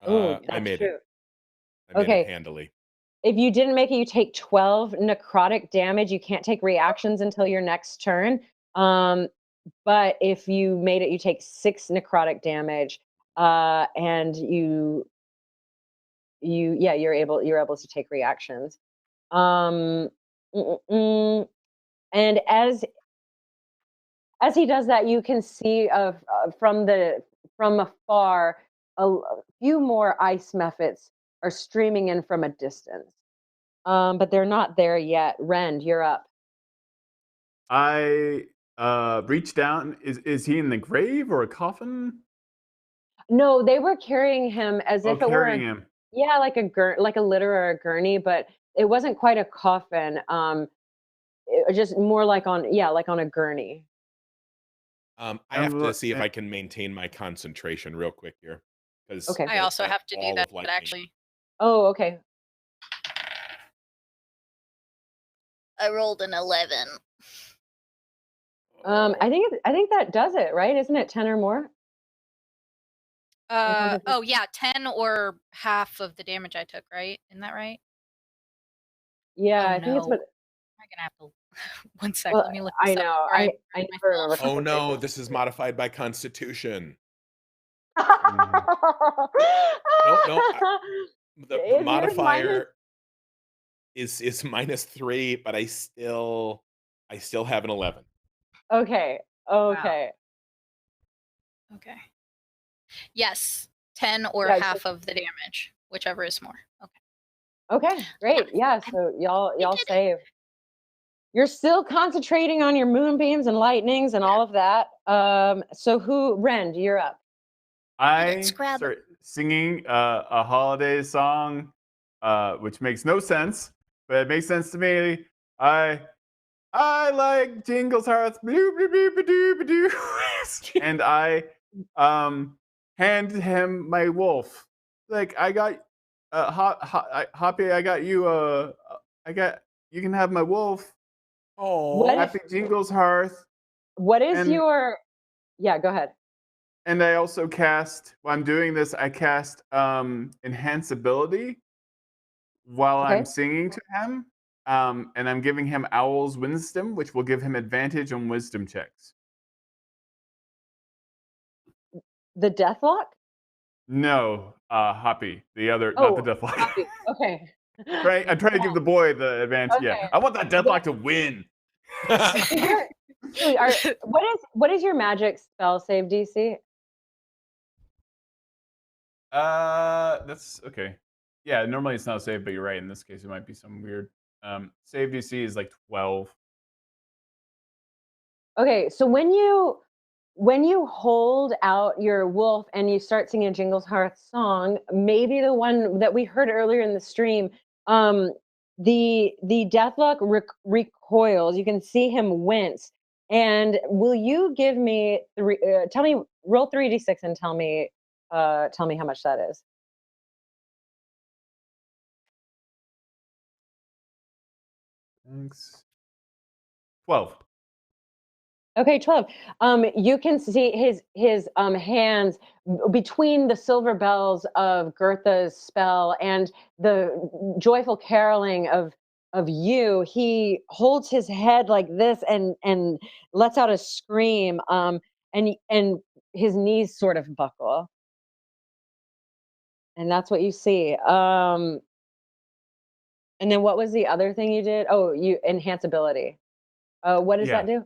Oh, I that's made true. it. I made it Okay. handily. If you didn't make it, you take 12 necrotic damage. You can't take reactions until your next turn. But if you made it, you take 6 necrotic damage. And you're able to take reactions. Um, mm, mm, mm. And as he does that, you can see from afar a few more ice mephits are streaming in from a distance. But they're not there yet. Rend, you're up. I reach down. Is he in the grave or a coffin? No, they were carrying him as Oh, if it were carrying him. yeah, like a litter or a gurney, but it wasn't quite a coffin. It was just more like on a gurney. I And have to look, see if I can maintain my concentration real quick here, because Okay. I also have to do that, lightning. actually. Oh, okay. I rolled an 11. I think that does it, right? Isn't it 10 or more? Oh yeah, 10 or half of the damage I took, right? Isn't that right? Yeah, Oh I think it's no. what. I'm gonna have to. One sec. Well, Let me look I this up know. before I I hurt never remember. myself. Oh no, concentration. this is modified by Constitution. Mm. No, the Is yours modifier is -3, but I still have an 11. Okay. Okay. Okay. Yes, 10 or Yeah, half of the damage, whichever is more. Okay. okay. Great. Yeah. So y'all did it. save. You're still concentrating on your moonbeams and lightnings and all of that. So Rend, you're up. I Scrub. start singing a holiday song, which makes no sense, but it makes sense to me. I like Jingleshearth, and I hand him my wolf. Like I got Hoppy, I got you. You can have my wolf. Oh, Happy Jingleshearth, What is and your? Yeah. Go ahead. and I also cast. While I'm doing this, I cast enhance ability while Okay. I'm singing to him. And I'm giving him Owl's Wisdom, which will give him advantage on wisdom checks. The Deathlock. No, Hoppy, the other, not the Oh, Deathlock. Hoppy. Okay. I'm trying to give the boy the advantage. Yeah, Okay. I want that Deathlock to win. What is your magic spell save DC? That's okay. Yeah, normally it's not saved, but you're right. In this case, it might be some weird. Save DC is like 12. Okay, so when you hold out your wolf and you start singing a Jingleshearth song, maybe the one that we heard earlier in the stream, the Deathlock recoils. You can see him wince. And will you give me tell me, roll 3d6 and tell me how much that is. Thanks. 12. Okay, 12. You can see his hands between the silver bells of Goethe's spell and the joyful caroling of you. He holds his head like this and lets out a scream. And his knees sort of buckle. And that's what you see. And then what was the other thing you did? Oh, you enhance ability. What does that do?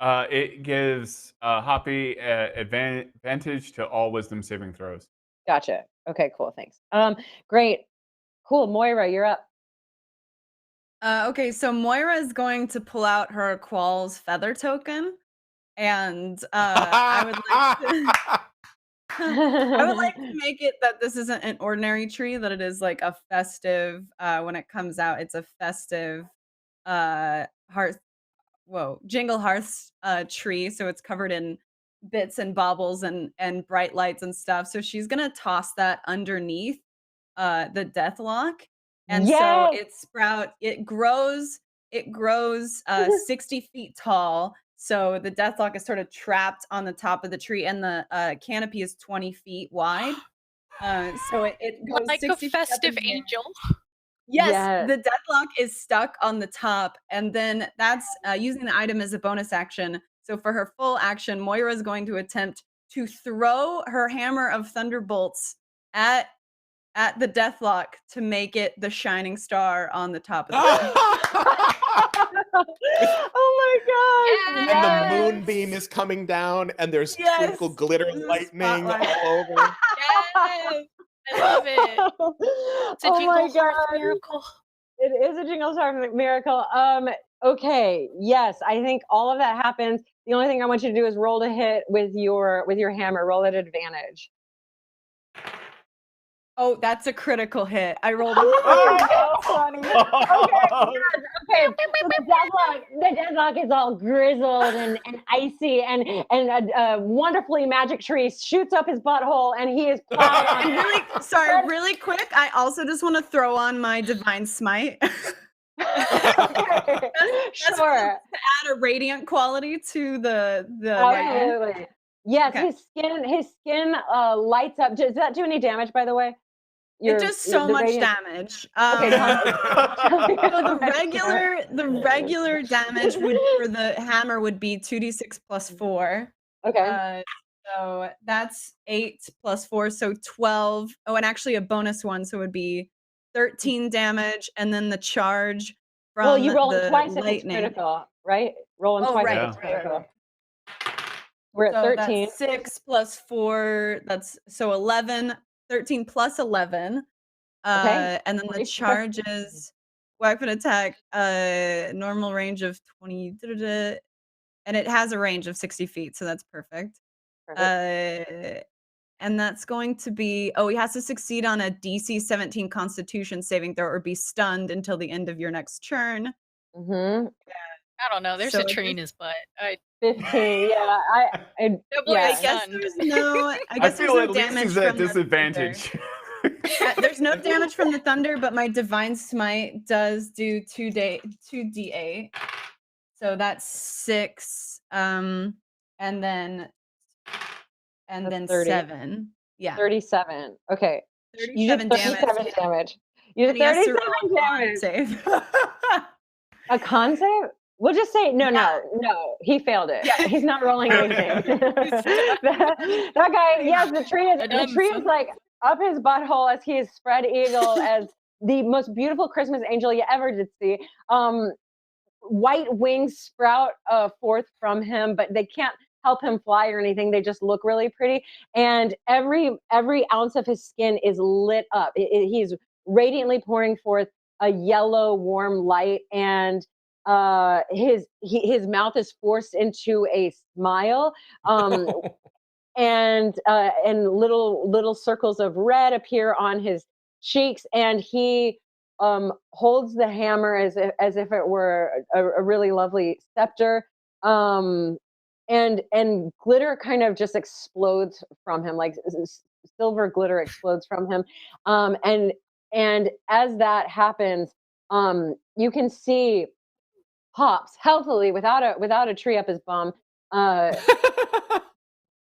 It gives Hoppy advantage to all wisdom saving throws. Gotcha. Okay, cool. Thanks. Great. Cool. Moira, you're up. Okay, so Moira is going to pull out her Qualls feather token, and I would like to make it that this isn't an ordinary tree, that it is like a festive. When it comes out, it's a festive Jinglehearth's tree, so it's covered in bits and baubles and bright lights and stuff. So she's gonna toss that underneath the Deathlock, and so it grows 60 feet tall. So the Deathlock is sort of trapped on the top of the tree, and the canopy is 20 feet wide. So it goes Like 60 a feet up festive in the air. angel. Yes, the Deathlock is stuck on the top, and then that's using the item as a bonus action. So for her full action, Moira is going to attempt to throw her hammer of thunderbolts at the Deathlock to make it the shining star on the top of the Oh my god! And the moonbeam is coming down, and there's twinkle, glitter, lightning all over. Yes, I love it. It's a Jingleshearth miracle. It is a Jingleshearth miracle. Okay, yes, I think all of that happens. The only thing I want you to do is roll to hit with your hammer. Roll at advantage. Oh, that's a critical hit. I rolled a funny. Okay. So the Deathlock is all grizzled and icy, and a wonderfully magic tree shoots up his butthole, and he is plowed on. And really quick, I also just want to throw on my divine smite. Sure. To add a radiant quality to the Absolutely. Yes, Okay. his skin lights up. Does that do any damage, by the way? It does so the much radiant- damage. Okay, So the regular damage for the hammer would be 2d6 plus 4. Okay. So that's 8 plus 4, so 12. Oh, and actually a bonus one, so it would be 13 damage, and then the charge from Well, you roll it the twice if it's lightning. critical, right? Rolling Oh, twice right, if it's Yeah. critical. We're at So 13. that's 6 plus 4. That's so 11. 13 plus 11. Okay. And then the 24. charge is weapon attack, normal range of 20, and it has a range of 60 feet, so that's perfect. And that's going to be, he has to succeed on a DC 17 Constitution saving throw or be stunned until the end of your next turn. Mm-hmm. I don't know. There's So a I tree in guess- his butt. 15. Yeah. I No boy yeah. is I guess stunned. there's no. I I guess there's feel no at least damage he's at from the disadvantage. thunder. There's no damage from the thunder, but my divine smite does do 2d8. So that's 6. And then That's 30. 7. Yeah. 37. Okay. You 37 did 37 damage. You And did he has to 37 roll a con damage. save. A con save? We'll just say no. He failed it. Yeah. He's not rolling anything. that guy. Yes, the tree is like up his butthole as he is spread eagle as the most beautiful Christmas angel you ever did see. White wings sprout forth from him, but they can't help him fly or anything. They just look really pretty, and every ounce of his skin is lit up. He's radiantly pouring forth a yellow warm light, and his mouth is forced into a smile, and little circles of red appear on his cheeks, and he holds the hammer as if it were a really lovely scepter, and glitter kind of just explodes from him, like silver glitter explodes from him, and as that happens, you can see Hops healthily without a tree up his bum,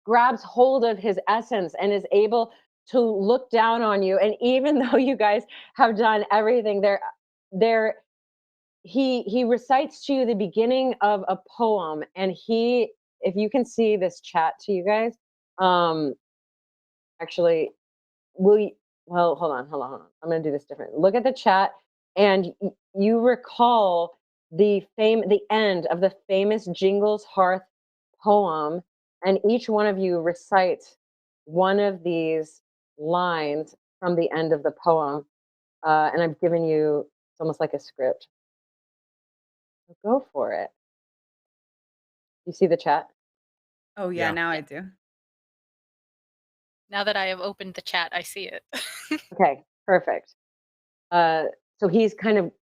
grabs hold of his essence and is able to look down on you. And even though you guys have done everything, he recites to you the beginning of a poem. And if you can see this chat to you guys, actually, well, hold on. I'm going to do this different. Look at the chat, and you recall the end of the famous Jingleshearth poem, and each one of you recites one of these lines from the end of the poem, and I've given you, it's almost like a script. So go for it. You see the chat? Oh yeah, Yeah. now I do. Now that I have opened the chat, I see it. Okay, perfect. So he's kind of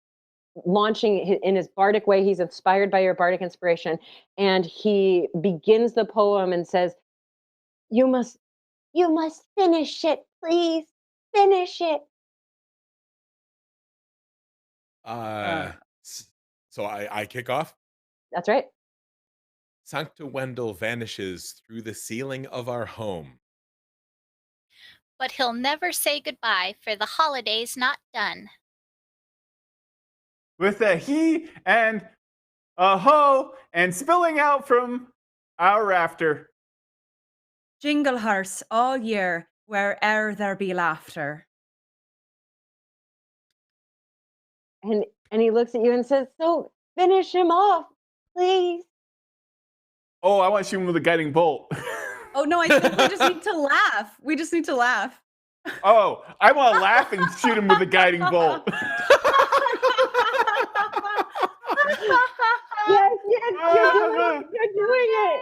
launching in his bardic way. He's inspired by your bardic inspiration, and he begins the poem and says, you must finish it, please. Finish it. So I kick off. That's right. Sancta Wendell vanishes through the ceiling of our home. But he'll never say goodbye, for the holiday's not done. With a he and a ho and spilling out from our rafter. Jingleshearth all year, where'er there be laughter. And he looks at you and says, so finish him off, please. Oh, I want to shoot him with a guiding bolt. Oh no, I think we just need to laugh. We just need to laugh. Oh, I want to laugh and shoot him with a guiding bolt. Yes, you're doing it.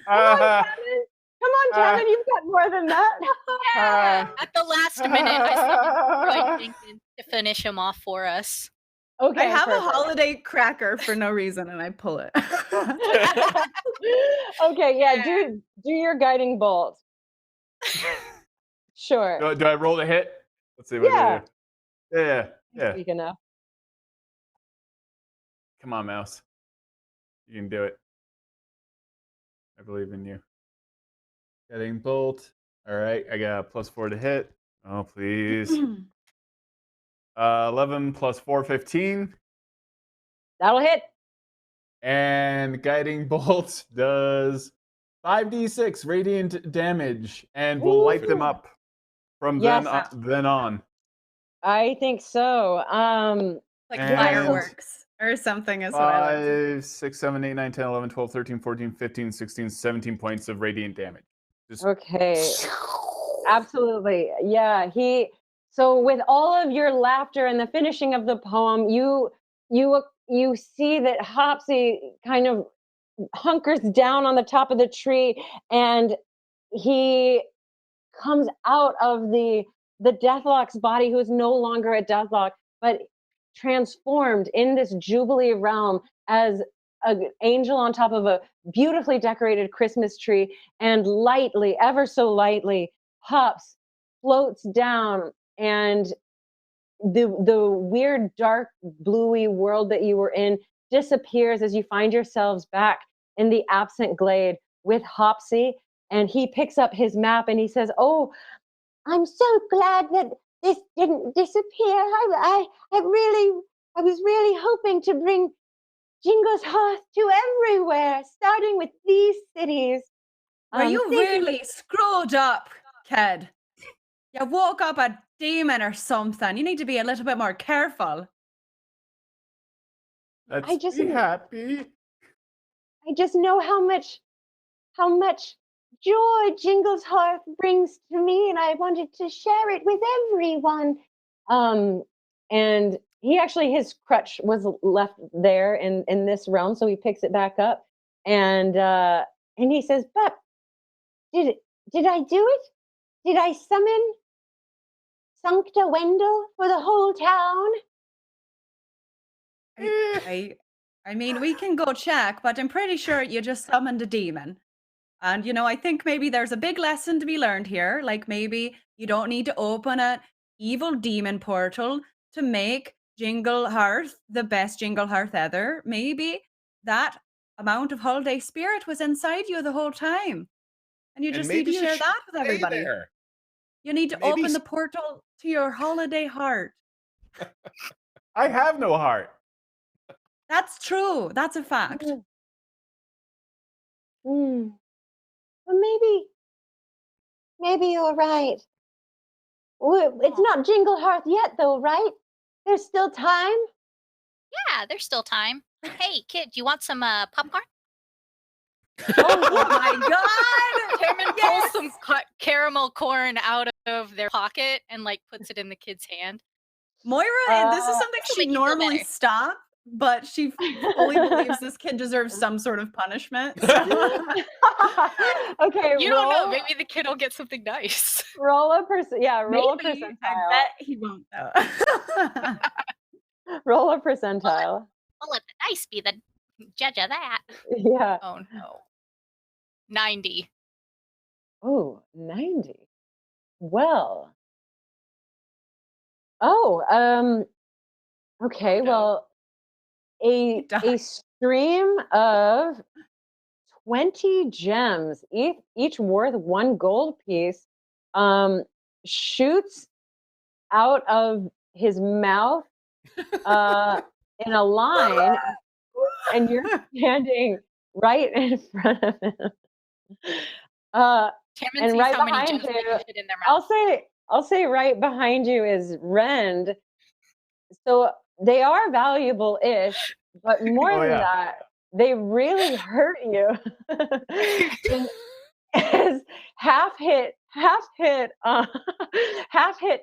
Come on, Kevin, you've got more than that. At the last minute, I saw Jenkins to finish him off for us. Okay, I have perfect. a holiday cracker for no reason, and I pull it. Okay, yeah, do your guiding bolt. Sure. Do I roll the hit? Let's see what I do. Yeah. Speak enough. Come on, mouse. You can do it. I believe in you. Getting bolt. All right, I got a +4 to hit. Oh, please. 11 plus 4, 15. That'll hit. And guiding bolt does 5d6 radiant damage, and will light them up from Yes. then on. I think so. Like And- fireworks or something as well. 5, 6, 7, 8, 9, 10, 11, 12, 13, 14, 15, 16, 17 points of radiant damage. Just Okay. Absolutely. Yeah. So with all of your laughter and the finishing of the poem, you see that Hopsy kind of hunkers down on the top of the tree, and he comes out of the Deathlock's body, who is no longer a Deathlock, but transformed in this Jubilee realm as an angel on top of a beautifully decorated Christmas tree, and lightly, ever so lightly, Hops floats down, and the weird dark bluey world that you were in disappears as you find yourselves back in the absent glade with Hopsy. And he picks up his map and he says, "Oh, I'm so glad that this didn't disappear. I was really hoping to bring Jingleshearth to everywhere, starting with these cities." Are you thank really screwed up, kid? You woke up a demon or something. You need to be a little bit more careful. let's just- be happy. I just know how much joy Jingleshearth brings to me, and I wanted to share it with everyone. And he actually, his crutch was left there in this realm, so he picks it back up, and he says, "But did I do it? Did I summon Sancta Wendell for the whole town?" I mean, we can go check, but I'm pretty sure you just summoned a demon. And, I think maybe there's a big lesson to be learned here. Like, maybe you don't need to open an evil demon portal to make Jingleshearth the best Jingleshearth ever. Maybe that amount of holiday spirit was inside you the whole time. And you just need to maybe you share should that with stay everybody. there. You need to Maybe open s- the portal to your holiday heart. I have no heart. That's true. That's a fact. Well, maybe you're right. It's not Jingleshearth yet, though, right? There's still time. Yeah, there's still time. Hey, kid, you want some popcorn? Oh my god! Chairman pulls some caramel corn out of their pocket and puts it in the kid's hand. Moira, this is something this'll she'd make you feel normally better. stop, but she fully believes this kid deserves some sort of punishment. So. Okay, You don't know. Maybe the kid will get something nice. roll a roll a Maybe. percentile. I bet he won't though. Roll a percentile. Well, let the dice be the judge of that. Yeah. Oh no. 90. Oh, 90. Well. Oh, okay, no. well, a stream of 20 gems, each worth 1 gold piece, shoots out of his mouth in a line, and you're standing right in front of him. Tammin And sees right how many behind gems they you, can fit in their mouth. I'll say right behind you is Rend. So they are valuable-ish, but more than that, they really hurt you. As half hit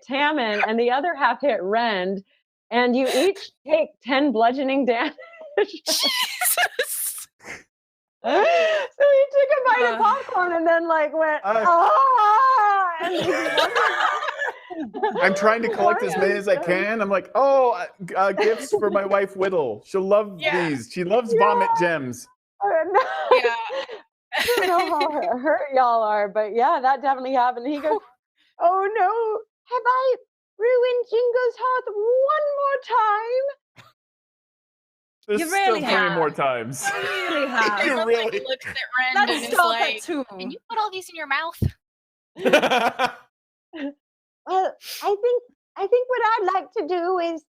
Tammin, and the other half hit Rend, and you each take 10 bludgeoning damage. Jesus. So he took a bite of popcorn and then went, ah! And I'm trying to collect as many as I can. I'm like, gifts for my wife Whittle. She'll love these. She loves vomit gems. Yeah. I don't know how hurt y'all are, but yeah, that definitely happened. And he goes, "Oh no, have I ruined Jingleshearth one more time?" There's You still really plenty have. more times. You really I have. You love really- that he looks at Ren Let's and is stop like, at 2. "Can you put all these in your mouth?" Well, I think what I'd like to do is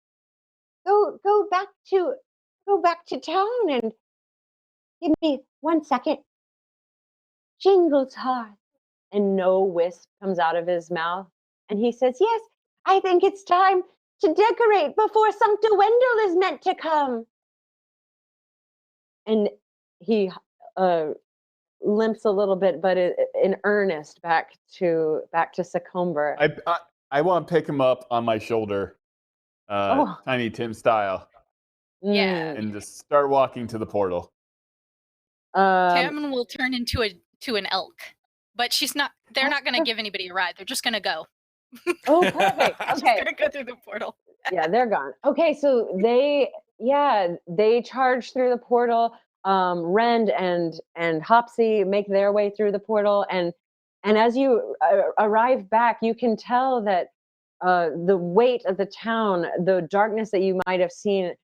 go back to town and give me 1 second. Jingleshearth. And no wisp comes out of his mouth. And he says, yes, I think it's time to decorate before Sumpter Wendell is meant to come. And he limps a little bit, but in earnest back to Succumber. I want to pick him up on my shoulder, Tiny Tim style, Yeah. and just start walking to the portal. Tammin will turn into an elk, but they're not going to give anybody a ride. They're just going to go. Oh, perfect. Just Okay. going to go through the portal. Yeah, they're gone. Okay, so they charge through the portal. Rend and Hopsy make their way through the portal, and as you arrive back, you can tell that the weight of the town, the darkness that you might have seen,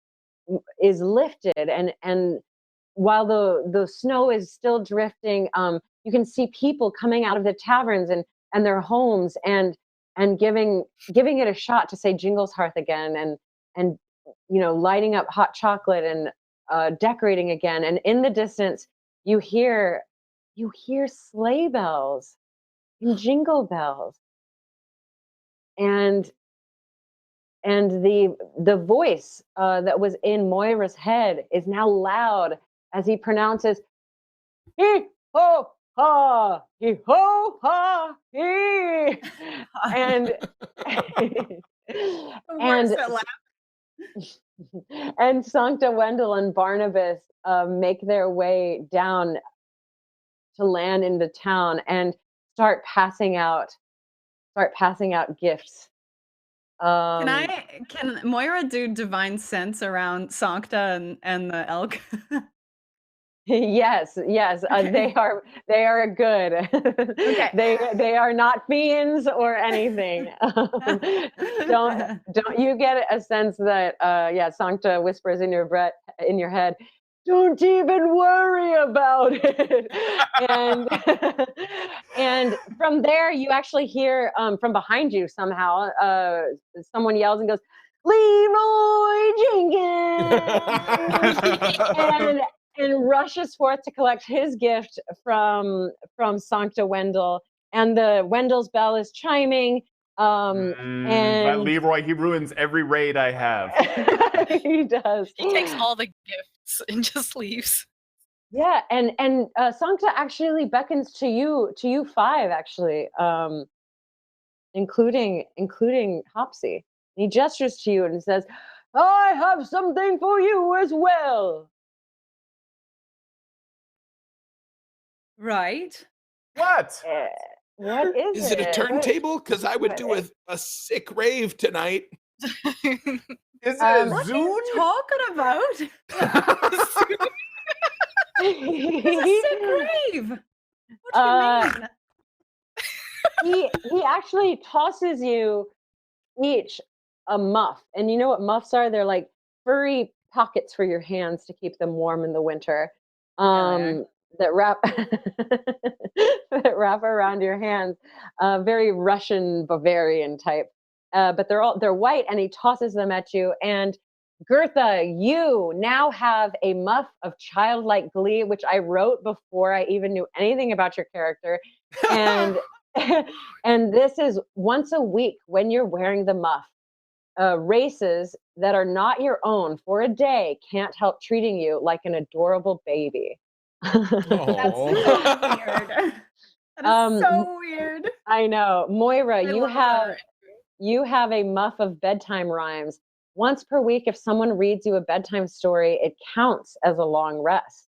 is lifted, and while the snow is still drifting, you can see people coming out of the taverns and their homes and giving it a shot to say Jingleshearth again, and lighting up hot chocolate and decorating again. And in the distance, you hear sleigh bells and jingle bells, and the voice that was in Moira's head is now loud as he pronounces, hee ho ha, hee ho ha hee, and and Sancta Wendell and Barnabas make their way down to land into town and start passing out gifts. Can Moira do divine sense around Sancta and the elk? Yes, Okay. they are good. Okay. They are not fiends or anything. Don't you get a sense that Sancta whispers in your head, don't even worry about it. And from there you actually hear from behind you somehow someone yells and goes, Leroy Jenkins, and rushes forth to collect his gift from Sancta Wendell, and the Wendell's bell is chiming. That Leroy, he ruins every raid I have. He does. He takes all the gifts and just leaves. Yeah, and Sancta actually beckons to you 5 actually, including Hopsy. He gestures to you and says, I have something for you as well. Right. What? What is it a turntable? Because I would do a sick rave tonight. Is it a What are Zoom? you talking about? It's a sick rave. What do you mean? He actually tosses you each a muff, and you know what muffs are? They're like furry pockets for your hands to keep them warm in the winter. That wrap that wrap around your hands, very Russian Bavarian type. But they're white, and he tosses them at you. And Goethe, you now have a muff of childlike glee, which I wrote before I even knew anything about your character. And and this is once a week when you're wearing the muff. Races that are not your own for a day can't help treating you like an adorable baby. That's so weird. That is so weird. I know. Moira, I love that. you have a muff of bedtime rhymes. Once per week, if someone reads you a bedtime story, it counts as a long rest.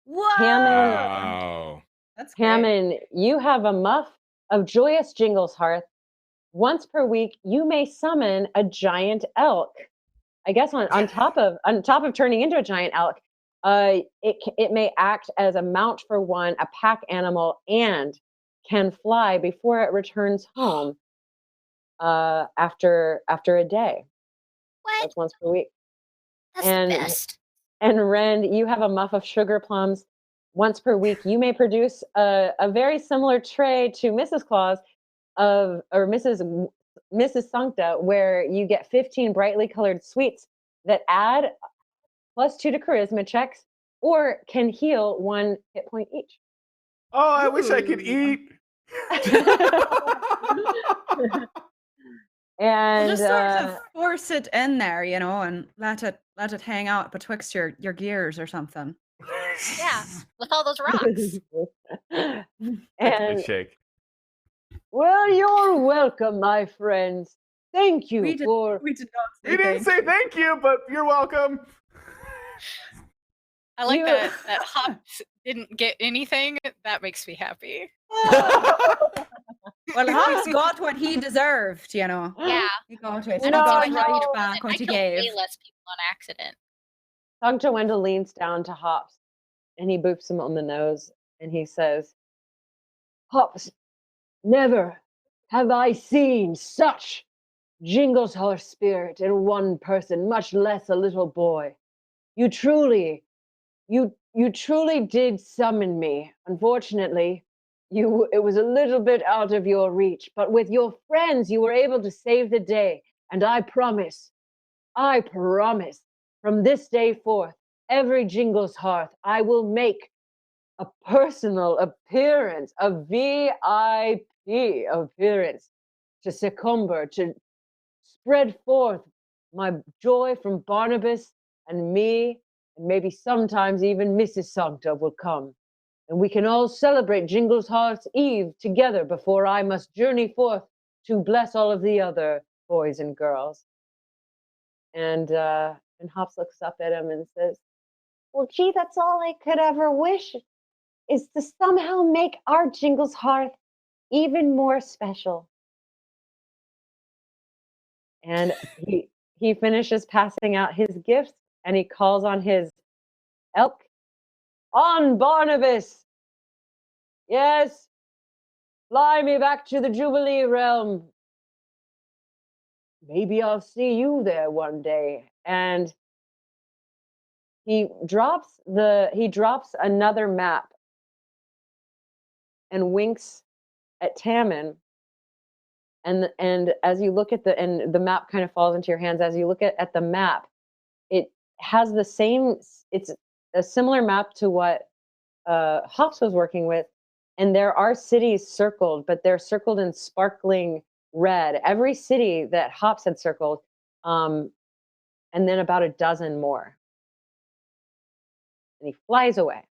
Whoa. Wow. That's great. Tammin, you have a muff of joyous Jingleshearth. Once per week, you may summon a giant elk. I guess on top of turning into a giant elk, it may act as a mount for one, a pack animal, and can fly before it returns home after a day. What? That's once per week. That's And the best. And Ren, you have a muff of sugar plums. Once per week, you may produce a very similar tray to Mrs. Claus or Mrs. Sancta, where you get 15 brightly colored sweets that add +2 to charisma checks or can heal 1 hit point each. Oh, I wish I could eat. And We'll just sort of force it in there, and let it hang out betwixt your gears or something. Yeah, with all those rocks. and Shake. well, you're welcome, my friends. Thank you We did not say We didn't say thank you, but you're welcome. I like that Hops didn't get anything. That makes me happy. Well, Hops got what he deserved, Yeah. He got it. I He don't got think right I back what he killed way gave. less people on accident. Sancta Wendell leans down to Hops and he boops him on the nose and he says, Hops, never have I seen such Jingleshearth spirit in one person, much less a little boy. You truly did summon me. Unfortunately, it was a little bit out of your reach, but with your friends, you were able to save the day. And I promise, from this day forth, every Jingleshearth, I will make a personal appearance, a VIP appearance to Succumber, to spread forth my joy from Barnabas and me, and maybe sometimes even Mrs. Sancta will come. And we can all celebrate Jingleshearth's Eve together before I must journey forth to bless all of the other boys and girls. And Hops looks up at him and says, well, gee, that's all I could ever wish, is to somehow make our Jingleshearth even more special. And he finishes passing out his gifts and he calls on his elk. On, Barnabas! Yes, fly me back to the Jubilee realm. Maybe I'll see you there one day. And he drops another map and winks at Tammin. And as you look at the map kind of falls into your hands, as you look at the map, it has it's a similar map to what Hops was working with. And there are cities circled, but they're circled in sparkling red. Every city that Hops had circled, and then about a dozen more. And he flies away.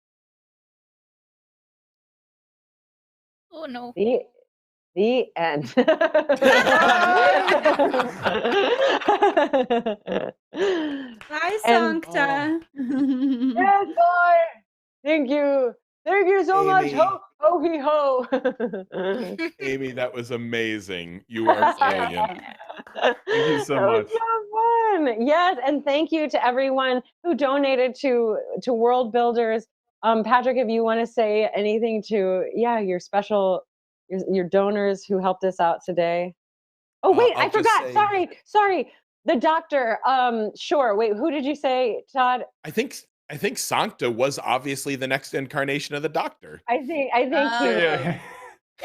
Oh no. The end. Bye, Sancta. Yes, boy. Thank you. Thank you so much. Ho hee ho. Amy, that was amazing. You are brilliant. Thank you so much. So fun. Yes, and thank you to everyone who donated to World Builders. Patrick, if you want to say anything to your special your donors who helped us out today. Oh wait, I forgot. Sorry. The doctor. Sure. Wait, who did you say, Todd? I think Sancta was obviously the next incarnation of the Doctor. I think he Yeah.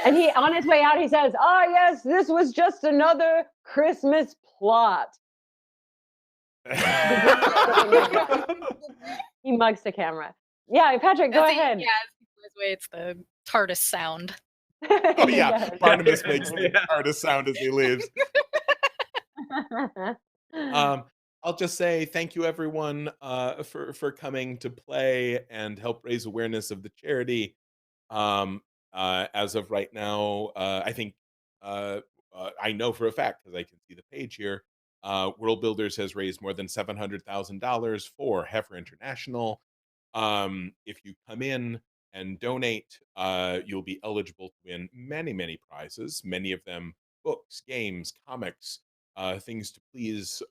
And he, on his way out, he says, yes, this was just another Christmas plot. He mugs the camera. Yeah, Patrick, go ahead. Yeah, it's the TARDIS sound. Oh yeah, Barnabas makes the hardest sound as he leaves. I'll just say thank you everyone for coming to play and help raise awareness of the charity. As of right now, I think I know for a fact because I can see the page here. World Builders has raised more than $700,000 for Heifer International. If you come in and donate, you'll be eligible to win many prizes, many of them books, games, comics, things to please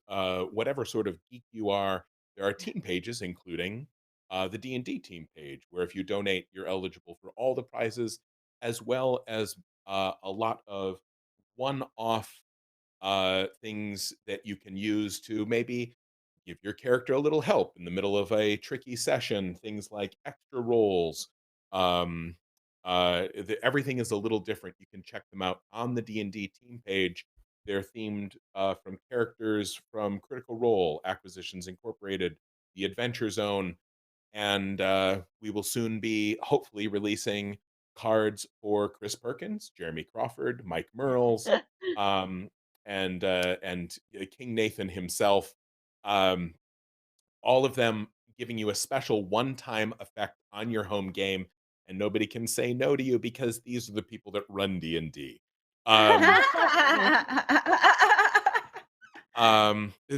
whatever sort of geek you are. There are team pages, including the D&D team page, where if you donate, you're eligible for all the prizes, as well as a lot of one-off things that you can use to maybe give your character a little help in the middle of a tricky session. Things like extra rolls. Everything is a little different. You can check them out on the D&D team page. They're themed from characters from Critical Role, Acquisitions Incorporated, The Adventure Zone, and we will soon be hopefully releasing cards for Chris Perkins, Jeremy Crawford, Mike Merles, and King Nathan himself. All of them giving you a special one-time effect on your home game, and nobody can say no to you because these are the people that run D&D. And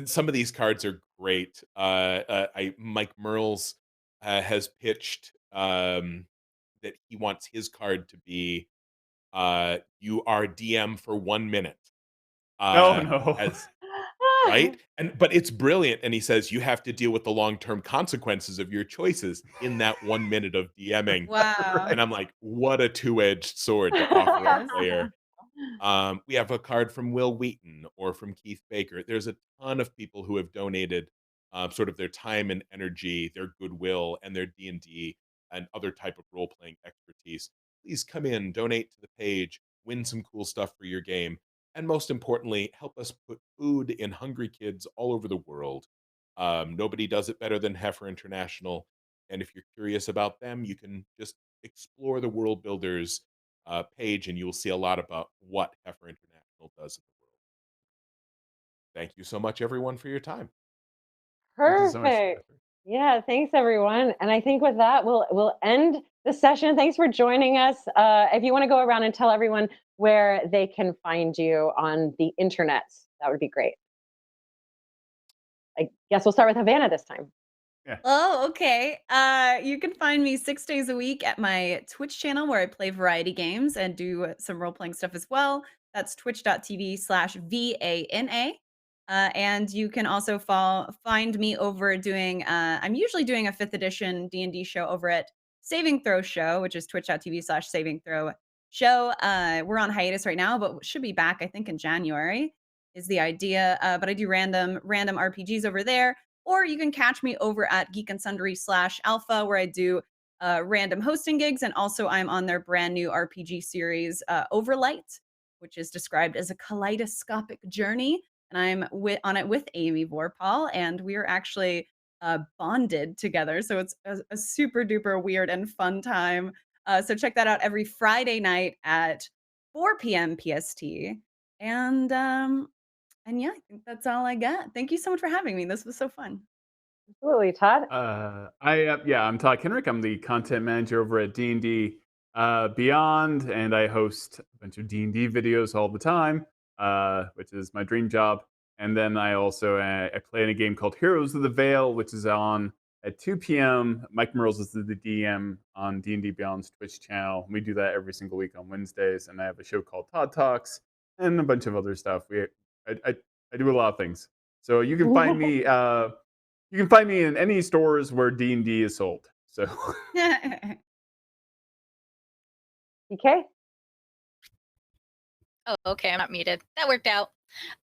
some of these cards are great. Mike Merles has pitched that he wants his card to be you are DM for 1 minute. Oh no. Right? But it's brilliant. And he says you have to deal with the long-term consequences of your choices in that 1 minute of DMing. Wow. And I'm like, what a two-edged sword to offer a player. We have a card from Will Wheaton or from Keith Baker. There's a ton of people who have donated sort of their time and energy, their goodwill, and their D&D and other type of role-playing expertise. Please come in, donate to the page, win some cool stuff for your game, and most importantly, help us put food in hungry kids all over the world. Nobody does it better than Heifer International, and if you're curious about them, you can just explore the World Builders page, and you'll see a lot about what Heifer International does in the world. Thank you so much, everyone, for your time. Thank you so much, Perfect. Heifer. Yeah, thanks everyone. And I think with that, we'll end the session. Thanks for joining us. If you want to go around and tell everyone where they can find you on the internet, that would be great. I guess we'll start with Havana this time. Yeah. Oh, okay. You can find me 6 days a week at my Twitch channel where I play variety games and do some role-playing stuff as well. That's twitch.tv/VANA. And you can also find me over doing, I'm usually doing a 5th edition D&D show over at Saving Throw Show, which is twitch.tv/Saving Throw Show. We're on hiatus right now, but should be back, I think, in January is the idea. But I do random RPGs over there. Or you can catch me over at Geek and Sundry /alpha, where I do random hosting gigs. And also I'm on their brand new RPG series, Overlight, which is described as a kaleidoscopic journey. And I'm on it with Amy Vorpahl, and we are actually bonded together. So it's a super duper weird and fun time. So check that out every Friday night at 4 p.m. PST. And yeah, I think that's all I got. Thank you so much for having me. This was so fun. Absolutely, Todd. I'm Todd KENRECK. I'm the content manager over at D&D Beyond, and I host a bunch of D&D videos all the time, which is my dream job. And then I also I play in a game called Heroes of the Veil, which is on at 2 p.m. Mike Merles is the DM on D&D Beyond's Twitch channel. We do that every single week on Wednesdays, and I have a show called Todd Talks and a bunch of other stuff. I do a lot of things. So you can find me in any stores where D&D is sold. So Okay. Oh, okay, I'm not muted. That worked out.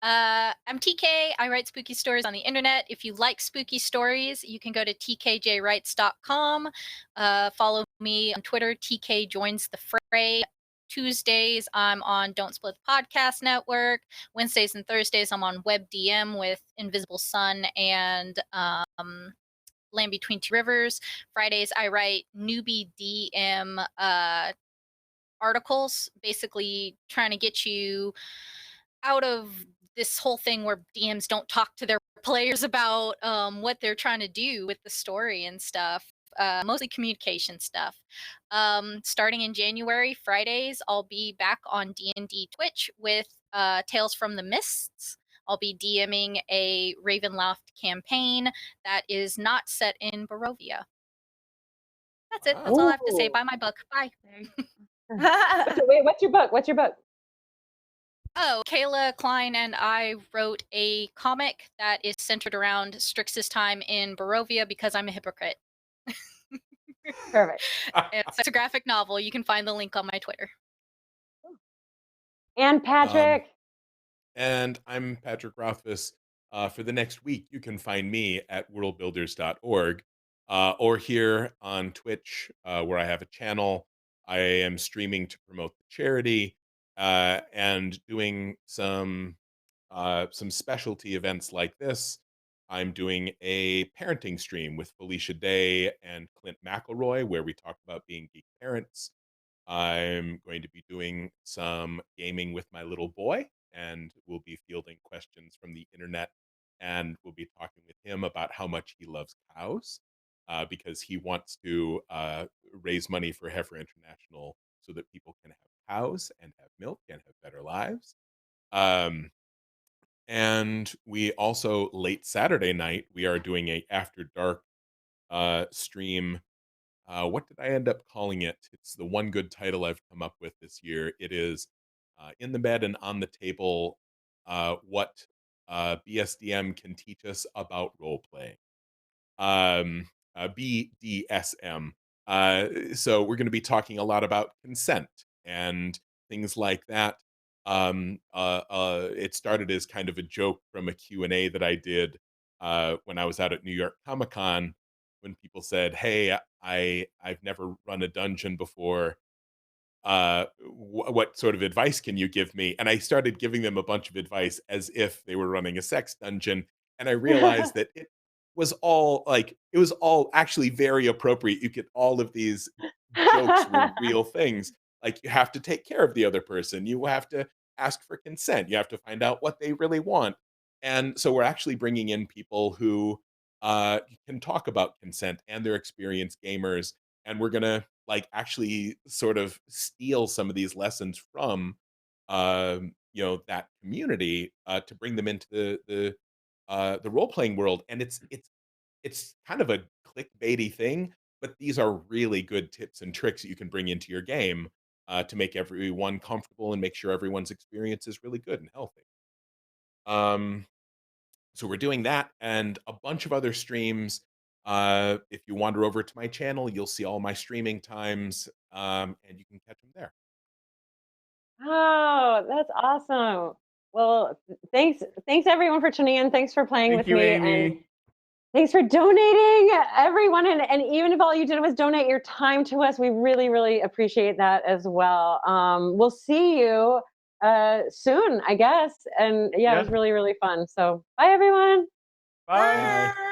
I'm TK. I write spooky stories on the internet. If you like spooky stories, you can go to tkjwrites.com. Follow me on Twitter. TK joins the fray. Tuesdays, I'm on Don't Split the Podcast Network. Wednesdays and Thursdays, I'm on WebDM with Invisible Sun and Land Between Two Rivers. Fridays, I write newbie DM articles, basically trying to get you out of this whole thing where DMs don't talk to their players about what they're trying to do with the story and stuff. Mostly communication stuff. Starting in January, Fridays, I'll be back on D&D Twitch with Tales from the Mists. I'll be DMing a Ravenloft campaign that is not set in Barovia. That's it. That's all I have to say. Ooh. Buy my book. Bye. What's your book? What's your book? Oh, Kayla Klein and I wrote a comic that is centered around Strix's time in Barovia because I'm a hypocrite. Perfect. It's a graphic novel. You can find the link on my Twitter. And Patrick. And I'm Patrick Rothfuss. for the next week, you can find me at worldbuilders.org or here on Twitch, where I have a channel. I am streaming to promote the charity and doing some specialty events like this. I'm doing a parenting stream with Felicia Day and Clint McElroy, where we talk about being geek parents. I'm going to be doing some gaming with my little boy, and we'll be fielding questions from the internet. And we'll be talking with him about how much he loves cows, because he wants to raise money for Heifer International so that people can have cows and have milk and have better lives. And we also, late Saturday night, we are doing a After Dark stream. What did I end up calling it? It's the one good title I've come up with this year. It is In the Bed and on the Table, what BSDM can teach us about role playing. BDSM. So we're going to be talking a lot about consent and things like that. It started as kind of a joke from a Q&A that I did when I was out at New York Comic Con, when people said, "Hey, I've never run a dungeon before. What sort of advice can you give me?" And I started giving them a bunch of advice as if they were running a sex dungeon. And I realized that it was all actually very appropriate. You get all of these jokes were real things. Like, you have to take care of the other person. You have to ask for consent. You have to find out what they really want. And so we're actually bringing in people who can talk about consent and their experience gamers. And we're going to actually sort of steal some of these lessons from that community to bring them into the role playing world. And it's kind of a clickbaity thing, but these are really good tips and tricks that you can bring into your game to make everyone comfortable and make sure everyone's experience is really good and healthy. So we're doing that and a bunch of other streams. If you wander over to my channel, you'll see all my streaming times, and you can catch them there. Oh, that's awesome. Well, thanks everyone for tuning in. Thanks for playing Thank with you, me. Amy. And thanks for donating, everyone. And even if all you did was donate your time to us, we really, really appreciate that as well. We'll see you soon, I guess. And yeah, it was really, really fun. So bye, everyone. Bye. Bye.